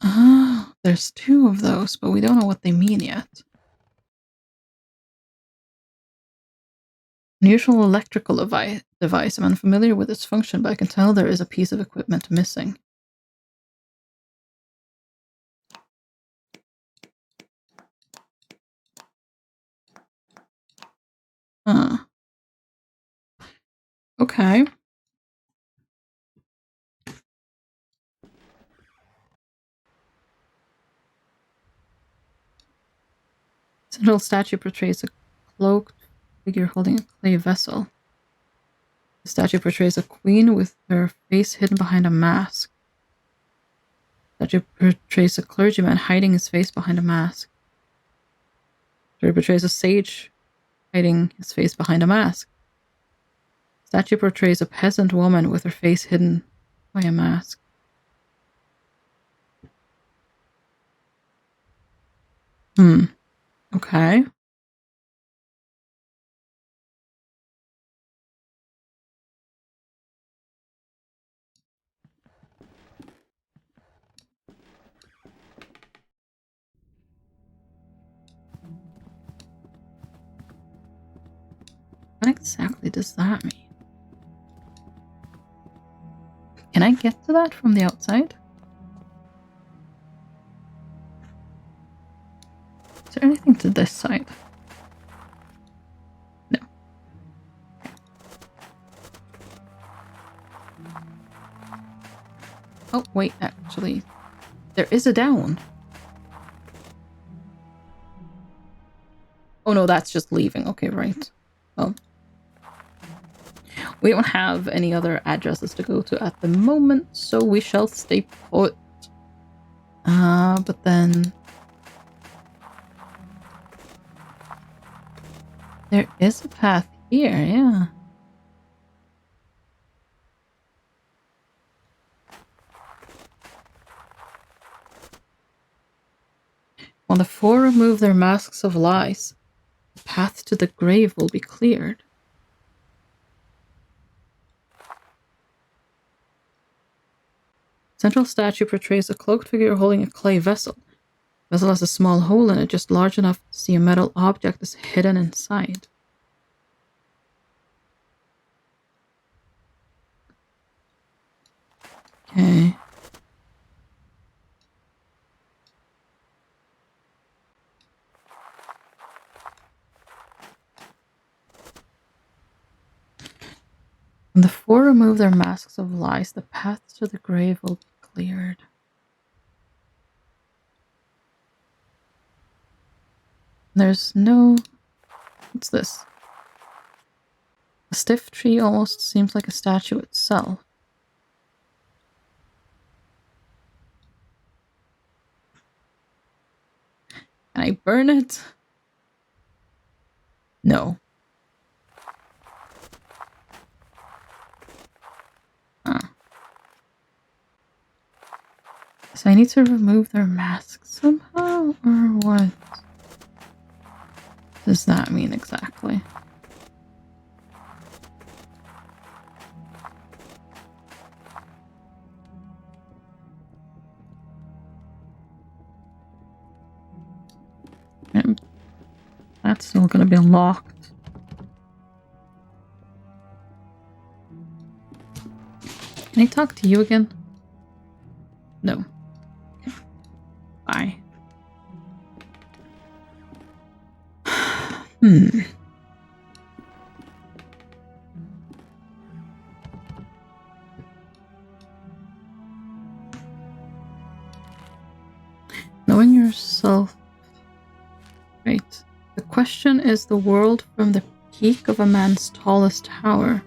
Ah, there's two of those, but we don't know what they mean yet. Unusual electrical device. I'm unfamiliar with its function, but I can tell there is a piece of equipment missing. Okay. Central statue portrays a cloaked figure holding a clay vessel. The statue portrays a queen with her face hidden behind a mask. The statue portrays a clergyman hiding his face behind a mask. The statue portrays a sage hiding his face behind a mask. The statue portrays a peasant woman with her face hidden by a mask. Okay. What exactly does that mean? Can I get to that from the outside? Is there anything to this side? No. Oh, wait, actually, there is a down. Oh no, that's just leaving. Okay, right. Well, we don't have any other addresses to go to at the moment, so we shall stay put. But then there is a path here, yeah. When the four remove their masks of lies, the path to the grave will be cleared. Central statue portrays a cloaked figure holding a clay vessel. The vessel has a small hole in it, just large enough to see a metal object is hidden inside. Okay. When the four remove their masks of lies, the path to the grave will be cleared. There's no... What's this? A stiff tree almost seems like a statue itself. Can I burn it? No. So I need to remove their masks somehow, or what does that mean exactly? That's still gonna be locked. Can I talk to you again? No. Okay. Bye. Knowing yourself. Right. The question is the world from the peak of a man's tallest tower.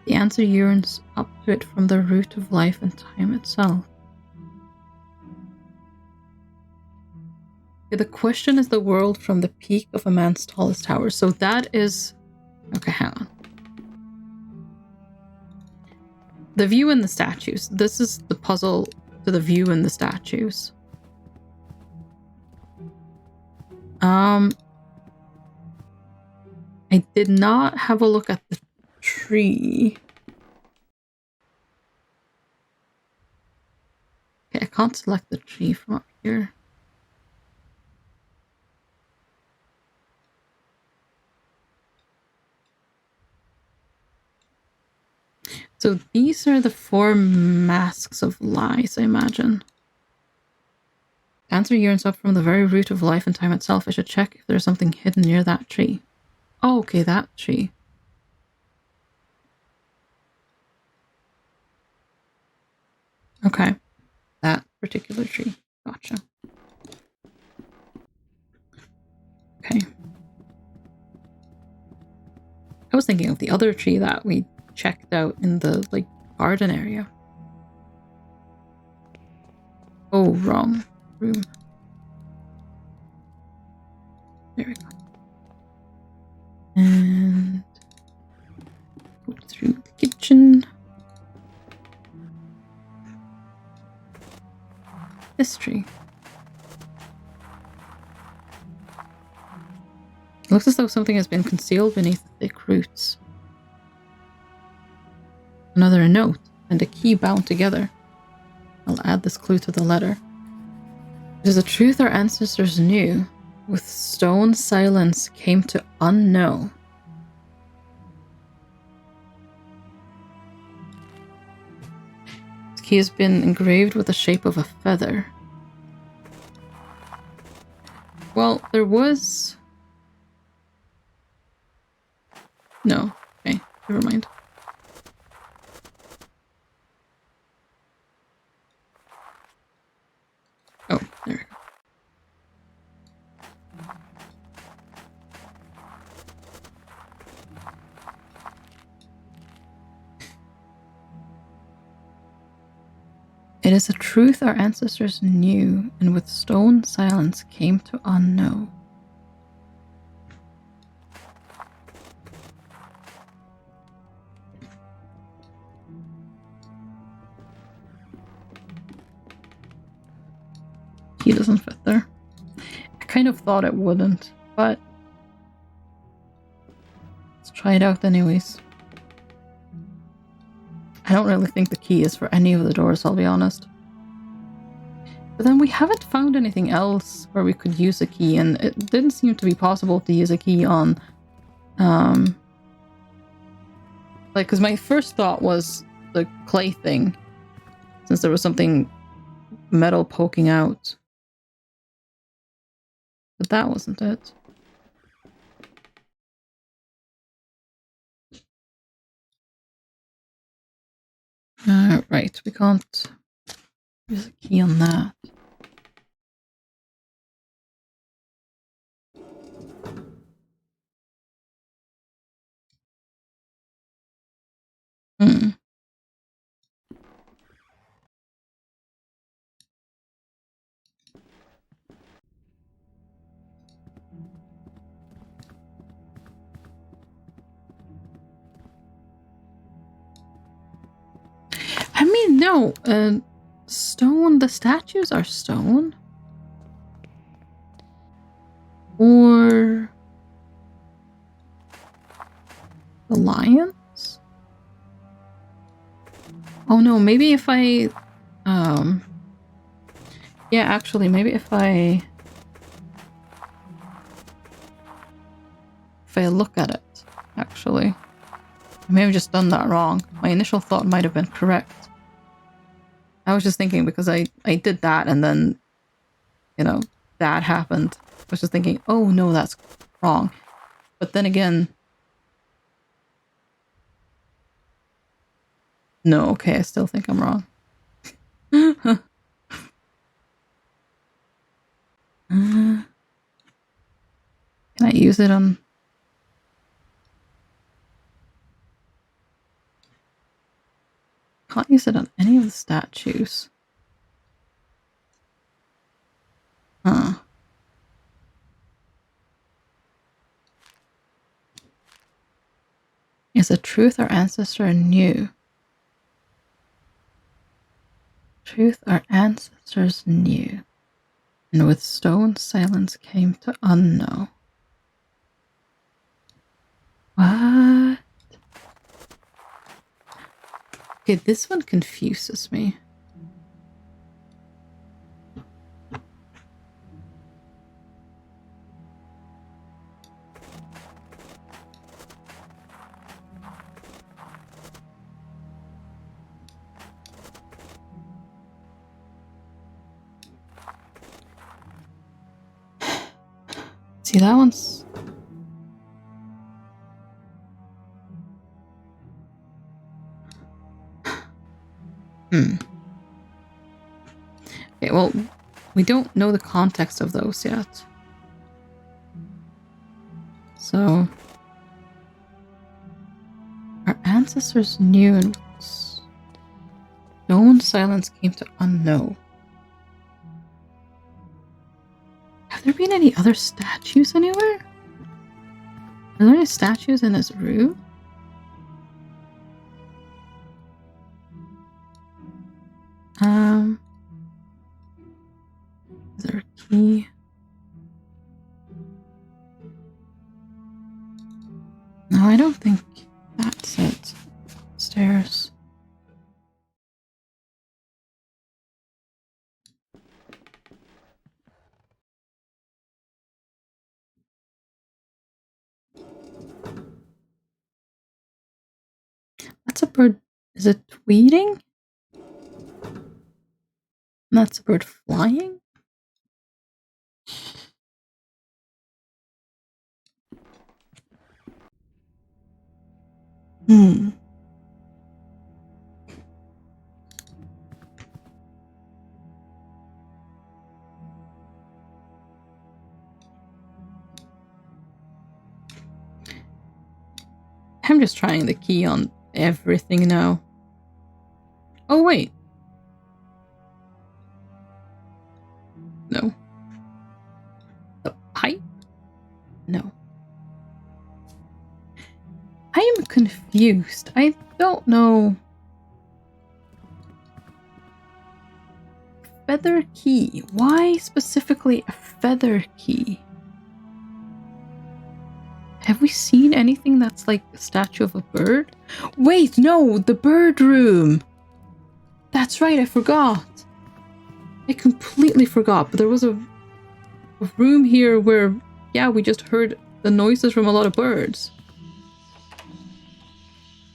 The answer yearns up to it from the root of life and time itself. The question is the world from the peak of a man's tallest tower. So that is... Okay, hang on. The view in the statues. This is the puzzle to the view in the statues. I did not have a look at the tree. Okay, I can't select the tree from up here. So these are the 4 masks of lies, I imagine. Answer yearns up from the very root of life and time itself. I should check if there's something hidden near that tree. Oh, okay, that tree. Okay, that particular tree. Gotcha. Okay. I was thinking of the other tree that we checked out in the, like, garden area. Oh, wrong room. There we go. And go through the kitchen. This tree. It looks as though something has been concealed beneath the thick roots. Another note and a key bound together. I'll add this clue to the letter. It is a truth our ancestors knew. With stone silence came to unknow. This key has been engraved with the shape of a feather. Well, there was... No. Okay, never mind. Oh, there we go. It is a truth our ancestors knew, and with stone silence came to unknow. Key doesn't fit there. I kind of thought it wouldn't, but let's try it out anyways. I don't really think the key is for any of the doors, I'll be honest. But then we haven't found anything else where we could use a key, and it didn't seem to be possible to use a key on... like, because my first thought was the clay thing, since there was something metal poking out. But that wasn't it. Right, we can't use a key on that. Hmm. I mean, no, stone, the statues are stone. Or the lions? Oh no, maybe if I, yeah, actually, maybe if I look at it, actually. I may have just done that wrong. My initial thought might have been correct. I was just thinking because I did that and then, you know, that happened. I was just thinking, oh no, that's wrong. But then again, no, okay, I still think I'm wrong. Can I use it on... Can't use it on any of the statues. Huh. Is a truth our ancestor knew. Truth our ancestors knew. And with stone silence came to unknow. What? Okay, this one confuses me. See, that one's... Okay, well, we don't know the context of those yet. So... Our ancestors knew and stone silence came to unknow. Have there been any other statues anywhere? Are there any statues in this room? Is there a key? No, I don't think that's it. Stairs. That's a bird. Is it tweeting? That's a bird flying? I'm just trying the key on everything now. Oh, wait. No. The pipe? No. I am confused. I don't know. Feather key. Why specifically a feather key? Have we seen anything that's like a statue of a bird? Wait, no, the bird room. That's right, I forgot. I completely forgot, but there was a room here where, yeah, we just heard the noises from a lot of birds.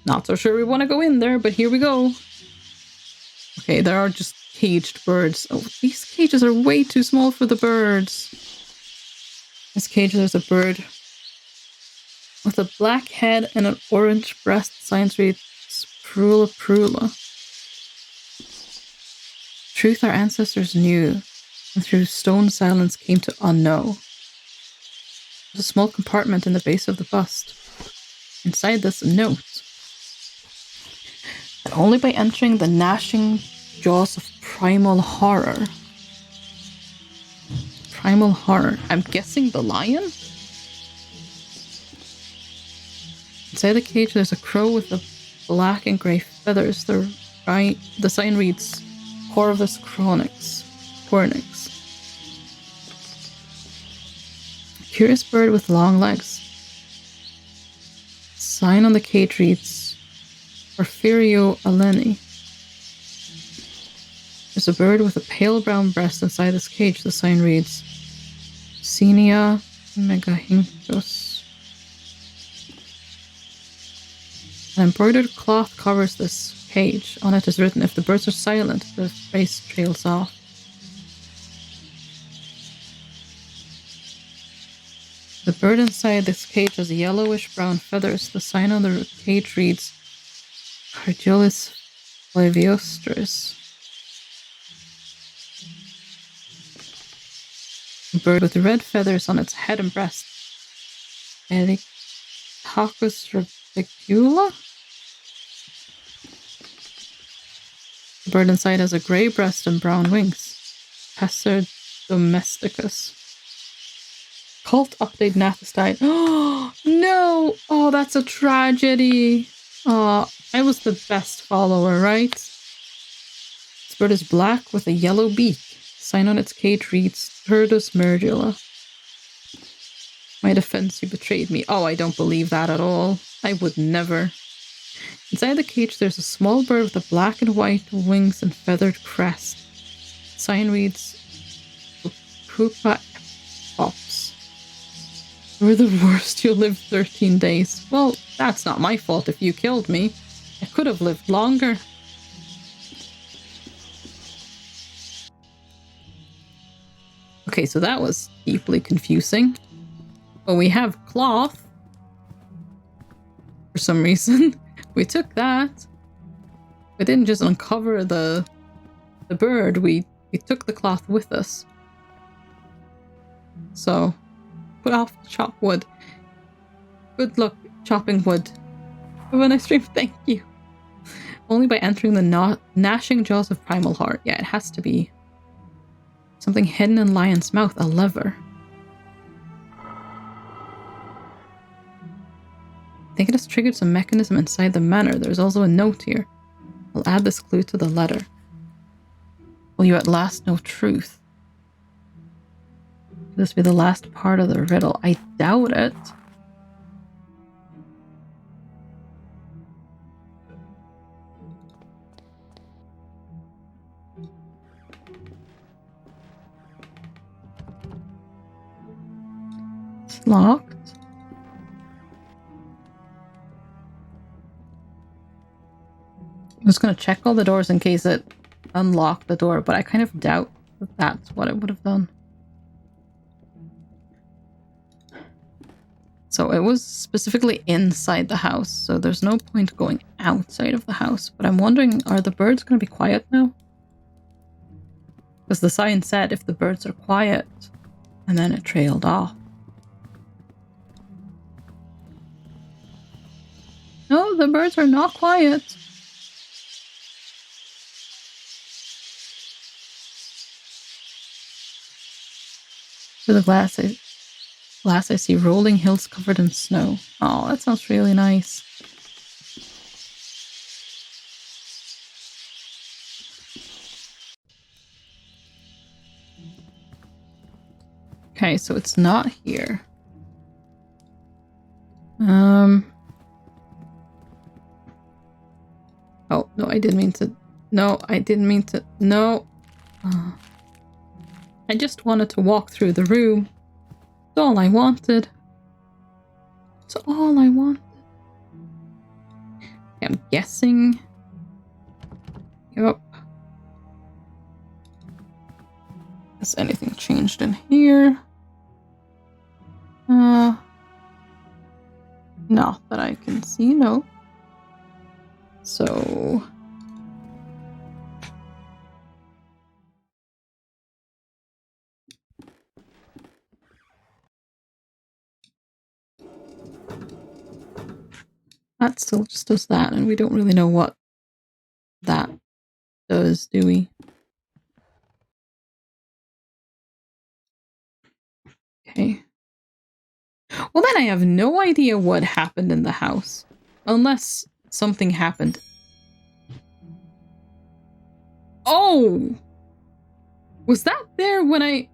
Not so sure we want to go in there, but here we go. Okay, there are just caged birds. Oh, these cages are way too small for the birds. This cage, there's a bird with a black head and an orange breast. Signs read Prula Prula. Truth our ancestors knew, and through stone silence came to unknow. There's a small compartment in the base of the bust. Inside this, a note. But only by entering the gnashing jaws of primal horror. Primal horror. I'm guessing the lion? Inside the cage, there's a crow with the black and grey feathers. The sign reads Corvus Chronix. A curious bird with long legs. Sign on the cage reads Porphyrio aleni. There's a bird with a pale brown breast inside this cage. The sign reads Xenia megahinctus. An embroidered cloth covers this cage. On it is written, if the birds are silent, the face trails off. The bird inside this cage has yellowish-brown feathers. The sign on the cage reads Cardiolis flaviostris. A bird with red feathers on its head and breast. Ericacus rubicula? The bird inside has a grey breast and brown wings. Passer domesticus. Cult update Nathis died. Oh, no! Oh, that's a tragedy. Oh, I was the best follower, right? This bird is black with a yellow beak. Sign on its cage reads Turdus merdula. My defense, you betrayed me. Oh, I don't believe that at all. I would never. Inside the cage, there's a small bird with a black and white wings and feathered crest. The sign reads, Pupa Pops. You're the worst. You lived 13 days. Well, that's not my fault if you killed me. I could have lived longer. Okay, so that was deeply confusing. But we have cloth. For some reason. We took that. We didn't just uncover the bird. We took the cloth with us. So, put off the chop wood. Good luck chopping wood. Have a nice stream. Thank you. Only by entering the gnashing jaws of primal heart. Yeah, it has to be something hidden in Lion's mouth. A lever. I think it has triggered some mechanism inside the manor. There's also a note here. I'll add this clue to the letter. Will you at last know truth? Could this be the last part of the riddle? I doubt it. It's locked. I'm just going to check all the doors in case it unlocked the door, but I kind of doubt that that's what it would have done. So it was specifically inside the house, so there's no point going outside of the house. But I'm wondering, are the birds going to be quiet now? Because the sign said if the birds are quiet, and then it trailed off. No, the birds are not quiet. Through the glass I see rolling hills covered in snow. Oh, that sounds really nice. Okay, so it's not here. Oh, no, I didn't mean to. No, I didn't mean to. No. I just wanted to walk through the room. That's all I wanted. That's all I wanted. Okay, I'm guessing. Yep. Has anything changed in here? Not that I can see, no. So... that still just does that, and we don't really know what that does, do we? Okay. Well, then I have no idea what happened in the house. Unless something happened. Oh! Was that there when I...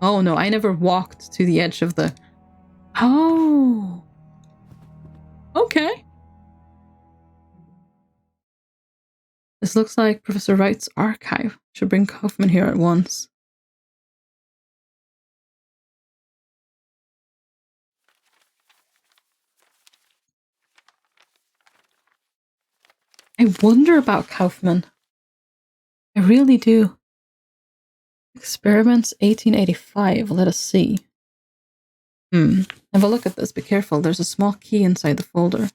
Oh no, I never walked to the edge of the... Oh! Okay. This looks like Professor Wright's archive. Should bring Kaufman here at once. I wonder about Kaufman. I really do. Experiments 1885. Let us see. Have a look at this. Be careful. There's a small key inside the folder.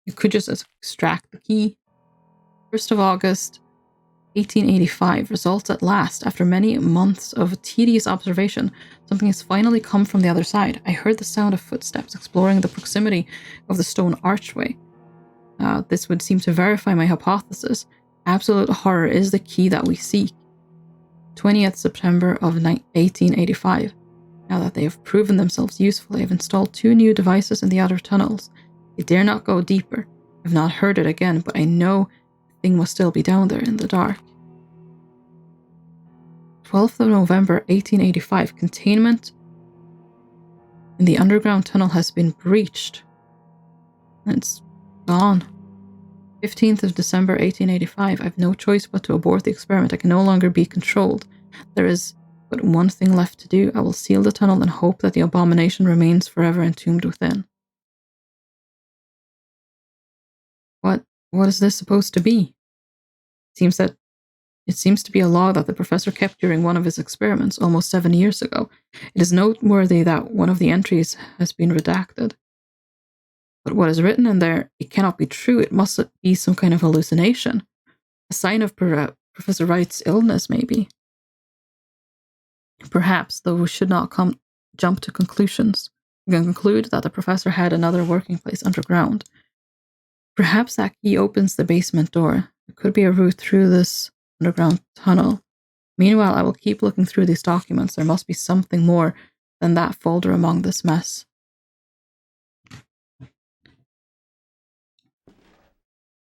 You could just extract the key. 1st of August, 1885. Results at last. After many months of tedious observation, something has finally come from the other side. I heard the sound of footsteps exploring the proximity of the stone archway. This would seem to verify my hypothesis. Absolute horror is the key that we seek. 20th September of 1885. Now that they have proven themselves useful, I have installed 2 new devices in the outer tunnels. I dare not go deeper. I've not heard it again, but I know the thing must still be down there in the dark. 12th of November, 1885. Containment in the underground tunnel has been breached. It's gone. 15th of December, 1885. I've no choice but to abort the experiment. I can no longer be controlled. There is but one thing left to do. I will seal the tunnel and hope that the abomination remains forever entombed within. What is this supposed to be? It seems to be a law that the professor kept during one of his experiments almost 7 years ago. It is noteworthy that one of the entries has been redacted. But what is written in there, it cannot be true. It must be some kind of hallucination. A sign of Professor Wright's illness, maybe. Perhaps, though we should not jump to conclusions. We can conclude that the professor had another working place underground. Perhaps that key opens the basement door. It could be a route through this underground tunnel. Meanwhile, I will keep looking through these documents. There must be something more than that folder among this mess.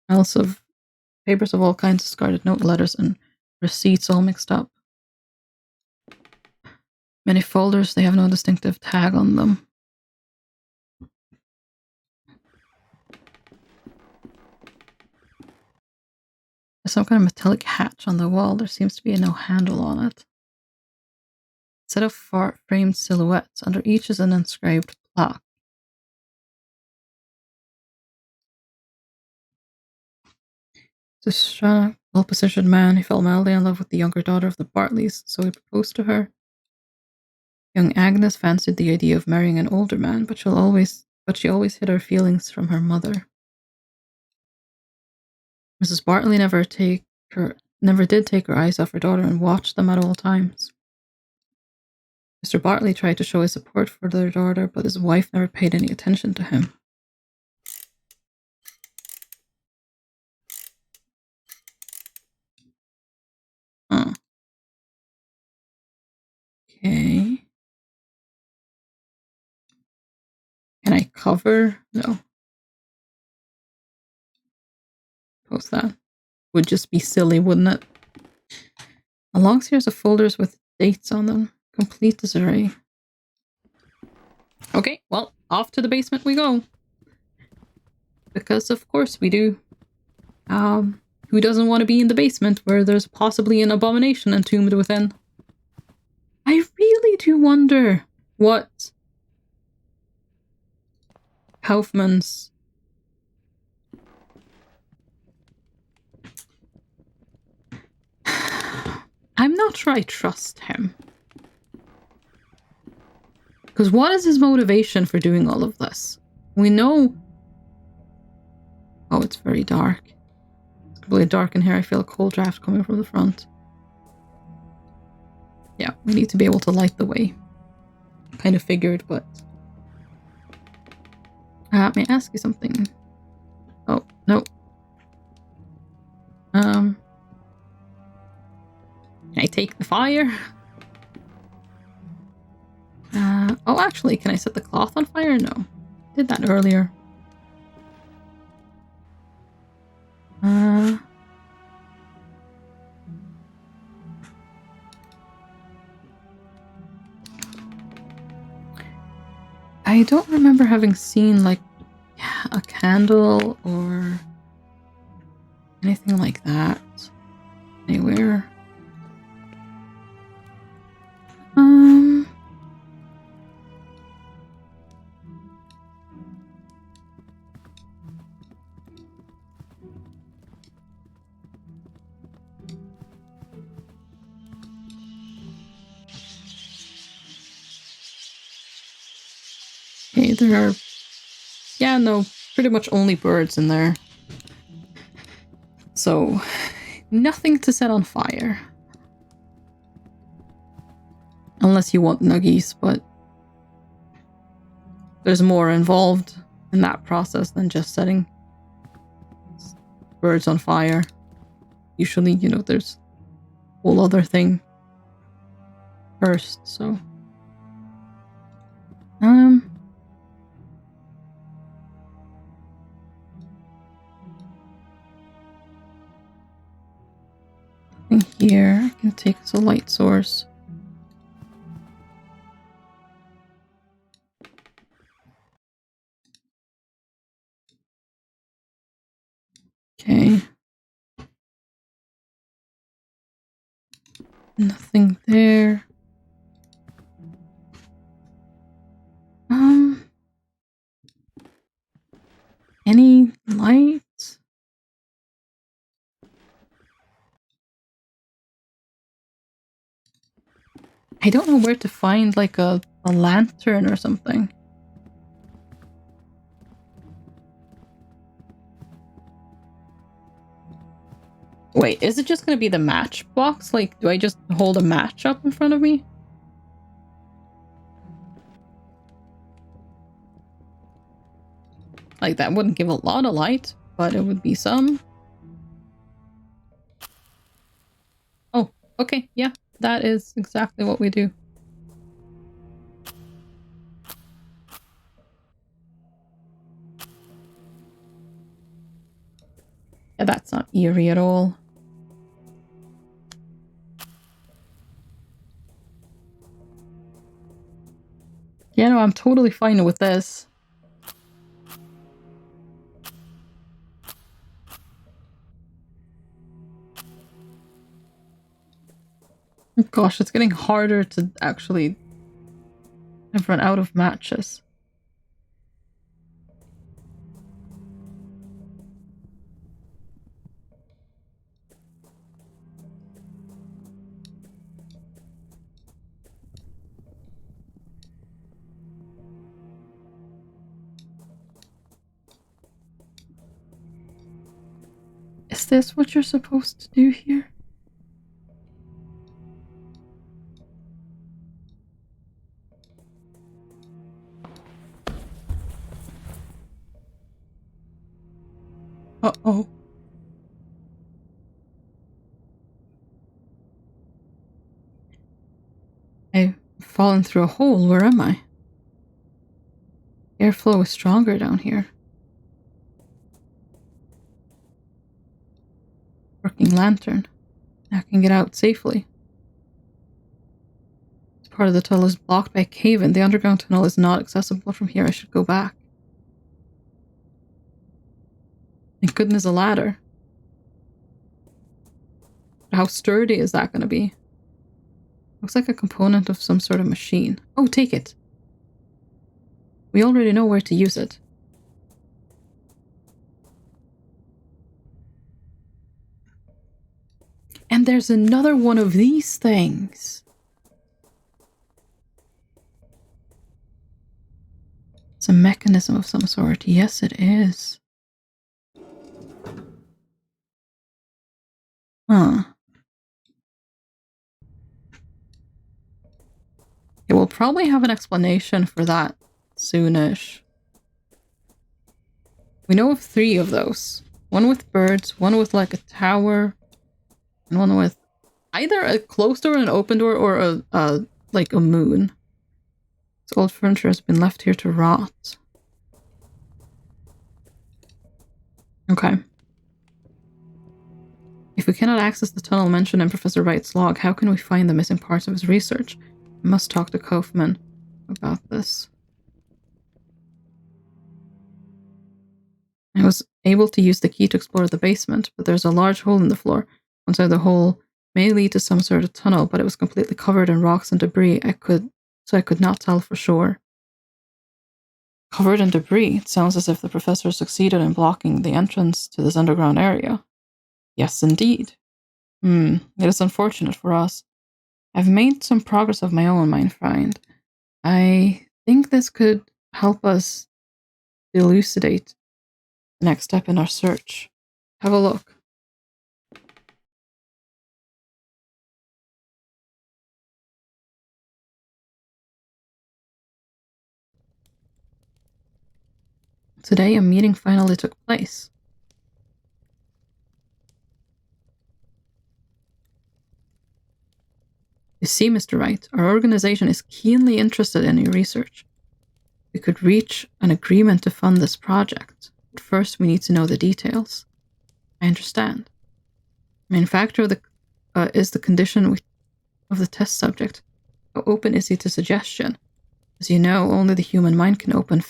Piles of papers of all kinds, discarded note letters, and receipts all mixed up. Many folders, they have no distinctive tag on them. There's some kind of metallic hatch on the wall. There seems to be no handle on it. A set of framed silhouettes. Under each is an inscribed plaque. This well-positioned man, he fell madly in love with the younger daughter of the Bartleys, so he proposed to her. Young Agnes fancied the idea of marrying an older man, but she always hid her feelings from her mother. Mrs. Bartley never did take her eyes off her daughter and watched them at all times. Mr. Bartley tried to show his support for their daughter, but his wife never paid any attention to him. Okay. Can I cover? No. Post that. Would just be silly, wouldn't it? A long series of folders with dates on them. Complete this array. Okay, well, off to the basement we go. Because of course we do. Who doesn't want to be in the basement where there's possibly an abomination entombed within? I really do wonder what Kaufman's I'm not sure I trust him. Because what is his motivation for doing all of this? We know... Oh, it's very dark. It's completely dark in here. I feel a cold draft coming from the front. Yeah, we need to be able to light the way. Kind of figured, but... may I ask you something? Oh, no. Can I take the fire? Oh, actually, can I set the cloth on fire? No. Did that earlier. I don't remember having seen, like, a candle or anything like that anywhere. Okay, there are... Yeah, no, pretty much only birds in there. So, nothing to set on fire. Unless you want nuggies, but there's more involved in that process than just setting birds on fire. Usually, you know, there's a whole other thing first, so... In here, I can take as a light source. Okay. Nothing there. Any lights? I don't know where to find like a lantern or something. Wait, is it just gonna be the matchbox? Like, do I just hold a match up in front of me? Like, that wouldn't give a lot of light, but it would be some. Oh, okay, yeah, that is exactly what we do. Yeah, that's not eerie at all. Yeah, no, I'm totally fine with this. Gosh, it's getting harder to actually... I've run out of matches. Is this what you're supposed to do here? Uh-oh. I've fallen through a hole. Where am I? Airflow is stronger down here. Working lantern. Now I can get out safely. This part of the tunnel is blocked by a cave-in. The underground tunnel is not accessible from here. I should go back. Thank goodness a ladder. How sturdy is that going to be? Looks like a component of some sort of machine. Oh, take it. We already know where to use it. And there's another one of these things. It's a mechanism of some sort. Yes, it is. Huh. Okay, we'll probably have an explanation for that soonish. We know of 3 of those. One with birds, one with like a tower, and one with either a closed door and an open door or like a moon. This old furniture has been left here to rot. Okay. If we cannot access the tunnel mentioned in Professor Wright's log, how can we find the missing parts of his research? I must talk to Kaufman about this. I was able to use the key to explore the basement, but there's a large hole in the floor. One side of the hole may lead to some sort of tunnel, but it was completely covered in rocks and debris. I could not tell for sure. Covered in debris? It sounds as if the professor succeeded in blocking the entrance to this underground area. Yes, indeed. It is unfortunate for us. I've made some progress of my own, my friend. I think this could help us elucidate the next step in our search. Have a look. Today, a meeting finally took place. You see, Mr. Wright, our organization is keenly interested in your research. We could reach an agreement to fund this project, but first we need to know the details. I understand. The manufacturer is the condition of the test subject. How open is he to suggestion? As you know, only the human mind can open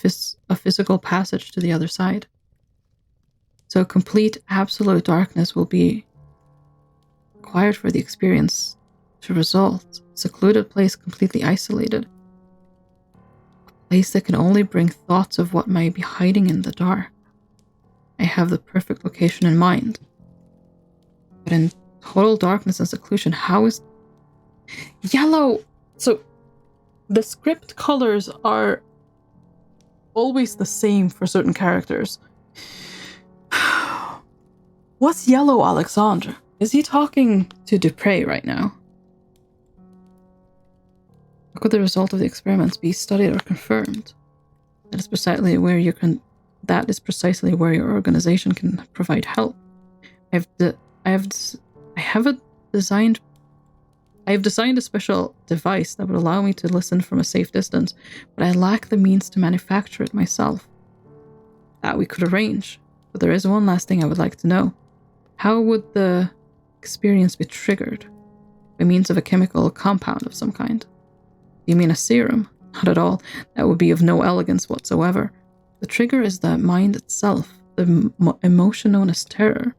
a physical passage to the other side. So complete absolute darkness will be required for the experience to result. Secluded place, completely isolated. A place that can only bring thoughts of what might be hiding in the dark. I have the perfect location in mind. But in total darkness and seclusion, how is... Yellow! So, the script colors are always the same for certain characters. What's yellow, Alexandre? Is he talking to Dupre right now? How could the result of the experiments be studied or confirmed? That is precisely where your organization can provide help. I have designed a special device that would allow me to listen from a safe distance, but I lack the means to manufacture it myself. That we could arrange, but there is one last thing I would like to know. How would the experience be triggered? By means of a chemical compound of some kind? Do you mean a serum? Not at all. That would be of no elegance whatsoever. The trigger is the mind itself, the emotion known as terror.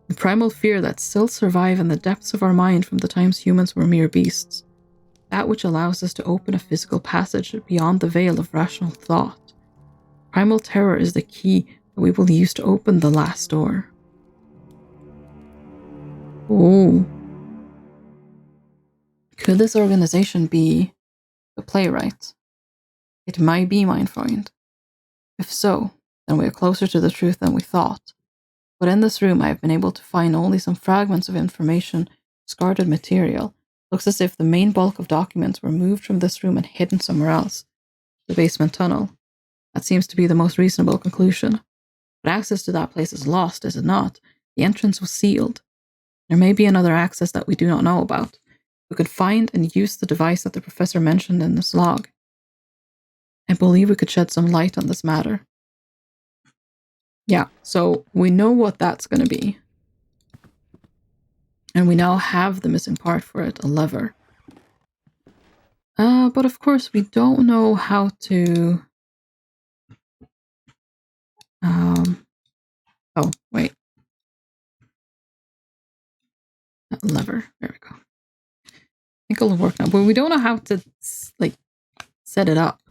The primal fear that still survive in the depths of our mind from the times humans were mere beasts. That which allows us to open a physical passage beyond the veil of rational thought. Primal terror is the key that we will use to open the last door. Oh. Could this organization be the playwright? It might be Mindfreund. If so, then we are closer to the truth than we thought. But in this room I have been able to find only some fragments of information, discarded material. Looks as if the main bulk of documents were moved from this room and hidden somewhere else. The basement tunnel. That seems to be the most reasonable conclusion. But access to that place is lost, is it not? The entrance was sealed. There may be another access that we do not know about. We could find and use the device that the professor mentioned in this log. I believe we could shed some light on this matter. Yeah, so we know what that's going to be. And we now have the missing part for it, a lever. But of course we don't know how to... Oh, wait. That lever. There we go. I think it'll work now. But we don't know how to, like, set it up.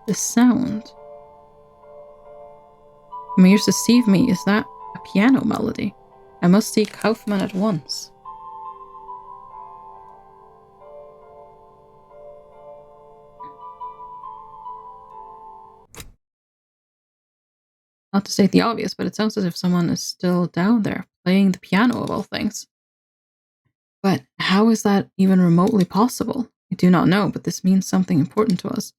The sound. My ears deceive me. Is that a piano melody? I must see Kaufman at once. Not to state the obvious, but it sounds as if someone is still down there, playing the piano of all things. But how is that even remotely possible? I do not know, but this means something important to us.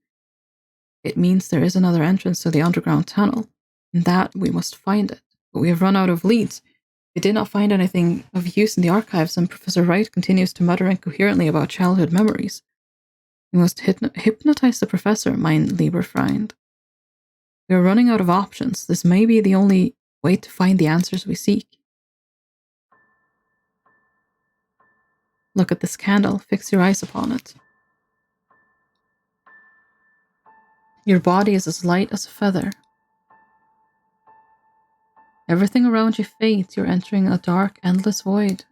It means there is another entrance to the underground tunnel, and that we must find it. But we have run out of leads. We did not find anything of use in the archives, and Professor Wright continues to mutter incoherently about childhood memories. We must hypnotize the professor, mein lieber Freund. We are running out of options. This may be the only way to find the answers we seek. Look at this candle. Fix your eyes upon it. Your body is as light as a feather. Everything around you fades. You're entering a dark, endless void.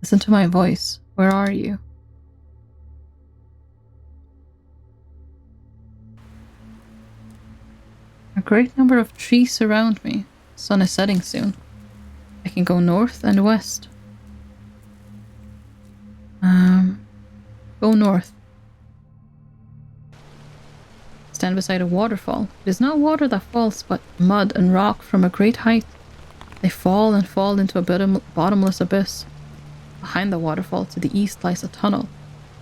Listen to my voice. Where are you? great number of trees surround me. The sun is setting soon. I can go north and west. Go north. Stand beside a waterfall. It is not water that falls, but mud and rock from a great height. They fall and fall into a bottomless abyss. Behind the waterfall to the east lies a tunnel.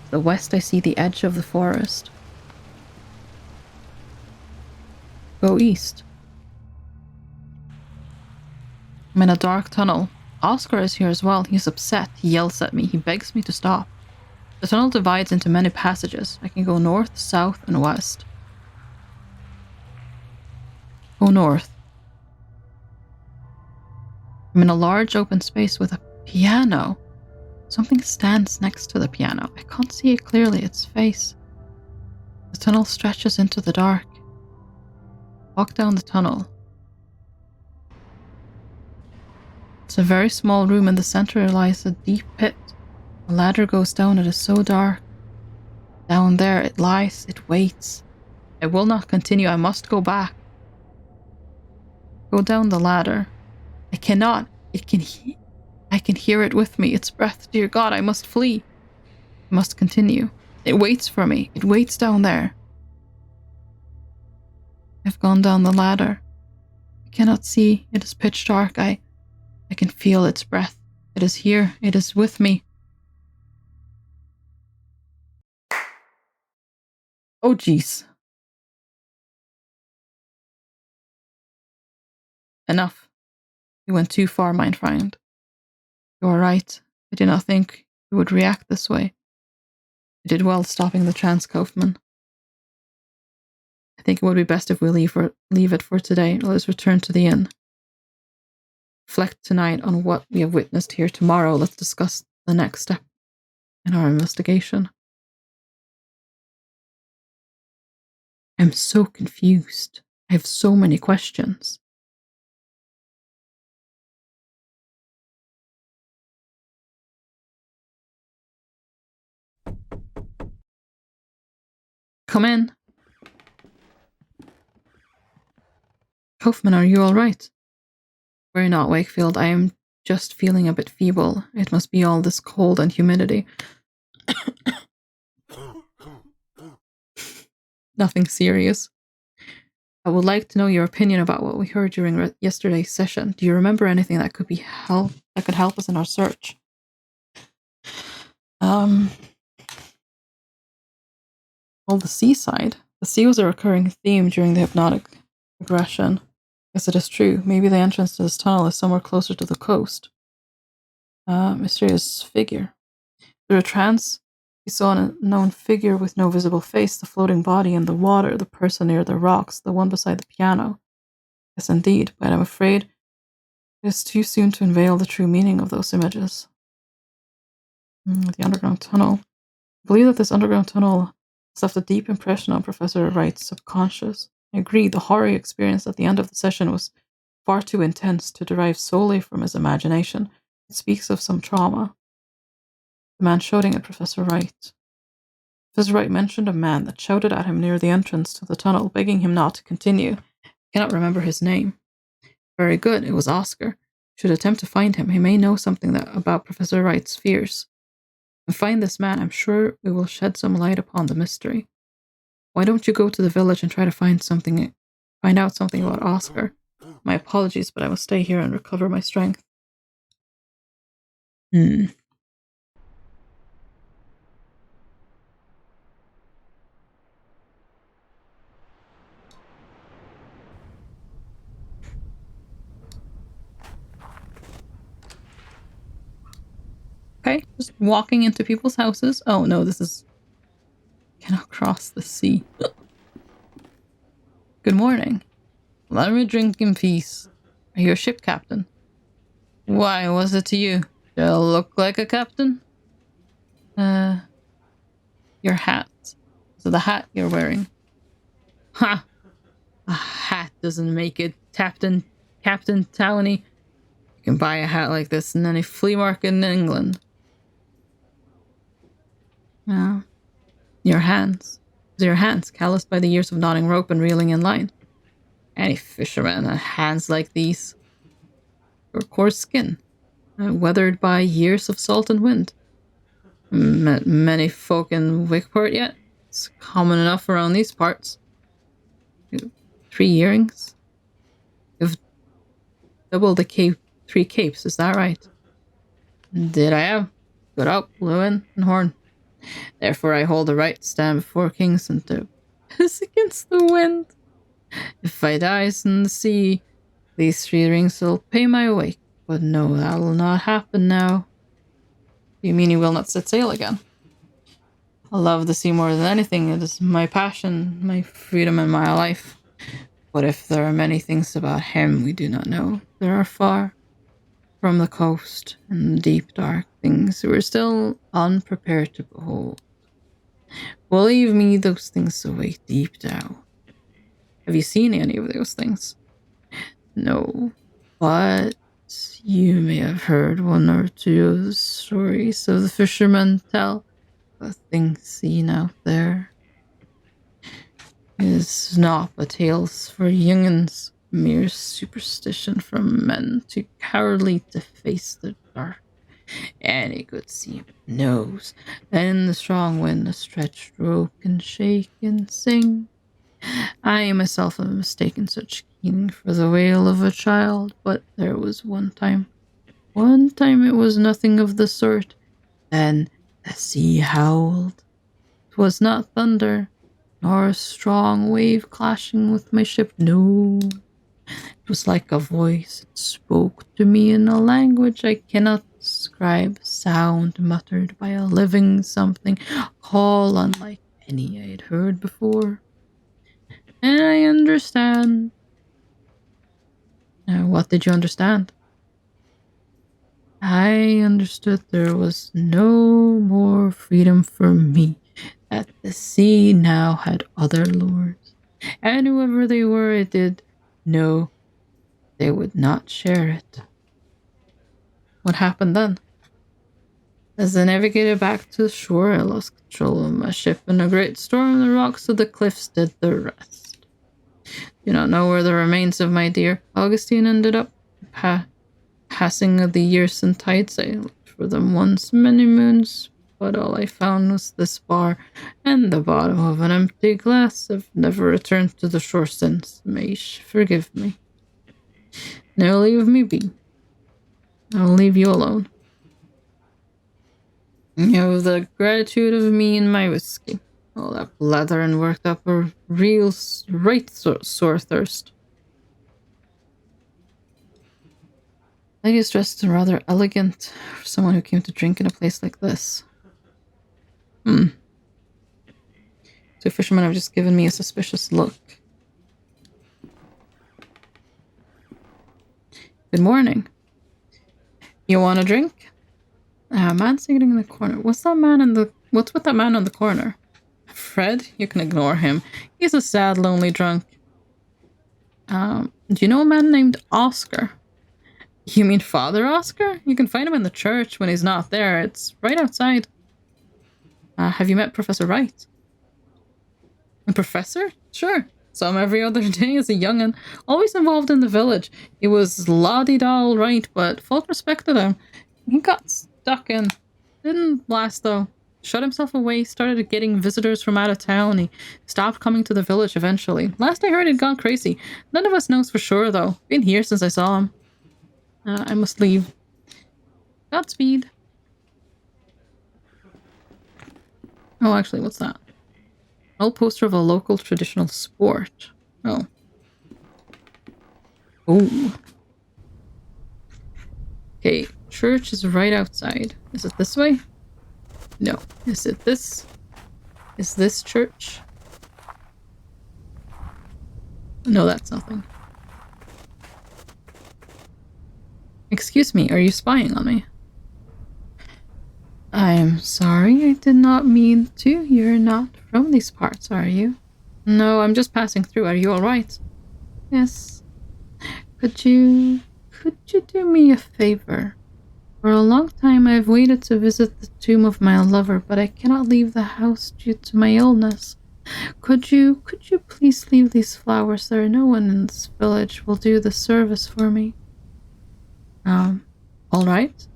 To the west I see the edge of the forest. Go east. I'm in a dark tunnel. Oscar is here as well. He's upset. He yells at me. He begs me to stop. The tunnel divides into many passages. I can go north, south, and west. Go north. I'm in a large open space with a piano. Something stands next to the piano. I can't see it clearly, its face. The tunnel stretches into the dark. Walk down the tunnel. It's a very small room. In the center lies a deep pit. A ladder goes down. It is so dark. Down there it lies. It waits. I will not continue. I must go back. Go down the ladder. I cannot. I can hear it with me. Its breath. Dear God, I must flee. I must continue. It waits for me. It waits down there. I've gone down the ladder. I cannot see. It is pitch dark. I can feel its breath. It is here. It is with me. Oh, jeez. Enough. You went too far, mein Freund. You are right. I did not think you would react this way. You did well stopping the trance, Kaufman. I think it would be best if we leave it for today. Let us return to the inn. Reflect tonight on what we have witnessed here. Tomorrow, let's discuss the next step in our investigation. I'm so confused. I have so many questions. Come in. Kaufman, are you all right? Worry not, Wakefield. I am just feeling a bit feeble. It must be all this cold and humidity. Nothing serious. I would like to know your opinion about what we heard during yesterday's session. Do you remember anything that could help us in our search? Well, the seaside. The sea was a recurring theme during the hypnotic regression. Yes, it is true. Maybe the entrance to this tunnel is somewhere closer to the coast. Mysterious figure. Through a trance, he saw an unknown figure with no visible face, the floating body in the water, the person near the rocks, the one beside the piano. Yes, indeed, but I'm afraid it is too soon to unveil the true meaning of those images. The underground tunnel. I believe that this underground tunnel has left a deep impression on Professor Wright's subconscious. I agree, the horror he experienced at the end of the session was far too intense to derive solely from his imagination. It speaks of some trauma. The man shouting at Professor Wright. Professor Wright mentioned a man that shouted at him near the entrance to the tunnel, begging him not to continue. I cannot remember his name. Very good, it was Oscar. We should attempt to find him. He may know something about Professor Wright's fears. And find this man, I'm sure we will shed some light upon the mystery. Why don't you go to the village and try to find out something about Oscar? My apologies, but I must stay here and recover my strength. Okay, just walking into people's houses. Oh no, this is... Cannot cross the sea. Good morning. Let me drink in peace. Are you a ship captain? Why was it to you? Do I look like a captain? Your hat. So the hat you're wearing. Ha! A hat doesn't make it Captain Towney. You can buy a hat like this in any flea market in England. Yeah. Your hands. Your hands, calloused by the years of knotting rope and reeling in line. Any fisherman had hands like these. Or coarse skin, weathered by years of salt and wind. Met many folk in Wickport yet. It's common enough around these parts. 3 earrings. You've double the 3 capes, is that right? Did I have? Good up, Lewin and Horn. Therefore I hold the right to stand before kings and to piss against the wind. If I dies in the sea, these 3 rings will pay my wake. But no, that'll not happen now. You mean you will not set sail again? I love the sea more than anything. It is my passion, my freedom, and my life. But if there are many things about him we do not know, there are far from the coast and deep dark things we're still unprepared to behold. Believe me, those things await deep down. Have you seen any of those things? No, but you may have heard 1 or 2 of the stories of the fishermen tell of things seen out there. It is not but tales for young'uns, mere superstition from men too cowardly to face the dark. Any good seaman knows that in the strong wind a stretched rope can shake and sing. I myself have mistaken such keening for the wail of a child, but there was one time it was nothing of the sort. Then the sea howled. 'Twas not thunder, nor a strong wave clashing with my ship, no. It was like a voice. It spoke to me in a language I cannot describe, sound muttered by a living something, call unlike any I had heard before. And I understand. Now, what did you understand? I understood there was no more freedom for me, that the sea now had other lords, and whoever they were, I did know they would not share it. What happened then? As I navigated back to the shore, I lost control of my ship in a great storm. The rocks of the cliffs did the rest. Do not know where the remains of my dear Augustine ended up. Passing of the years and tides, I looked for them once many moons, but all I found was this bar and the bottom of an empty glass. I've never returned to the shore since. May she forgive me. Now leave me be. I'll leave you alone. You have the gratitude of me and my whiskey. All that blathering worked up a real sore thirst. Lady is dressed rather elegant for someone who came to drink in a place like this. Two fishermen have just given me a suspicious look. Good morning. You want a drink? Man sitting in the corner. What's with that man on the corner? Fred? You can ignore him. He's a sad, lonely drunk. Do you know a man named Oscar? You mean Father Oscar? You can find him in the church when he's not there. It's right outside. Have you met Professor Wright? A professor? Sure. Saw him every other day as a young'un. Always involved in the village. He was la-di-da all right, but folk respected him. He got stuck in. Didn't last, though. Shut himself away, started getting visitors from out of town. He stopped coming to the village eventually. Last I heard, he'd gone crazy. None of us knows for sure, though. Been here since I saw him. I must leave. Godspeed. Oh, actually, what's that? An old poster of a local traditional sport. Oh. Oh. Okay, church is right outside. Is it this way? No. Is it this? Is this church? No, that's nothing. Excuse me, are you spying on me? I'm sorry, I did not mean to. You're not from these parts, are you? No, I'm just passing through. Are you alright? Yes. Could you do me a favor? For a long time I've waited to visit the tomb of my lover, but I cannot leave the house due to my illness. Could you please leave these flowers there? No one in this village will do the service for me. All right.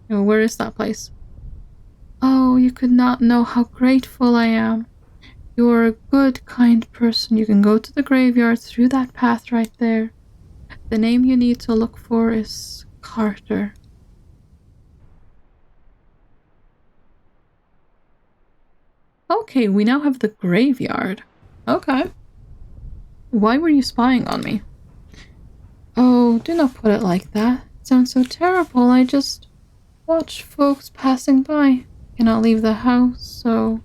Where is that place? Oh, you could not know how grateful I am. You are a good, kind person. You can go to the graveyard through that path right there. The name you need to look for is Carter. Okay, we now have the graveyard. Okay. Why were you spying on me? Oh, do not put it like that. It sounds so terrible. I just watch folks passing by. I cannot leave the house, so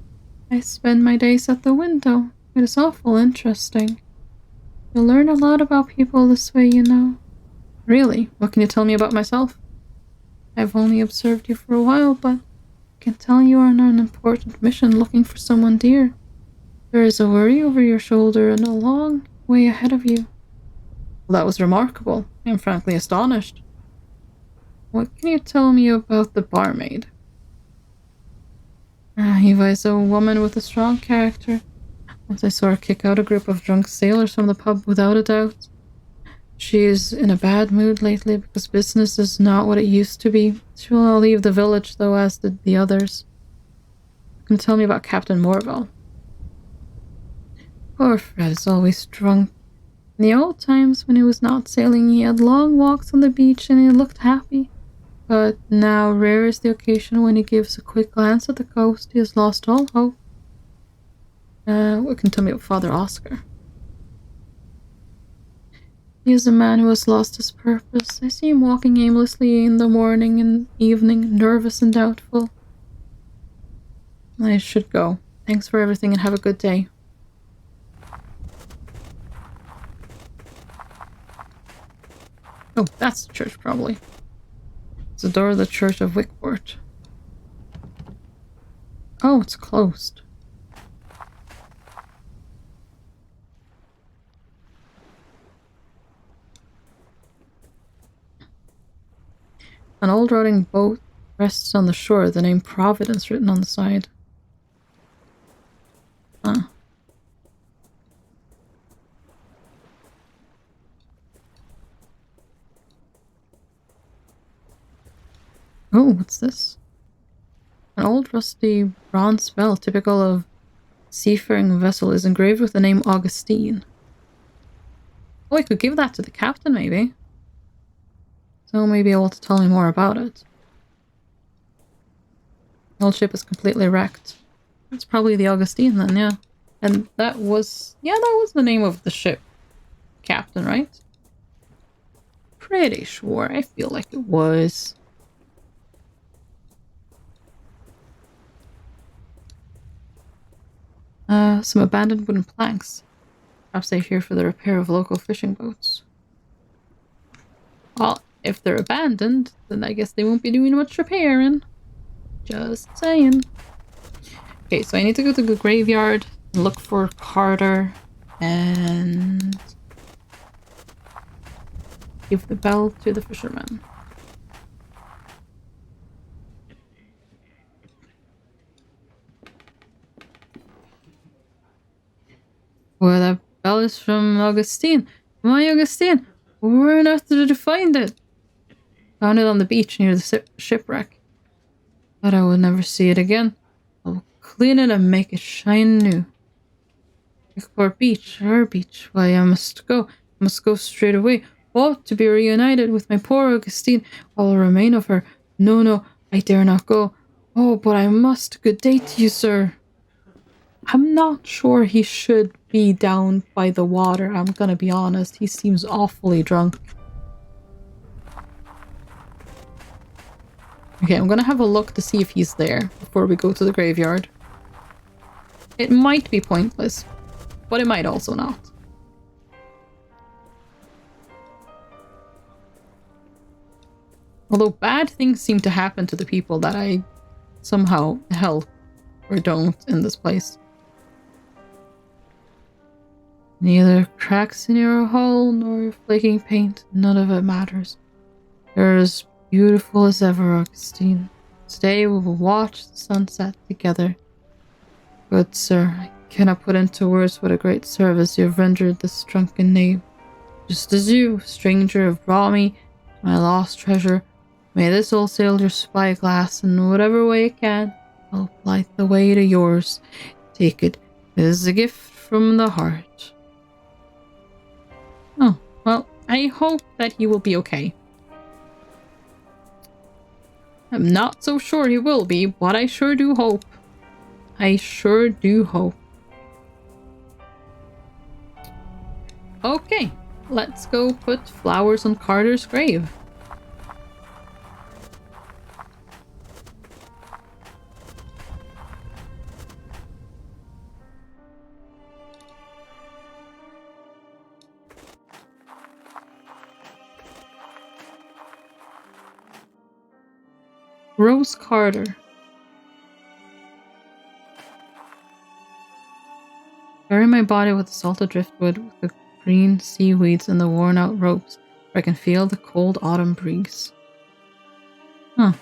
I spend my days at the window. It is awful interesting. You'll learn a lot about people this way, you know. Really? What can you tell me about myself? I've only observed you for a while, but I can tell you are on an important mission looking for someone dear. There is a worry over your shoulder and a long way ahead of you. Well, that was remarkable. I am frankly astonished. What can you tell me about the barmaid? Eva is a woman with a strong character. Once I saw her kick out a group of drunk sailors from the pub without a doubt. She is in a bad mood lately because business is not what it used to be. She will not leave the village, though, as did the others. You can tell me about Captain Morville. Poor Fred is always drunk. In the old times, when he was not sailing, he had long walks on the beach and he looked happy. But now, rare is the occasion when he gives a quick glance at the coast. He has lost all hope. What can you tell me about Father Oscar? He is a man who has lost his purpose. I see him walking aimlessly in the morning and evening, nervous and doubtful. I should go. Thanks for everything and have a good day. Oh, that's the church, probably. It's the door of the Church of Wickport. Oh, it's closed. An old rotting boat rests on the shore, the name Providence written on the side. Huh. Oh, what's this? An old rusty bronze bell typical of seafaring vessel is engraved with the name Augustine. Oh, I could give that to the captain, maybe. So maybe able to tell me more about it. The old ship is completely wrecked. That's probably the Augustine then, yeah. And that was... yeah, that was the name of the ship. Captain, right? Pretty sure. I feel like it was. Some abandoned wooden planks. Perhaps they're here for the repair of local fishing boats. Well, if they're abandoned, then I guess they won't be doing much repairing. Just saying. Okay, so I need to go to the graveyard and look for Carter and give the bell to the fisherman. Well, that bell is from Augustine. My Augustine! Where on earth did you find it? Found it on the beach near the shipwreck. Thought I would never see it again. I'll clean it and make it shine new. Wickport Beach, our beach. Why, I must go. I must go straight away. Oh, to be reunited with my poor Augustine. All will remain of her. No, no, I dare not go. Oh, but I must. Good day to you, sir. I'm not sure he should be down by the water, I'm gonna be honest. He seems awfully drunk. Okay, I'm gonna have a look to see if he's there before we go to the graveyard. It might be pointless, but it might also not. Although bad things seem to happen to the people that I somehow help or don't in this place. Neither cracks in your hull nor your flaking paint, none of it matters. You're as beautiful as ever, Augustine. Today we will watch the sunset together. Good sir, I cannot put into words what a great service you have rendered this drunken knave. Just as you, stranger, have brought me my lost treasure, may this all sail your spyglass in whatever way it can help light the way to yours. Take it. It is a gift from the heart. Oh, well, I hope that he will be okay. I'm not so sure he will be, but I sure do hope. I sure do hope. Okay, let's go put flowers on Carter's grave. Rose Carter. Bury my body with the salted driftwood, with the green seaweeds and the worn-out ropes, where I can feel the cold autumn breeze. Huh.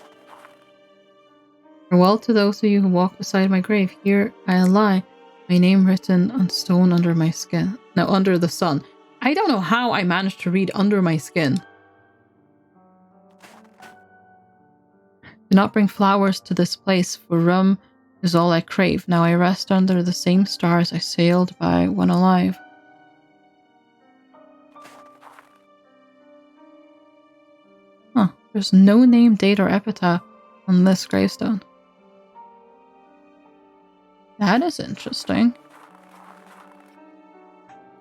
Farewell to those of you who walk beside my grave. Here I lie, my name written on stone under my skin. Now, under the sun. I don't know how I managed to read under my skin. Do not bring flowers to this place, for rum is all I crave. Now I rest under the same stars I sailed by when alive. Huh. There's no name, date, or epitaph on this gravestone. That is interesting.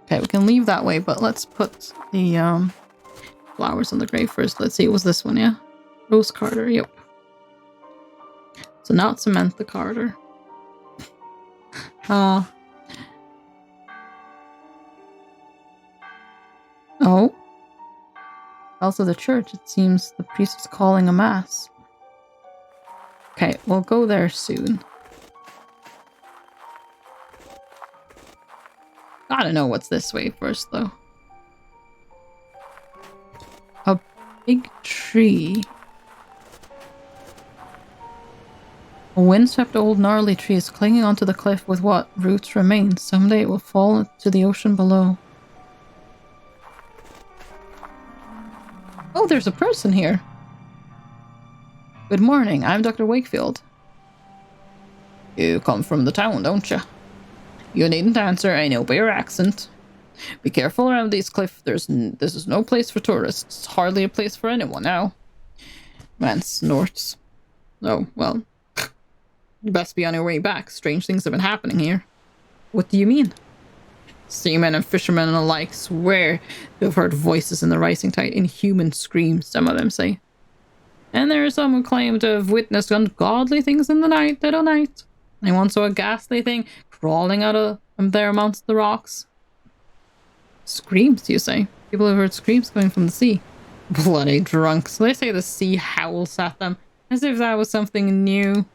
Okay, we can leave that way, but let's put the flowers on the grave first. Let's see, it was this one, yeah? Rose Carter, yep. So not Samantha Carter. Oh. Also the church, it seems the priest is calling a mass. Okay, we'll go there soon. Gotta know what's this way first, though. A big tree. A windswept old gnarly tree is clinging onto the cliff with what roots remain. Someday it will fall into the ocean below. Oh, there's a person here. Good morning, I'm Dr. Wakefield. You come from the town, don't you? You needn't answer, I know by your accent. Be careful around these cliffs. This is no place for tourists. It's hardly a place for anyone now. Man snorts. Oh, well. You best be on your way back. Strange things have been happening here. What do you mean? Seamen and fishermen alike swear to have heard voices in the rising tide, inhuman screams, some of them say. And there are some who claim to have witnessed ungodly things in the night, dead of night. I once saw a ghastly thing crawling out of there amongst the rocks. Screams, you say? People have heard screams coming from the sea. Bloody drunks. They say the sea howls at them, as if that was something new.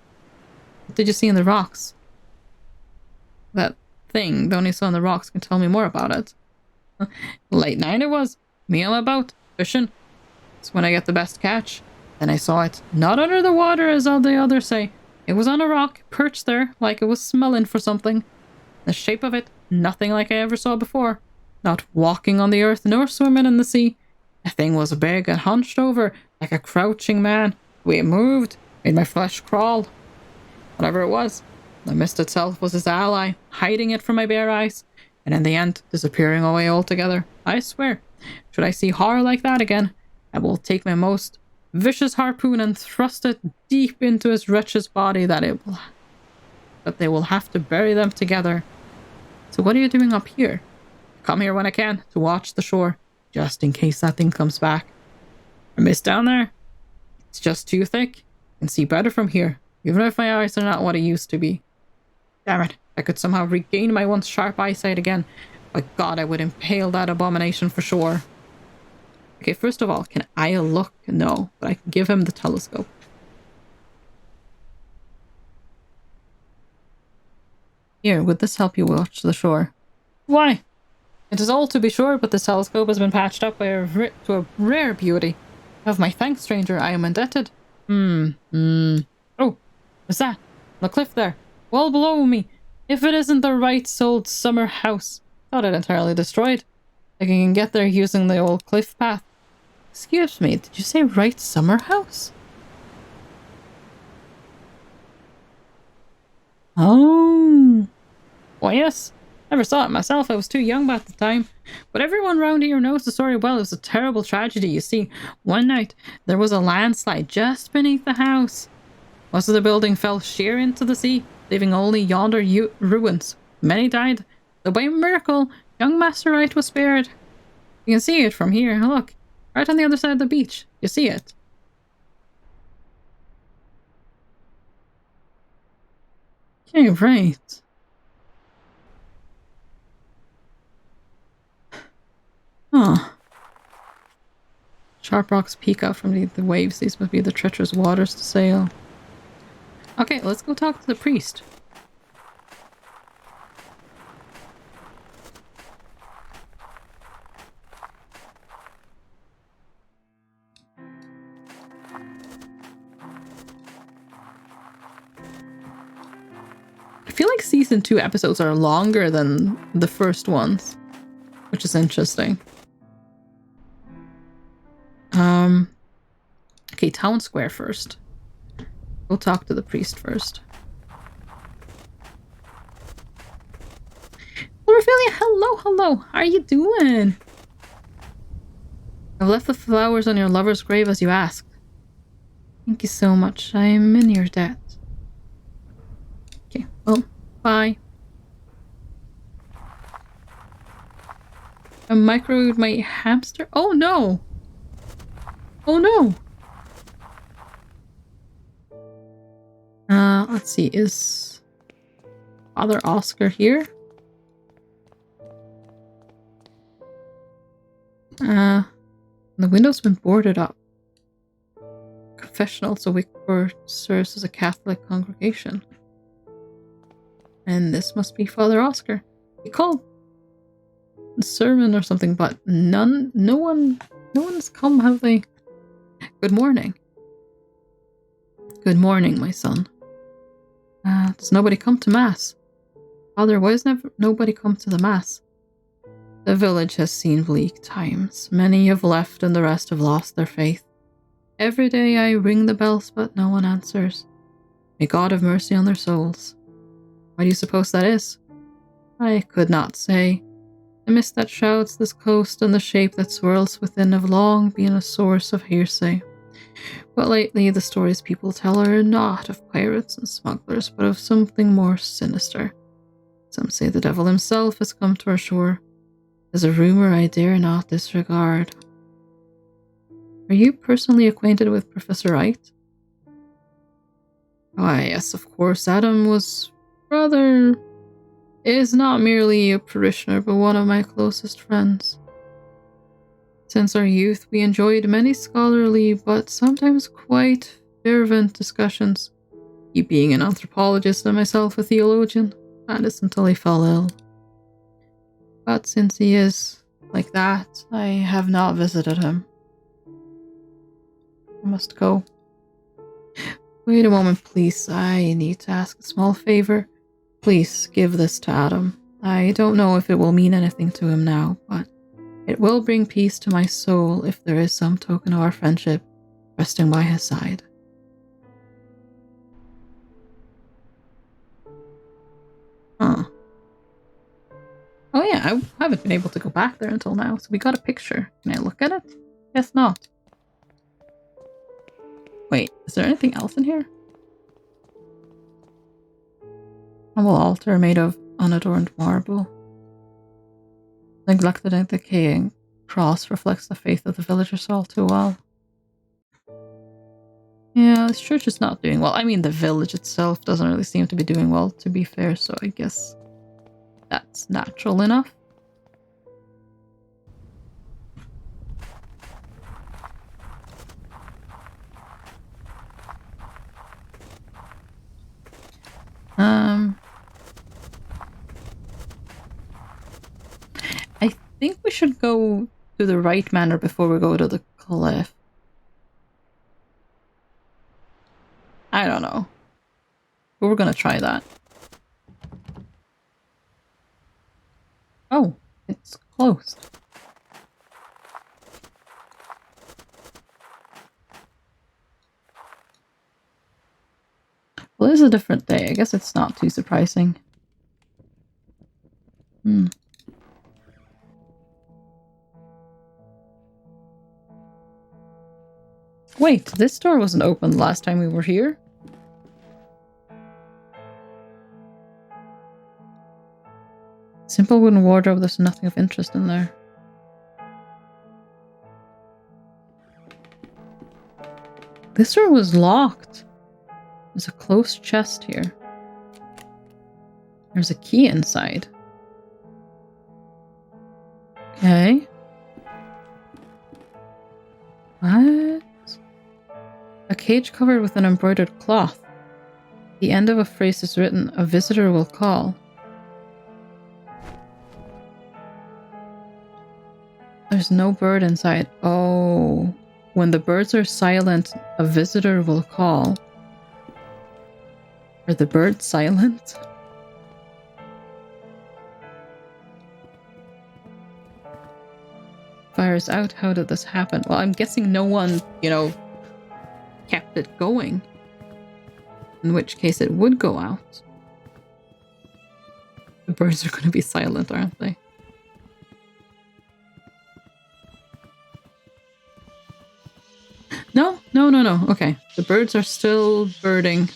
What did you see in the rocks? That thing the only saw in the rocks can tell me more about it. Late night it was. Me on my boat, fishing. It's when I get the best catch. Then I saw it, not under the water as all the others say. It was on a rock, perched there, like it was smelling for something. The shape of it, nothing like I ever saw before. Not walking on the earth, nor swimming in the sea. The thing was big and hunched over, like a crouching man. The way it moved made my flesh crawl. Whatever it was, the mist itself was his ally, hiding it from my bare eyes, and in the end, disappearing away altogether. I swear, should I see horror like that again, I will take my most vicious harpoon and thrust it deep into his wretch's body that they will have to bury them together. So what are you doing up here? Come here when I can to watch the shore, just in case that thing comes back. The mist down there, it's just too thick. I can see better from here, even if my eyes are not what I used to be. Damn it, I could somehow regain my once sharp eyesight again. By God, I would impale that abomination for sure. Okay, first of all, can I look? No, but I can give him the telescope. Here, would this help you watch the shore? Why? It is old to be sure, but this telescope has been patched up by to a rare beauty. Have my thanks, stranger, I am indebted. Oh, what's that? On the cliff there, well below me. If it isn't the Wright's old summer house. Thought it entirely destroyed. I can get there using the old cliff path. Excuse me, did you say Wright's summer house? Oh. Well, yes. Never saw it myself. I was too young at the time. But everyone round here knows the story well. It was a terrible tragedy, you see. One night, there was a landslide just beneath the house. Most of the building fell sheer into the sea, leaving only yonder ruins. Many died, though by miracle, young Master Wright was spared. You can see it from here. Look, right on the other side of the beach. You see it? Okay, right. Huh. Sharp rocks peek out from the waves. These must be the treacherous waters to sail. Okay, let's go talk to the priest. I feel like season 2 episodes are longer than the first ones, which is interesting. Okay, town square first. We'll talk to the priest first. Ophelia, hello. How are you doing? I've left the flowers on your lover's grave as you asked. Thank you so much. I am in your debt. Okay, well, bye. I microwaved my hamster? Oh no! Oh no! Let's see, is Father Oscar here? The window's been boarded up. Confessional, so Wickford serves as a Catholic congregation. And this must be Father Oscar. He called a sermon or something, but no one's come, have they? Good morning. Good morning, my son. Does nobody come to Mass? Father, why has nobody come to the Mass? The village has seen bleak times. Many have left and the rest have lost their faith. Every day I ring the bells, but no one answers. May God have mercy on their souls. Why do you suppose that is? I could not say. The mist that shrouds this coast and the shape that swirls within have long been a source of hearsay. But lately the stories people tell are not of pirates and smugglers, but of something more sinister. Some say the devil himself has come to our shore. There's a rumor I dare not disregard. Are you personally acquainted with Professor Wright? Why, yes, of course. Adam is not merely a parishioner, but one of my closest friends. Since our youth, we enjoyed many scholarly, but sometimes quite fervent discussions. He being an anthropologist and myself a theologian, that is until he fell ill. But since he is like that, I have not visited him. I must go. Wait a moment, please. I need to ask a small favor. Please give this to Adam. I don't know if it will mean anything to him now, but it will bring peace to my soul if there is some token of our friendship resting by his side. Huh. Oh yeah, I haven't been able to go back there until now, so we got a picture. Can I look at it? Guess not. Wait, is there anything else in here? Humble altar made of unadorned marble. Neglected and decaying cross reflects the faith of the villagers all too well. Yeah, this church is not doing well. I mean, the village itself doesn't really seem to be doing well, to be fair, so I guess that's natural enough. I think we should go to the right manor before we go to the cliff. I don't know. But we're gonna try that. Oh, it's closed. Well, it is a different day. I guess it's not too surprising. Wait, this door wasn't open last time we were here? Simple wooden wardrobe, there's nothing of interest in there. This door was locked. There's a closed chest here. There's a key inside. Okay. What? A cage covered with an embroidered cloth. The end of a phrase is written, "A visitor will call." There's no bird inside. Oh. When the birds are silent, a visitor will call. Are the birds silent? Fire's out. How did this happen? Well, I'm guessing no one, kept it going. In which case it would go out. The birds are going to be silent, aren't they? No. Okay. The birds are still birding.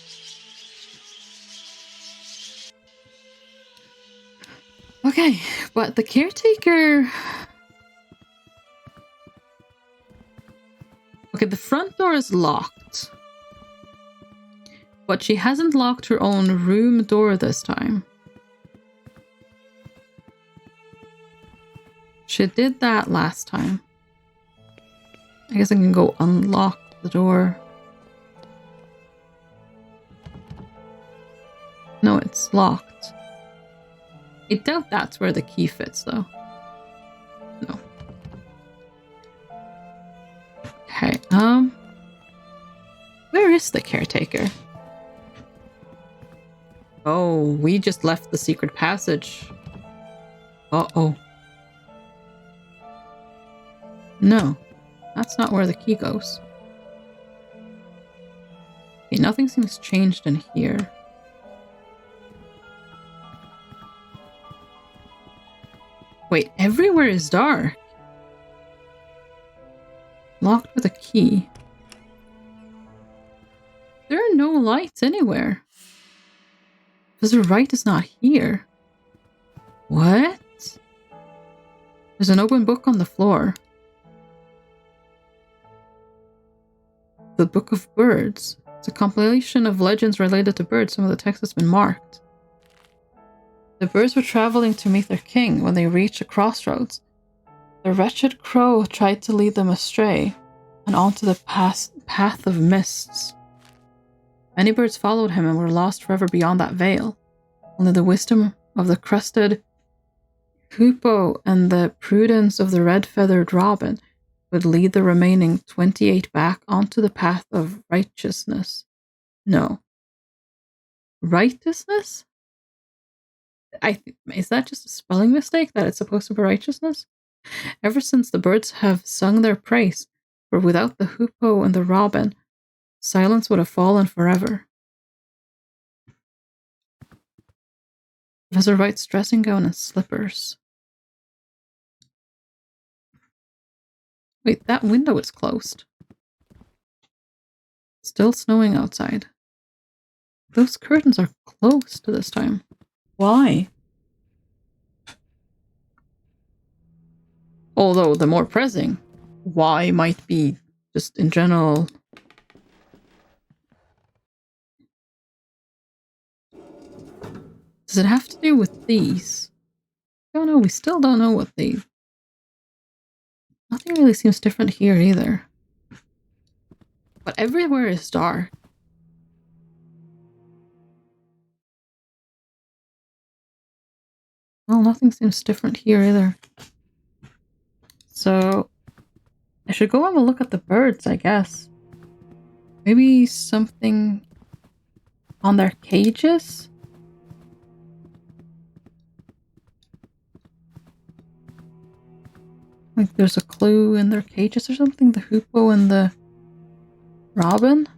Okay, but the caretaker... Okay, the front door is locked. But she hasn't locked her own room door this time. She did that last time. I guess I can go unlock the door. No, it's locked. I doubt that's where the key fits, though. No. Okay, where is the caretaker? Oh, we just left the secret passage. Uh-oh. No, that's not where the key goes. Okay, nothing seems changed in here. Wait, everywhere is dark. Locked with a key. There are no lights anywhere. Professor Wright is not here. What? There's an open book on the floor. The Book of Birds. It's a compilation of legends related to birds. Some of the text has been marked. The birds were traveling to meet their king when they reached a crossroads. The wretched crow tried to lead them astray and onto the path of mists. Many birds followed him and were lost forever beyond that veil. Only the wisdom of the crested hoopoe and the prudence of the red-feathered robin would lead the remaining 28 back onto the path of righteousness. No. Righteousness? Is that just a spelling mistake that it's supposed to be righteousness? Ever since the birds have sung their praise, for without the hoopoe and the robin, silence would have fallen forever. Professor Wright's dressing gown and slippers. Wait, that window is closed. Still snowing outside. Those curtains are closed this time. Why? Although the more pressing why might be just in general. Does it have to do with these? I don't know. We still don't know what they... Nothing really seems different here either. But everywhere is dark. Well, nothing seems different here either. So, I should go have a look at the birds, I guess. Maybe something on their cages? On their Like there's a clue in their cages or something? The hoopoe and the robin?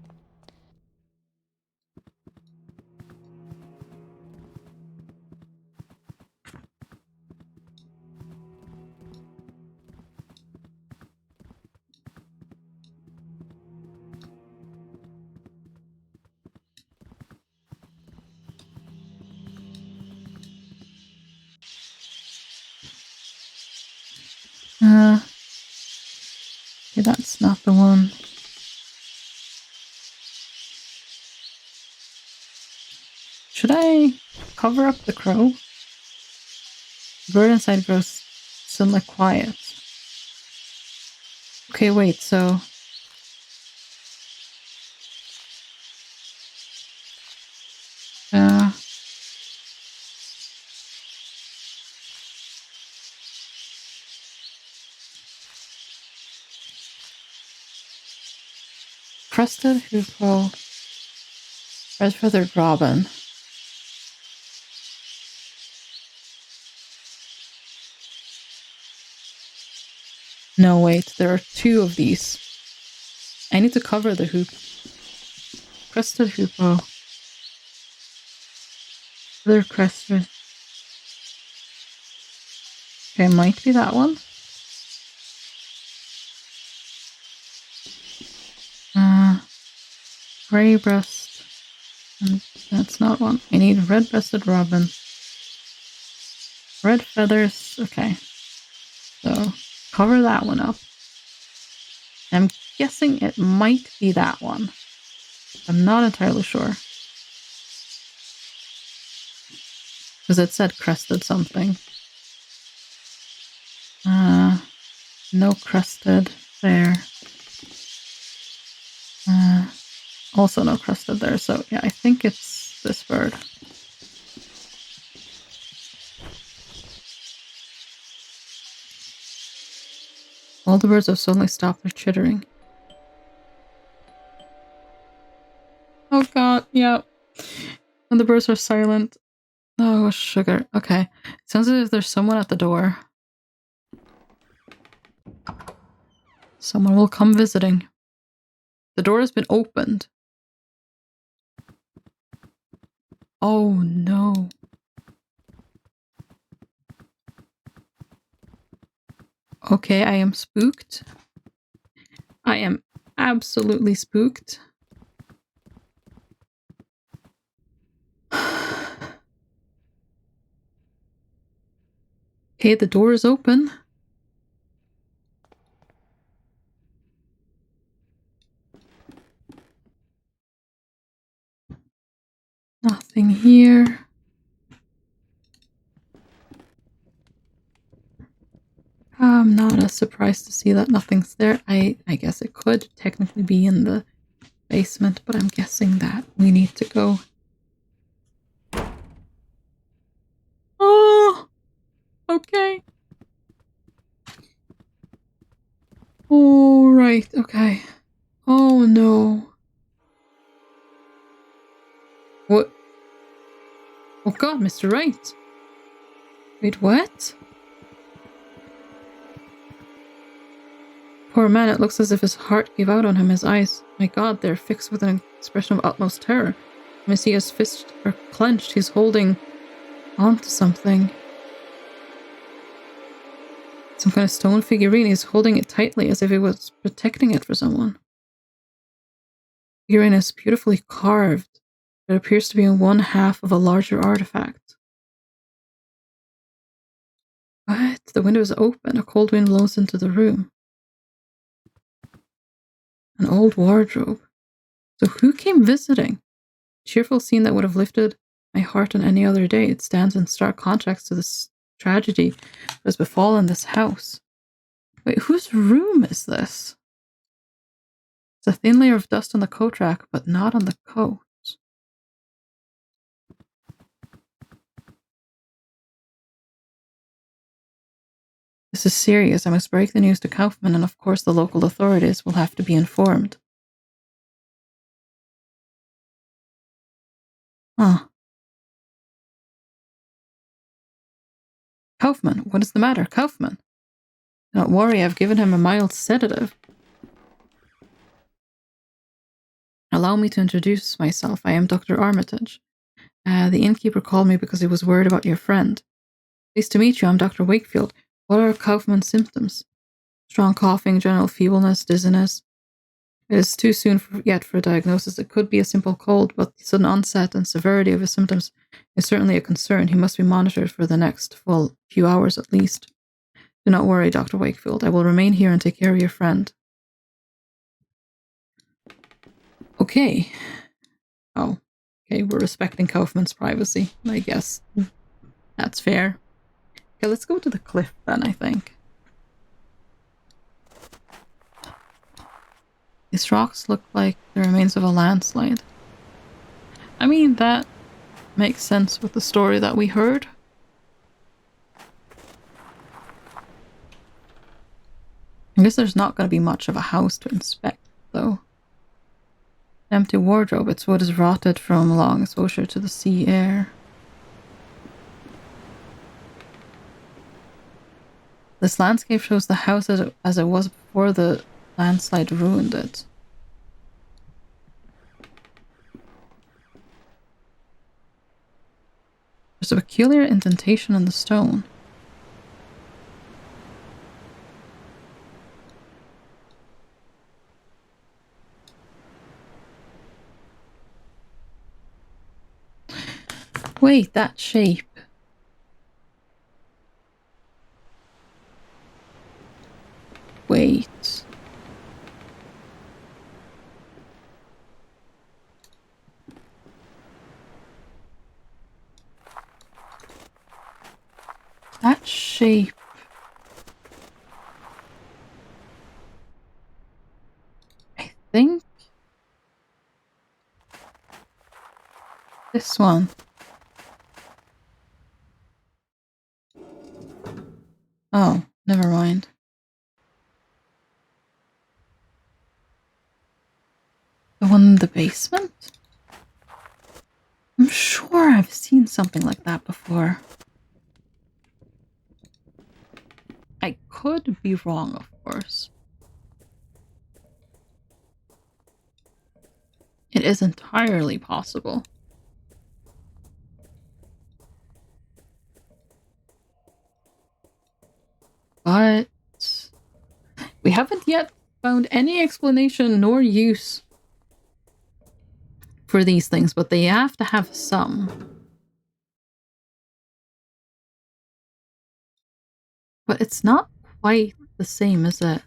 Okay, that's not the one. Should I cover up the crow? The bird inside grows suddenly quiet. Okay, wait, so... Crested hoopoe, red-feathered robin. No, wait, there are two of these. I need to cover the hoop. Crested hoopoe. Other crested. Okay, might be that one. Gray breast. That's not one. I need red-breasted robin. Red feathers. Okay. So, cover that one up. I'm guessing it might be that one. I'm not entirely sure. Because it said crested something. No crested there. Also no crested there. So yeah, I think it's this bird. All the birds have suddenly stopped their chittering. Oh god, yeah. And the birds are silent. Oh, sugar. Okay. Sounds as if there's someone at the door. Someone will come visiting. The door has been opened. Oh no. Okay, I am spooked. I am absolutely spooked. Okay, the door is open. Nothing here. I'm not as surprised to see that nothing's there. I guess it could technically be in the basement, but I'm guessing that we need to go. Oh, okay. All right, okay. Oh no. What? Oh god, Mr. Wright. Wait, what? Poor man, it looks as if his heart gave out on him, his eyes. My god, they're fixed with an expression of utmost terror. I see his fists are clenched, he's holding on to something. Some kind of stone figurine, he's holding it tightly as if he was protecting it for someone. The figurine is beautifully carved. It appears to be in one half of a larger artifact. What? The window is open, a cold wind blows into the room. An old wardrobe. So who came visiting? A cheerful scene that would have lifted my heart on any other day. It stands in stark contrast to this tragedy that has befallen this house. Wait, whose room is this? There's a thin layer of dust on the coat rack, but not on the coat. This is serious. I must break the news to Kaufman, and of course the local authorities will have to be informed. Huh. Kaufman, what is the matter? Kaufman? Don't worry, I've given him a mild sedative. Allow me to introduce myself. I am Dr. Armitage. The innkeeper called me because he was worried about your friend. Pleased to meet you. I'm Dr. Wakefield. What are Kaufman's symptoms? Strong coughing, general feebleness, dizziness. It is too soon yet for a diagnosis. It could be a simple cold, but the sudden onset and severity of his symptoms is certainly a concern. He must be monitored for the next full few hours at least. Do not worry, Dr. Wakefield. I will remain here and take care of your friend. Okay. Oh, okay. We're respecting Kaufman's privacy, I guess. That's fair. Okay, let's go to the cliff then, I think. These rocks look like the remains of a landslide. I mean, that makes sense with the story that we heard. I guess there's not going to be much of a house to inspect, though. Empty wardrobe. Its wood is rotted from long exposure to the sea air. This landscape shows the house as it was before the landslide ruined it. There's a peculiar indentation in the stone. Wait, that shape. Wait. That shape. I think this one. Oh, never mind. The one in the basement? I'm sure I've seen something like that before. I could be wrong, of course. It is entirely possible. But we haven't yet found any explanation nor use for these things, but they have to have some. But it's not quite the same, is it?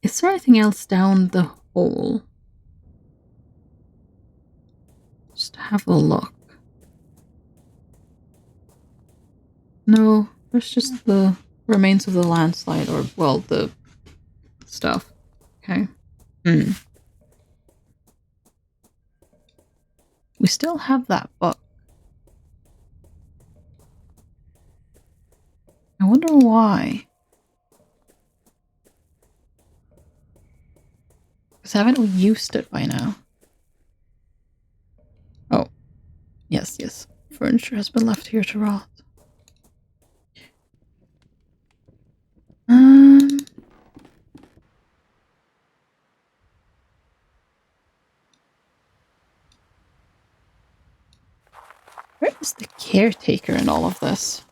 Is there anything else down the hole? Just have a look. No, there's just the remains of the landslide, or, well, the stuff. Okay. We still have that book. I wonder why. Because haven't we used it by now? Oh. Yes, yes. Furniture has been left here to rot. Where is the caretaker in all of this?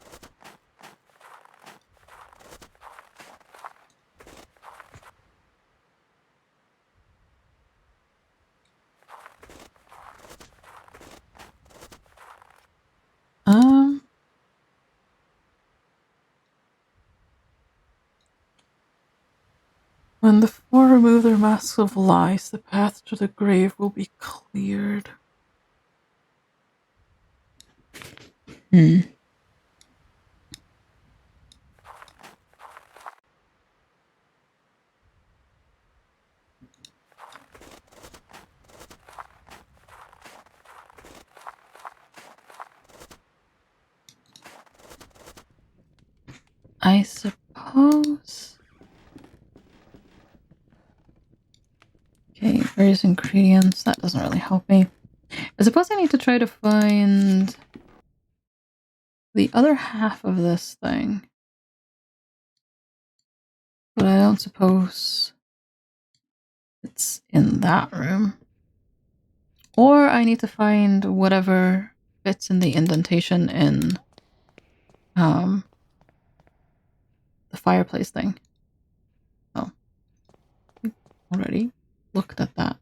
When the four remove their masks of lies, the path to the grave will be cleared. I suppose. Okay, various ingredients. That doesn't really help me. I suppose I need to try to find the other half of this thing. But I don't suppose it's in that room. Or I need to find whatever fits in the indentation in the fireplace thing. Oh. Already looked at that.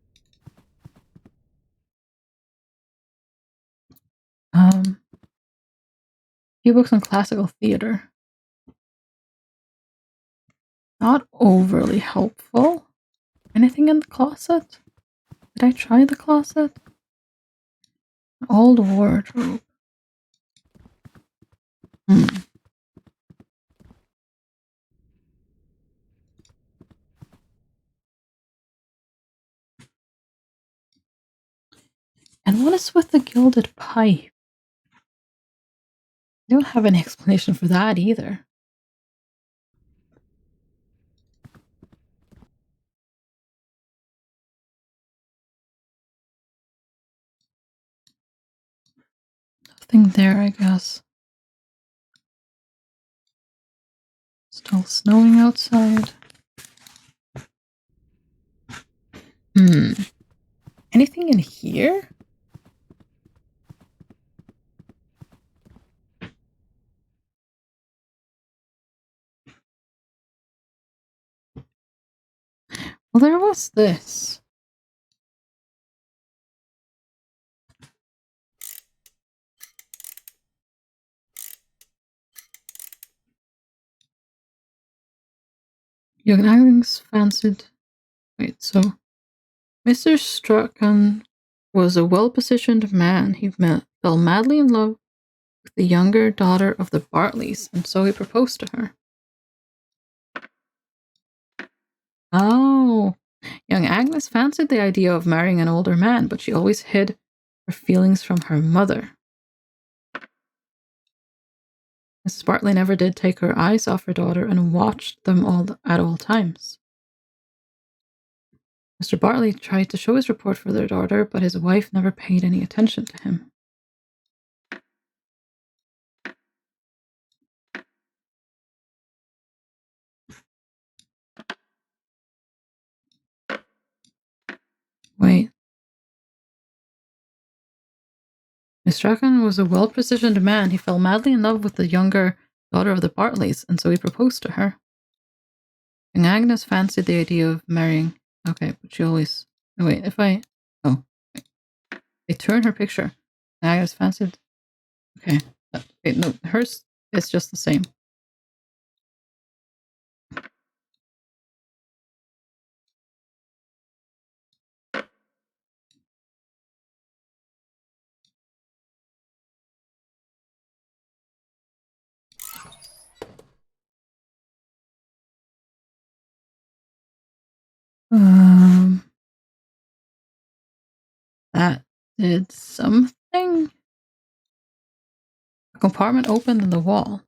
Few books on classical theater. Not overly helpful. Anything in the closet? Did I try the closet? An old wardrobe. And what is with the gilded pipe? I don't have an explanation for that either. Nothing there, I guess. Still snowing outside. Anything in here? Well, there was this. Young Agnes fancied. Wait, so Mr. Strachan was a well-positioned man. He fell madly in love with the younger daughter of the Bartleys, and so he proposed to her. Oh, young Agnes fancied the idea of marrying an older man, but she always hid her feelings from her mother. Mrs. Bartley never did take her eyes off her daughter and watched them at all times. Mr. Bartley tried to show his report for their daughter, but his wife never paid any attention to him. Wait. Mr. Strachan was a well-positioned man. He fell madly in love with the younger daughter of the Bartleys, and so he proposed to her. And Agnes fancied the idea of marrying. Okay, but she always. Oh, wait, if I. Oh. Wait. They turn her picture. Agnes fancied. Okay. Wait, no, hers is just the same. That did something. A compartment opened in the wall.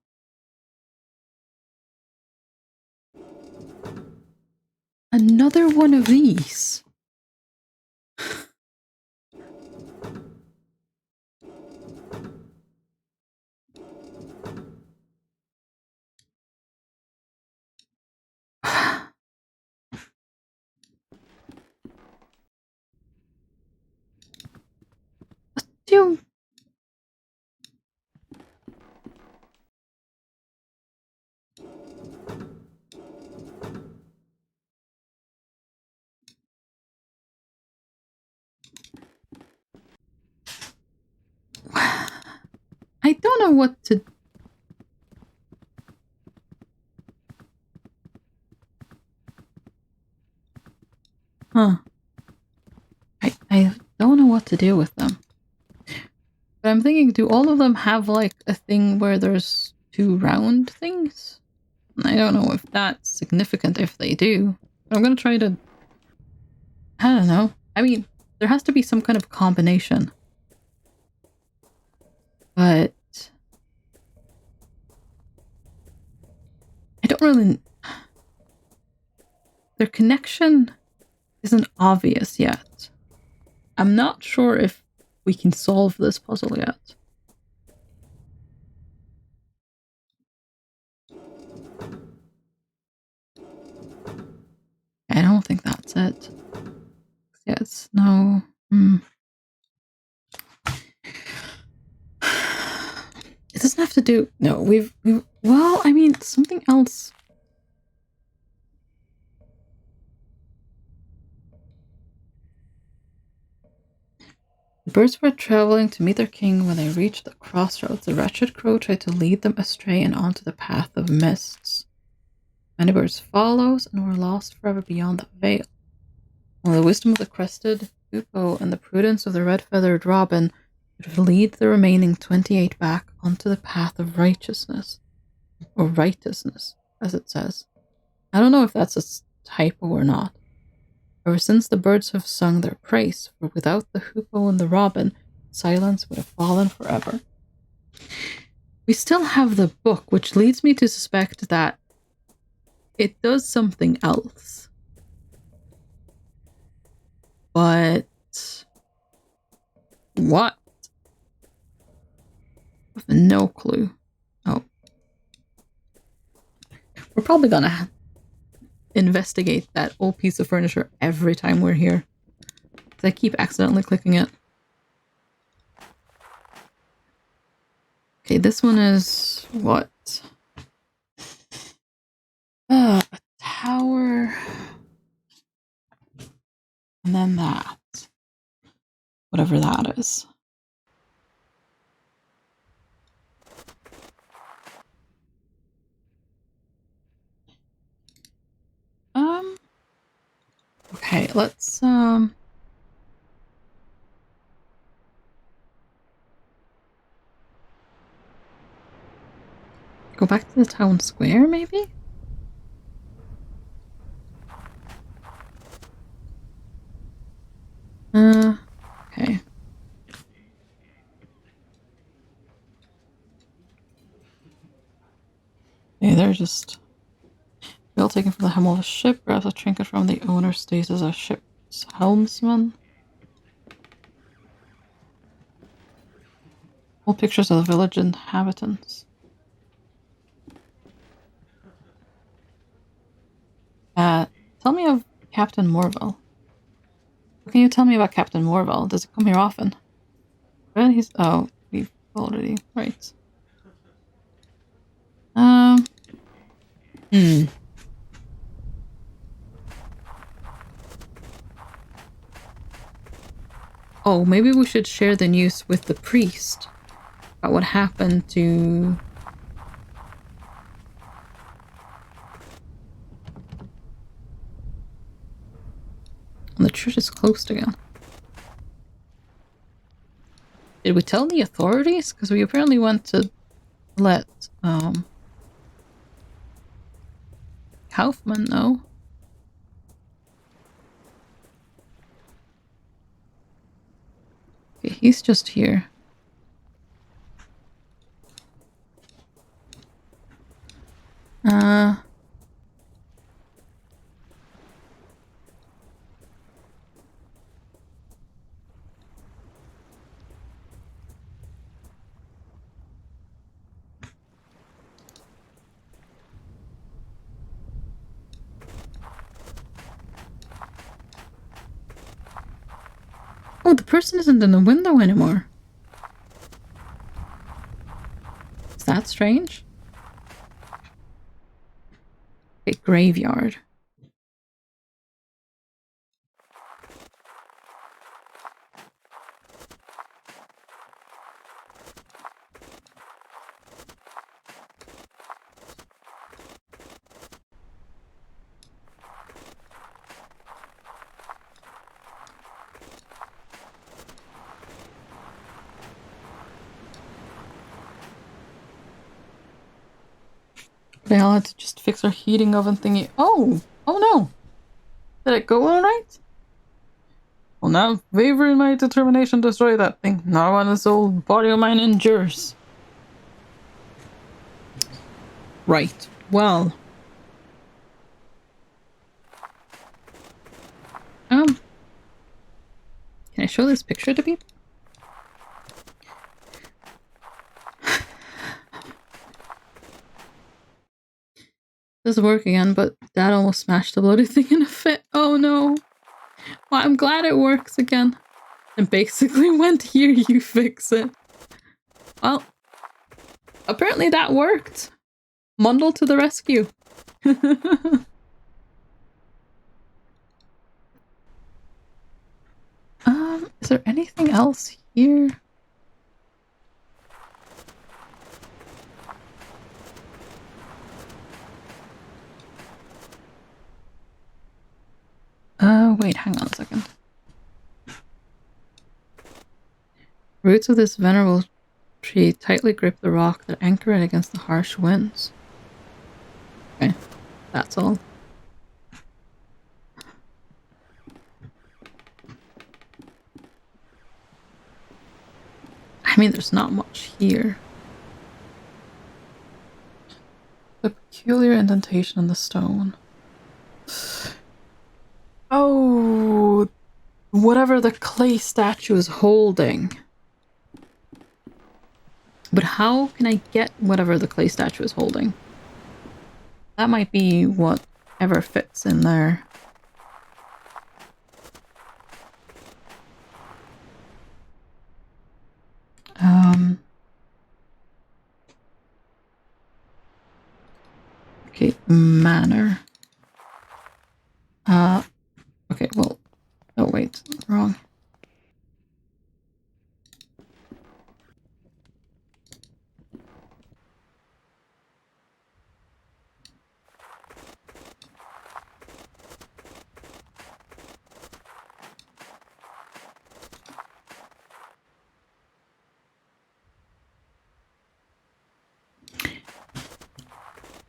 Another one of these. Do I don't know what to. Huh. I don't know what to do with them. But I'm thinking, do all of them have like a thing where there's two round things? I don't know if that's significant if they do. But I'm gonna try to. I don't know. I mean, there has to be some kind of combination. But I don't really. Their connection isn't obvious yet. I'm not sure if we can solve this puzzle yet. it? Yeah, it's no. It doesn't have to do. No, we've. Well, I mean, something else. The birds were traveling to meet their king when they reached the crossroads. The wretched crow tried to lead them astray and onto the path of mists. Many birds followed and were lost forever beyond that veil. Only the wisdom of the crested hoopoe and the prudence of the red-feathered robin could lead the remaining 28 back onto the path of righteousness. Or righteousness, as it says. I don't know if that's a typo or not. Ever since the birds have sung their praise, for without the hoopoe and the robin, silence would have fallen forever. We still have the book, which leads me to suspect that it does something else. But what? I have no clue. Oh. We're probably gonna investigate that old piece of furniture every time we're here. I keep accidentally clicking it. Okay, this one is what? A tower. And then that. Whatever that is. Okay, let's go back to the town square, maybe? Okay. Okay, they're just bill taken from the helm of a ship, perhaps a trinket from the owner stays as a ship's helmsman. Old pictures of the village inhabitants. Tell me of Captain Morville. What can you tell me about Captain Morville? Does he come here often? Well, oh, we've already, right. Oh, maybe we should share the news with the priest about what happened to... And the church is closed again. Did we tell the authorities? Because we apparently went to let Kaufman know. Okay, he's just here. Oh, the person isn't in the window anymore. Is that strange? A graveyard. They'll have to just fix our heating oven thingy. Oh! Oh no! Did it go alright? Well, now, waver in my determination to destroy that thing. Not while this old body of mine endures. Right. Well. Can I show this picture to people? Doesn't work again, but Dad almost smashed the bloody thing in a fit. Oh no! Well, I'm glad it works again. And basically went here, you fix it. Well, apparently that worked. Mundle to the rescue. Is there anything else here? Wait, hang on a second. Roots of this venerable tree tightly grip the rock that anchor it against the harsh winds. Okay, that's all. I mean, there's not much here. The peculiar indentation in the stone. Oh, whatever the clay statue is holding. But how can I get whatever the clay statue is holding? That might be whatever fits in there. Okay, manor. Okay, well, oh wait, wrong.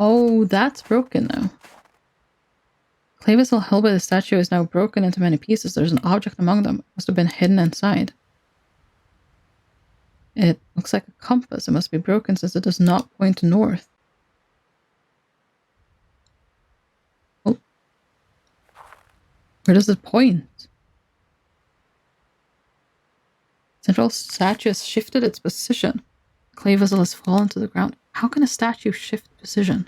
Oh, that's broken now. Clay vessel held by the statue is now broken into many pieces. There's an object among them. It must have been hidden inside. It looks like a compass. It must be broken since it does not point north. Oh. Where does it point? Central statue has shifted its position. The clay vessel has fallen to the ground. How can a statue shift position?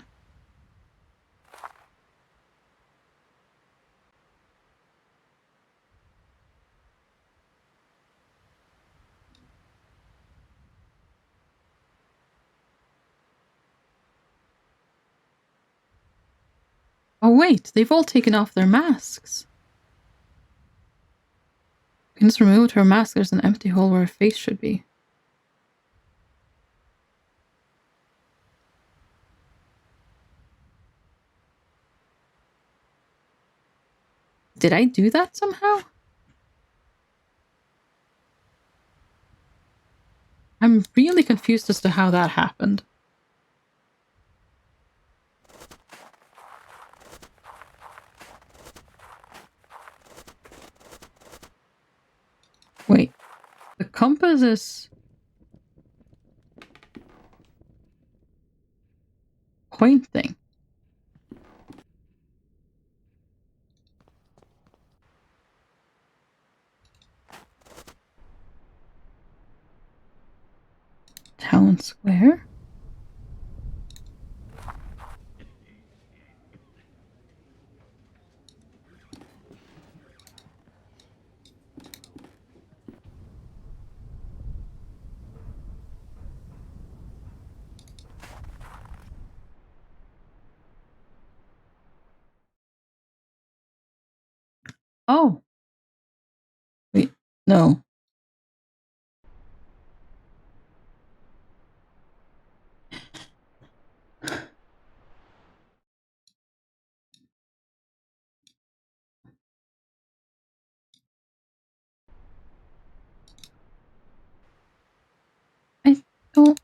Oh wait, they've all taken off their masks. Venus removed her mask. There's an empty hole where her face should be. Did I do that somehow? I'm really confused as to how that happened. Wait, the compass is pointing. Town square? Oh. Wait, no. I don't...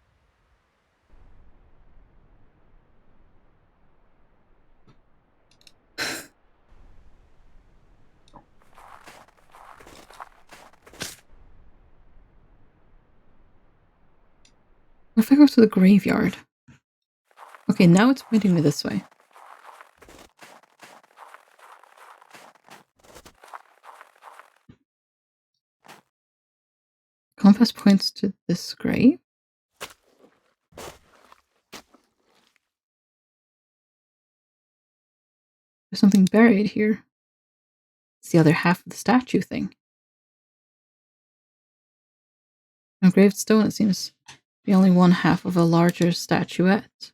What if I go to the graveyard? Okay, now it's pointing me this way. Compass points to this grave? There's something buried here. It's the other half of the statue thing. Engraved stone, it seems to be only one half of a larger statuette.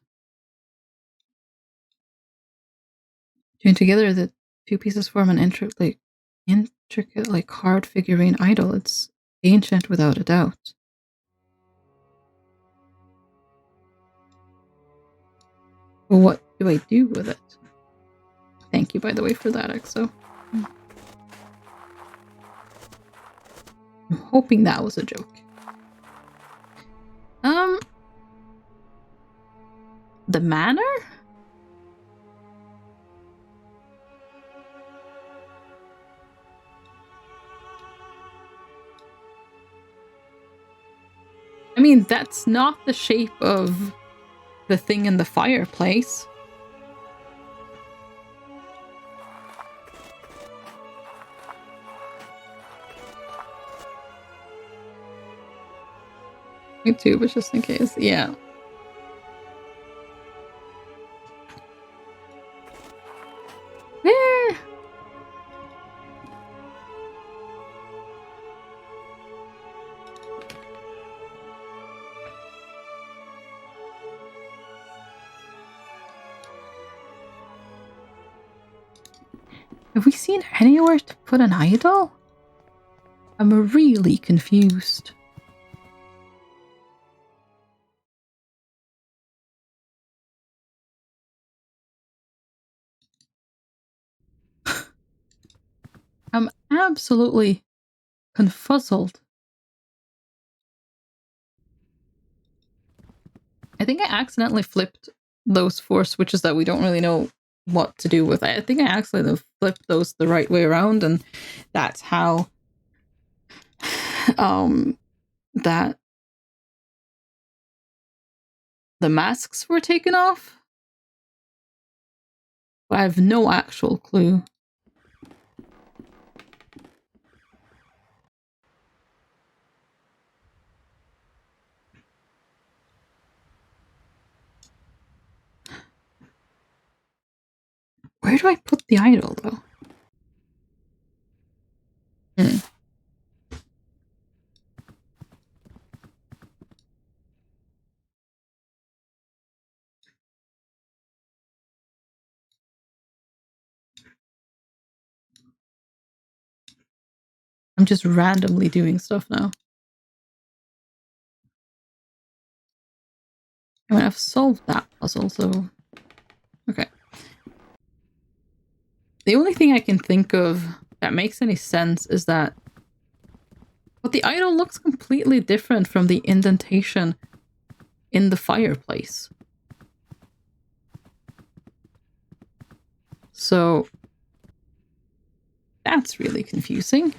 Joined together, the two pieces form an intricately carved figurine idol. It's ancient without a doubt. But what do I do with it? Thank you, by the way, for that, EXO. I'm hoping that was a joke. The manor? I mean, that's not the shape of the thing in the fireplace. Me too, but just in case. Yeah. Where? Have we seen anywhere to put an idol? I'm really confused. I'm absolutely confuzzled. I think I accidentally flipped those 4 switches that we don't really know what to do with. I think I accidentally flipped those the right way around, and that's how that the masks were taken off. But I have no actual clue. Where do I put the idol, though? I'm just randomly doing stuff now. I mean, I've solved that puzzle, so... Okay. The only thing I can think of that makes any sense is that... But the idol looks completely different from the indentation in the fireplace. So... That's really confusing.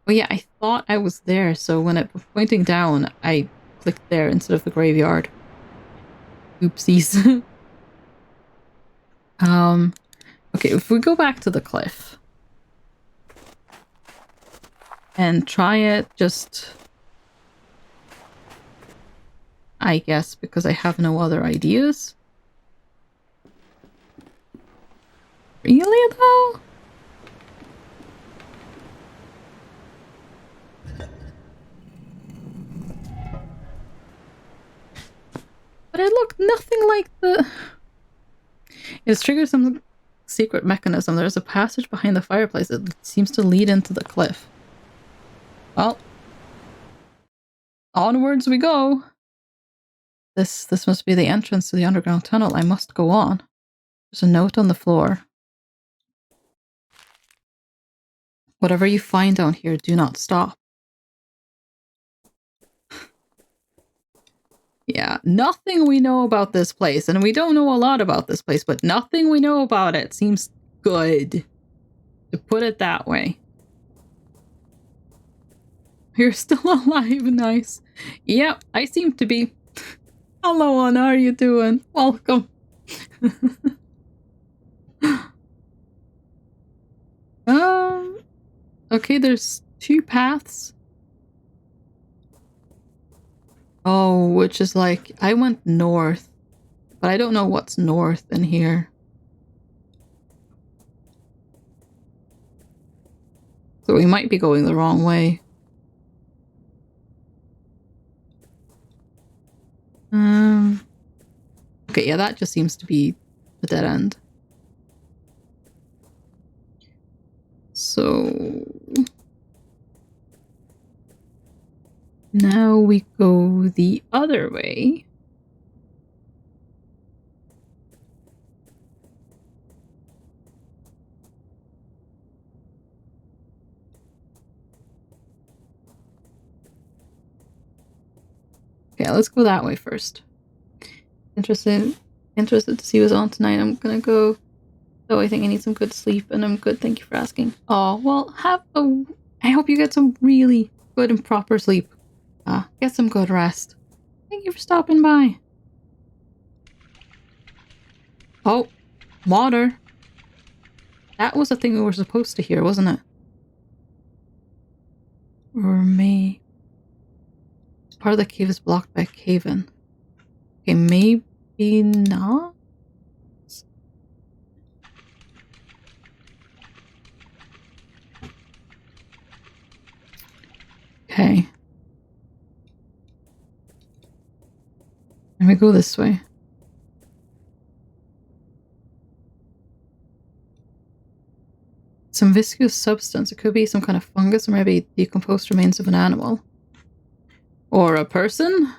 Oh yeah, I thought I was there, so when it was pointing down, I clicked there instead of the graveyard. Oopsies. Okay, if we go back to the cliff and try it just... I guess because I have no other ideas. Really, though? But it looked nothing like the... It's triggered some secret mechanism. There's a passage behind the fireplace. It seems to lead into the cliff. Well, onwards we go. This must be the entrance to the underground tunnel. I must go on. There's a note on the floor. Whatever you find down here, do not stop. Yeah, nothing we know about this place, and we don't know a lot about this place, but nothing we know about it seems good, to put it that way. You're still alive, nice. Yep, I seem to be. Hello, Anna, how are you doing? Welcome. Okay, there's 2 paths. Oh, which is like, I went north, but I don't know what's north in here. So we might be going the wrong way. Okay, yeah, that just seems to be a dead end. So now we go the other way. Okay, let's go that way first. Interested to see what's on tonight. I'm gonna go. Oh, I think I need some good sleep, and I'm good. Thank you for asking. Oh, well, I hope you get some really good and proper sleep. Get some good rest. Thank you for stopping by. Oh, water. That was the thing we were supposed to hear, wasn't it? Or me. Part of the cave is blocked by a cave-in. Okay, maybe not? Okay. Let me go this way. Some viscous substance. It could be some kind of fungus or maybe decomposed remains of an animal. Or a person?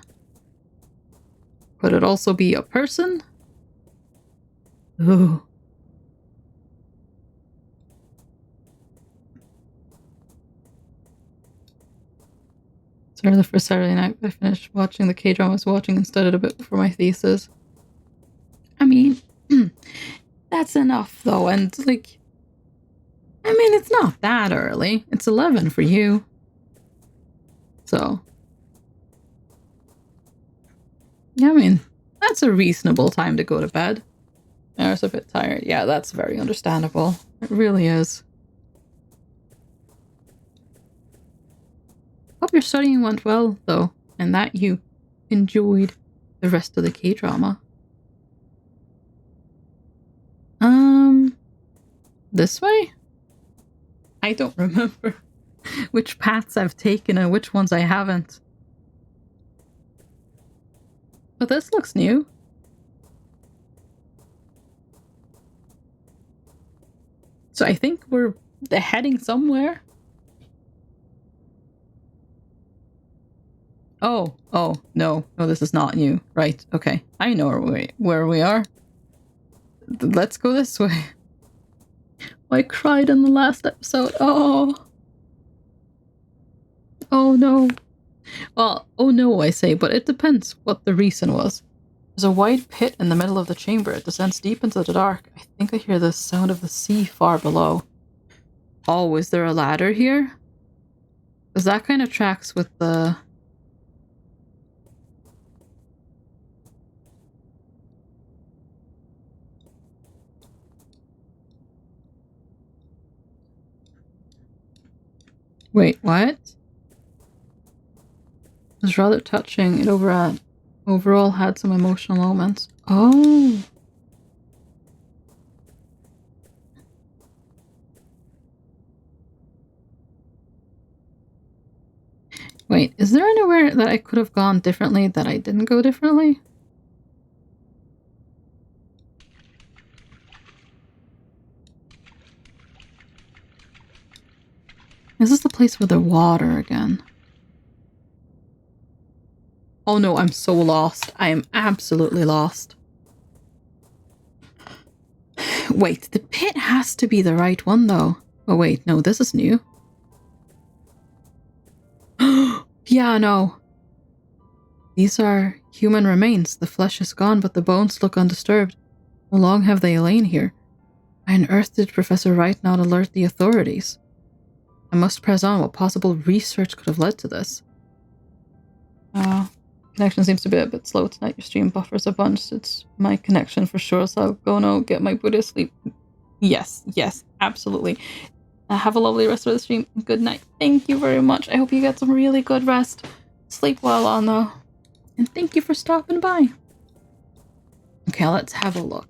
Could it also be a person? Ooh. Sorry, the first Saturday night I finished watching the K-drama I was watching and studied a bit before my thesis. I mean, that's enough though, and like, I mean, it's not that early. It's 11 for you. So, yeah, I mean, that's a reasonable time to go to bed. I was a bit tired. Yeah, that's very understandable. It really is. Hope your studying went well, though, and that you enjoyed the rest of the K-drama. This way? I don't remember which paths I've taken and which ones I haven't. But this looks new. So I think we're heading somewhere. Oh, no, this is not new. Right, okay. I know where we are. Let's go this way. I cried in the last episode. Oh no. Well, oh no, I say, but it depends what the reason was. There's a wide pit in the middle of the chamber. It descends deep into the dark. I think I hear the sound of the sea far below. Oh, is there a ladder here? Because that kind of tracks with the... Wait, what? It was rather touching. It overall had some emotional moments. Oh. Wait, is there anywhere that I could have gone differently that I didn't go differently? Is this the place with the water again? Oh no, I'm so lost. I am absolutely lost. Wait, the pit has to be the right one though. Oh wait, no, this is new. Yeah, no. These are human remains. The flesh is gone, but the bones look undisturbed. How long have they lain here? Why on earth did Professor Wright not alert the authorities? I must press on. What possible research could have led to this? Connection seems to be a bit slow tonight. Your stream buffers a bunch. It's my connection for sure, so I'll go now get my Buddha sleep. Yes, absolutely. Have a lovely rest of the stream. Good night. Thank you very much. I hope you get some really good rest. Sleep well, Anna. And thank you for stopping by. Okay, let's have a look.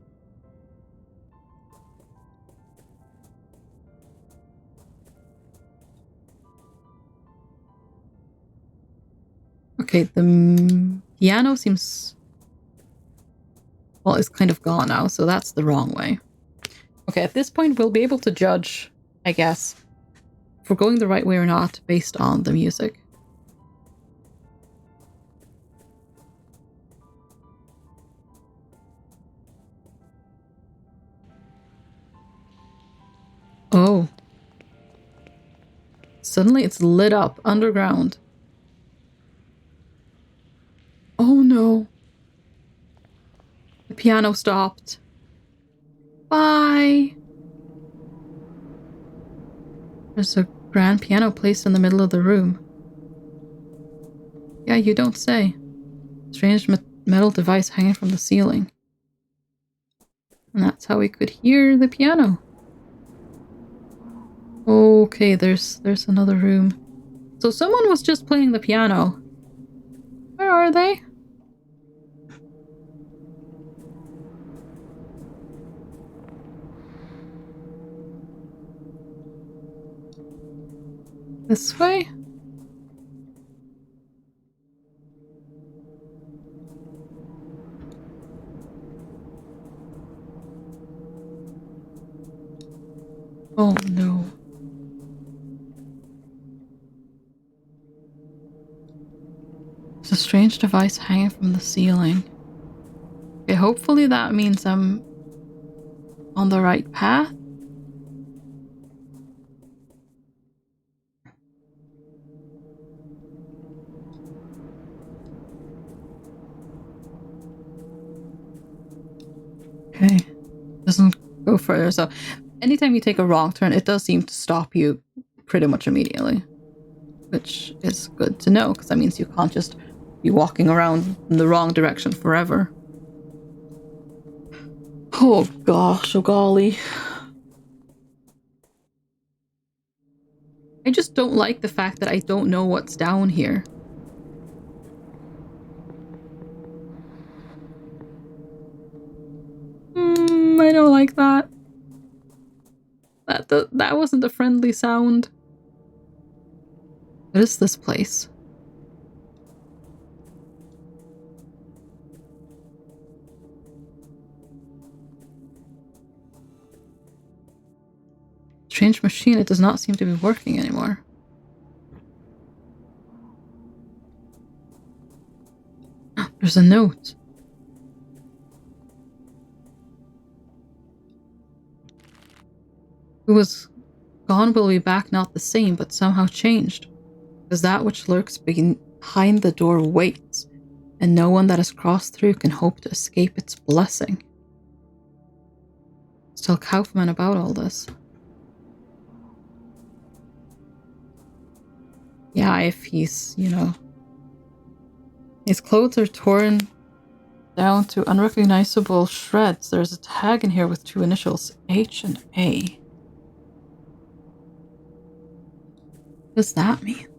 Okay, the piano seems... well, it's kind of gone now, so that's the wrong way. Okay, at this point, we'll be able to judge, I guess, if we're going the right way or not based on the music. Oh. Suddenly it's lit up underground. Oh no. The piano stopped. Bye. There's a grand piano placed in the middle of the room. Yeah, you don't say. Strange metal device hanging from the ceiling. And that's how we could hear the piano. Okay, there's another room. So someone was just playing the piano. Where are they? This way? Oh no. There's a strange device hanging from the ceiling. Okay, hopefully that means I'm on the right path. Okay. Doesn't go further, so anytime you take a wrong turn, it does seem to stop you pretty much immediately. Which is good to know, because that means you can't just be walking around in the wrong direction forever. Oh gosh, oh golly. I just don't like the fact that I don't know what's down here. I don't like that. That wasn't a friendly sound. What is this place? Strange machine, it does not seem to be working anymore. There's a note. Who was gone will be back not the same, but somehow changed. Because that which lurks behind the door waits, and no one that has crossed through can hope to escape its blessing. Let's tell Kaufman about all this. Yeah, if he's, his clothes are torn down to unrecognizable shreds. There's a tag in here with 2 initials, H and A. What does that mean?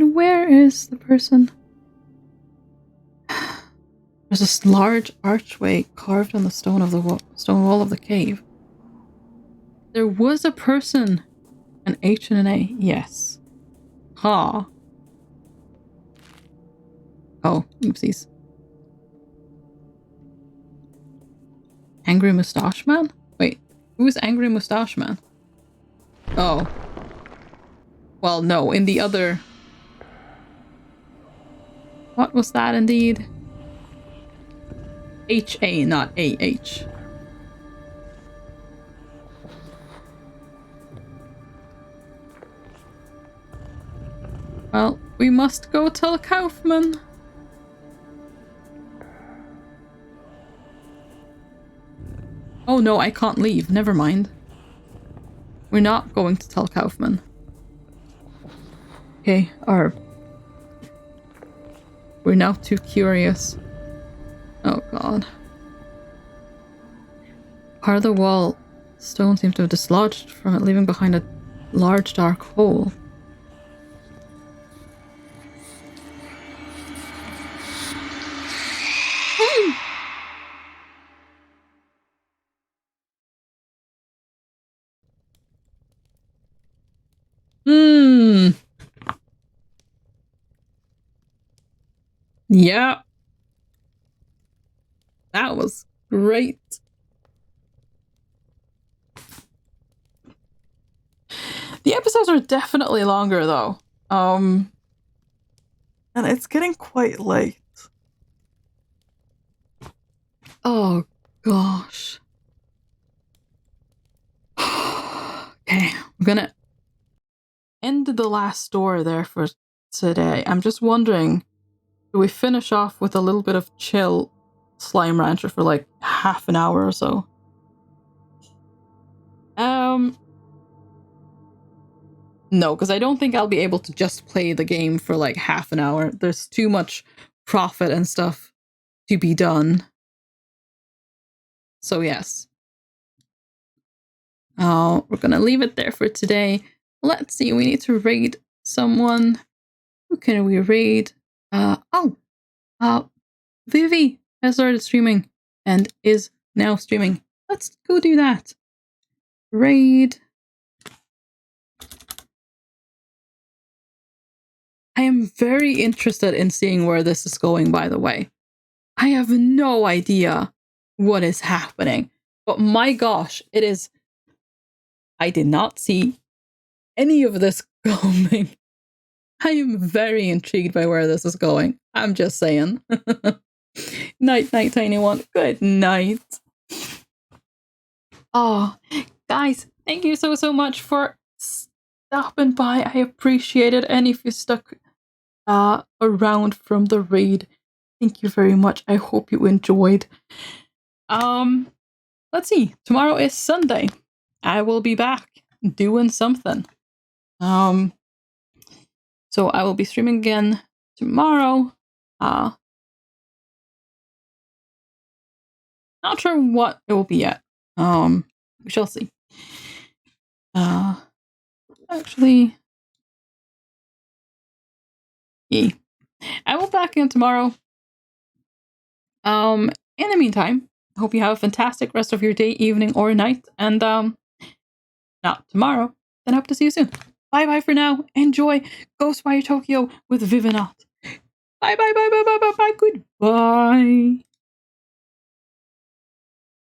And where is the person? There's this large archway carved on the stone wall of the cave. There was a person. An H and an A. Yes. Ha. Oh, oopsies. Angry Mustache Man? Wait, who is Angry Mustache Man? Oh. Well, no, in the other... What was that indeed? H-A, not A-H. Well, we must go tell Kaufman. Oh no, I can't leave. Never mind. We're not going to tell Kaufman. Okay, we're now too curious. Oh god. Part of the wall stone seems to have dislodged from it, leaving behind a large dark hole. Yeah. That was great. The episodes are definitely longer though. And it's getting quite late. Oh gosh. Okay, I'm gonna end the last door there for today. I'm just wondering, do we finish off with a little bit of chill Slime Rancher for like half an hour or so? No, because I don't think I'll be able to just play the game for like half an hour. There's too much profit and stuff to be done. So yes. Oh, we're gonna leave it there for today. Let's see, we need to raid someone. Who can we raid? Vivi has started streaming and is now streaming. Let's go do that. Raid. I am very interested in seeing where this is going, by the way. I have no idea what is happening. But my gosh, it is... I did not see any of this coming. I am very intrigued by where this is going. I'm just saying. Night, tiny one. Good night. Oh, guys, thank you so much for stopping by. I appreciate it. And if you stuck around from the raid, thank you very much. I hope you enjoyed. Let's see. Tomorrow is Sunday. I will be back doing something. So I will be streaming again tomorrow. Not sure what it will be yet. We shall see. Actually, yeah. I will be back again tomorrow. In the meantime, I hope you have a fantastic rest of your day, evening, or night. And not tomorrow. Then I hope to see you soon. Bye bye for now. Enjoy Ghostwire Tokyo with Vivinaut. Bye bye. Goodbye.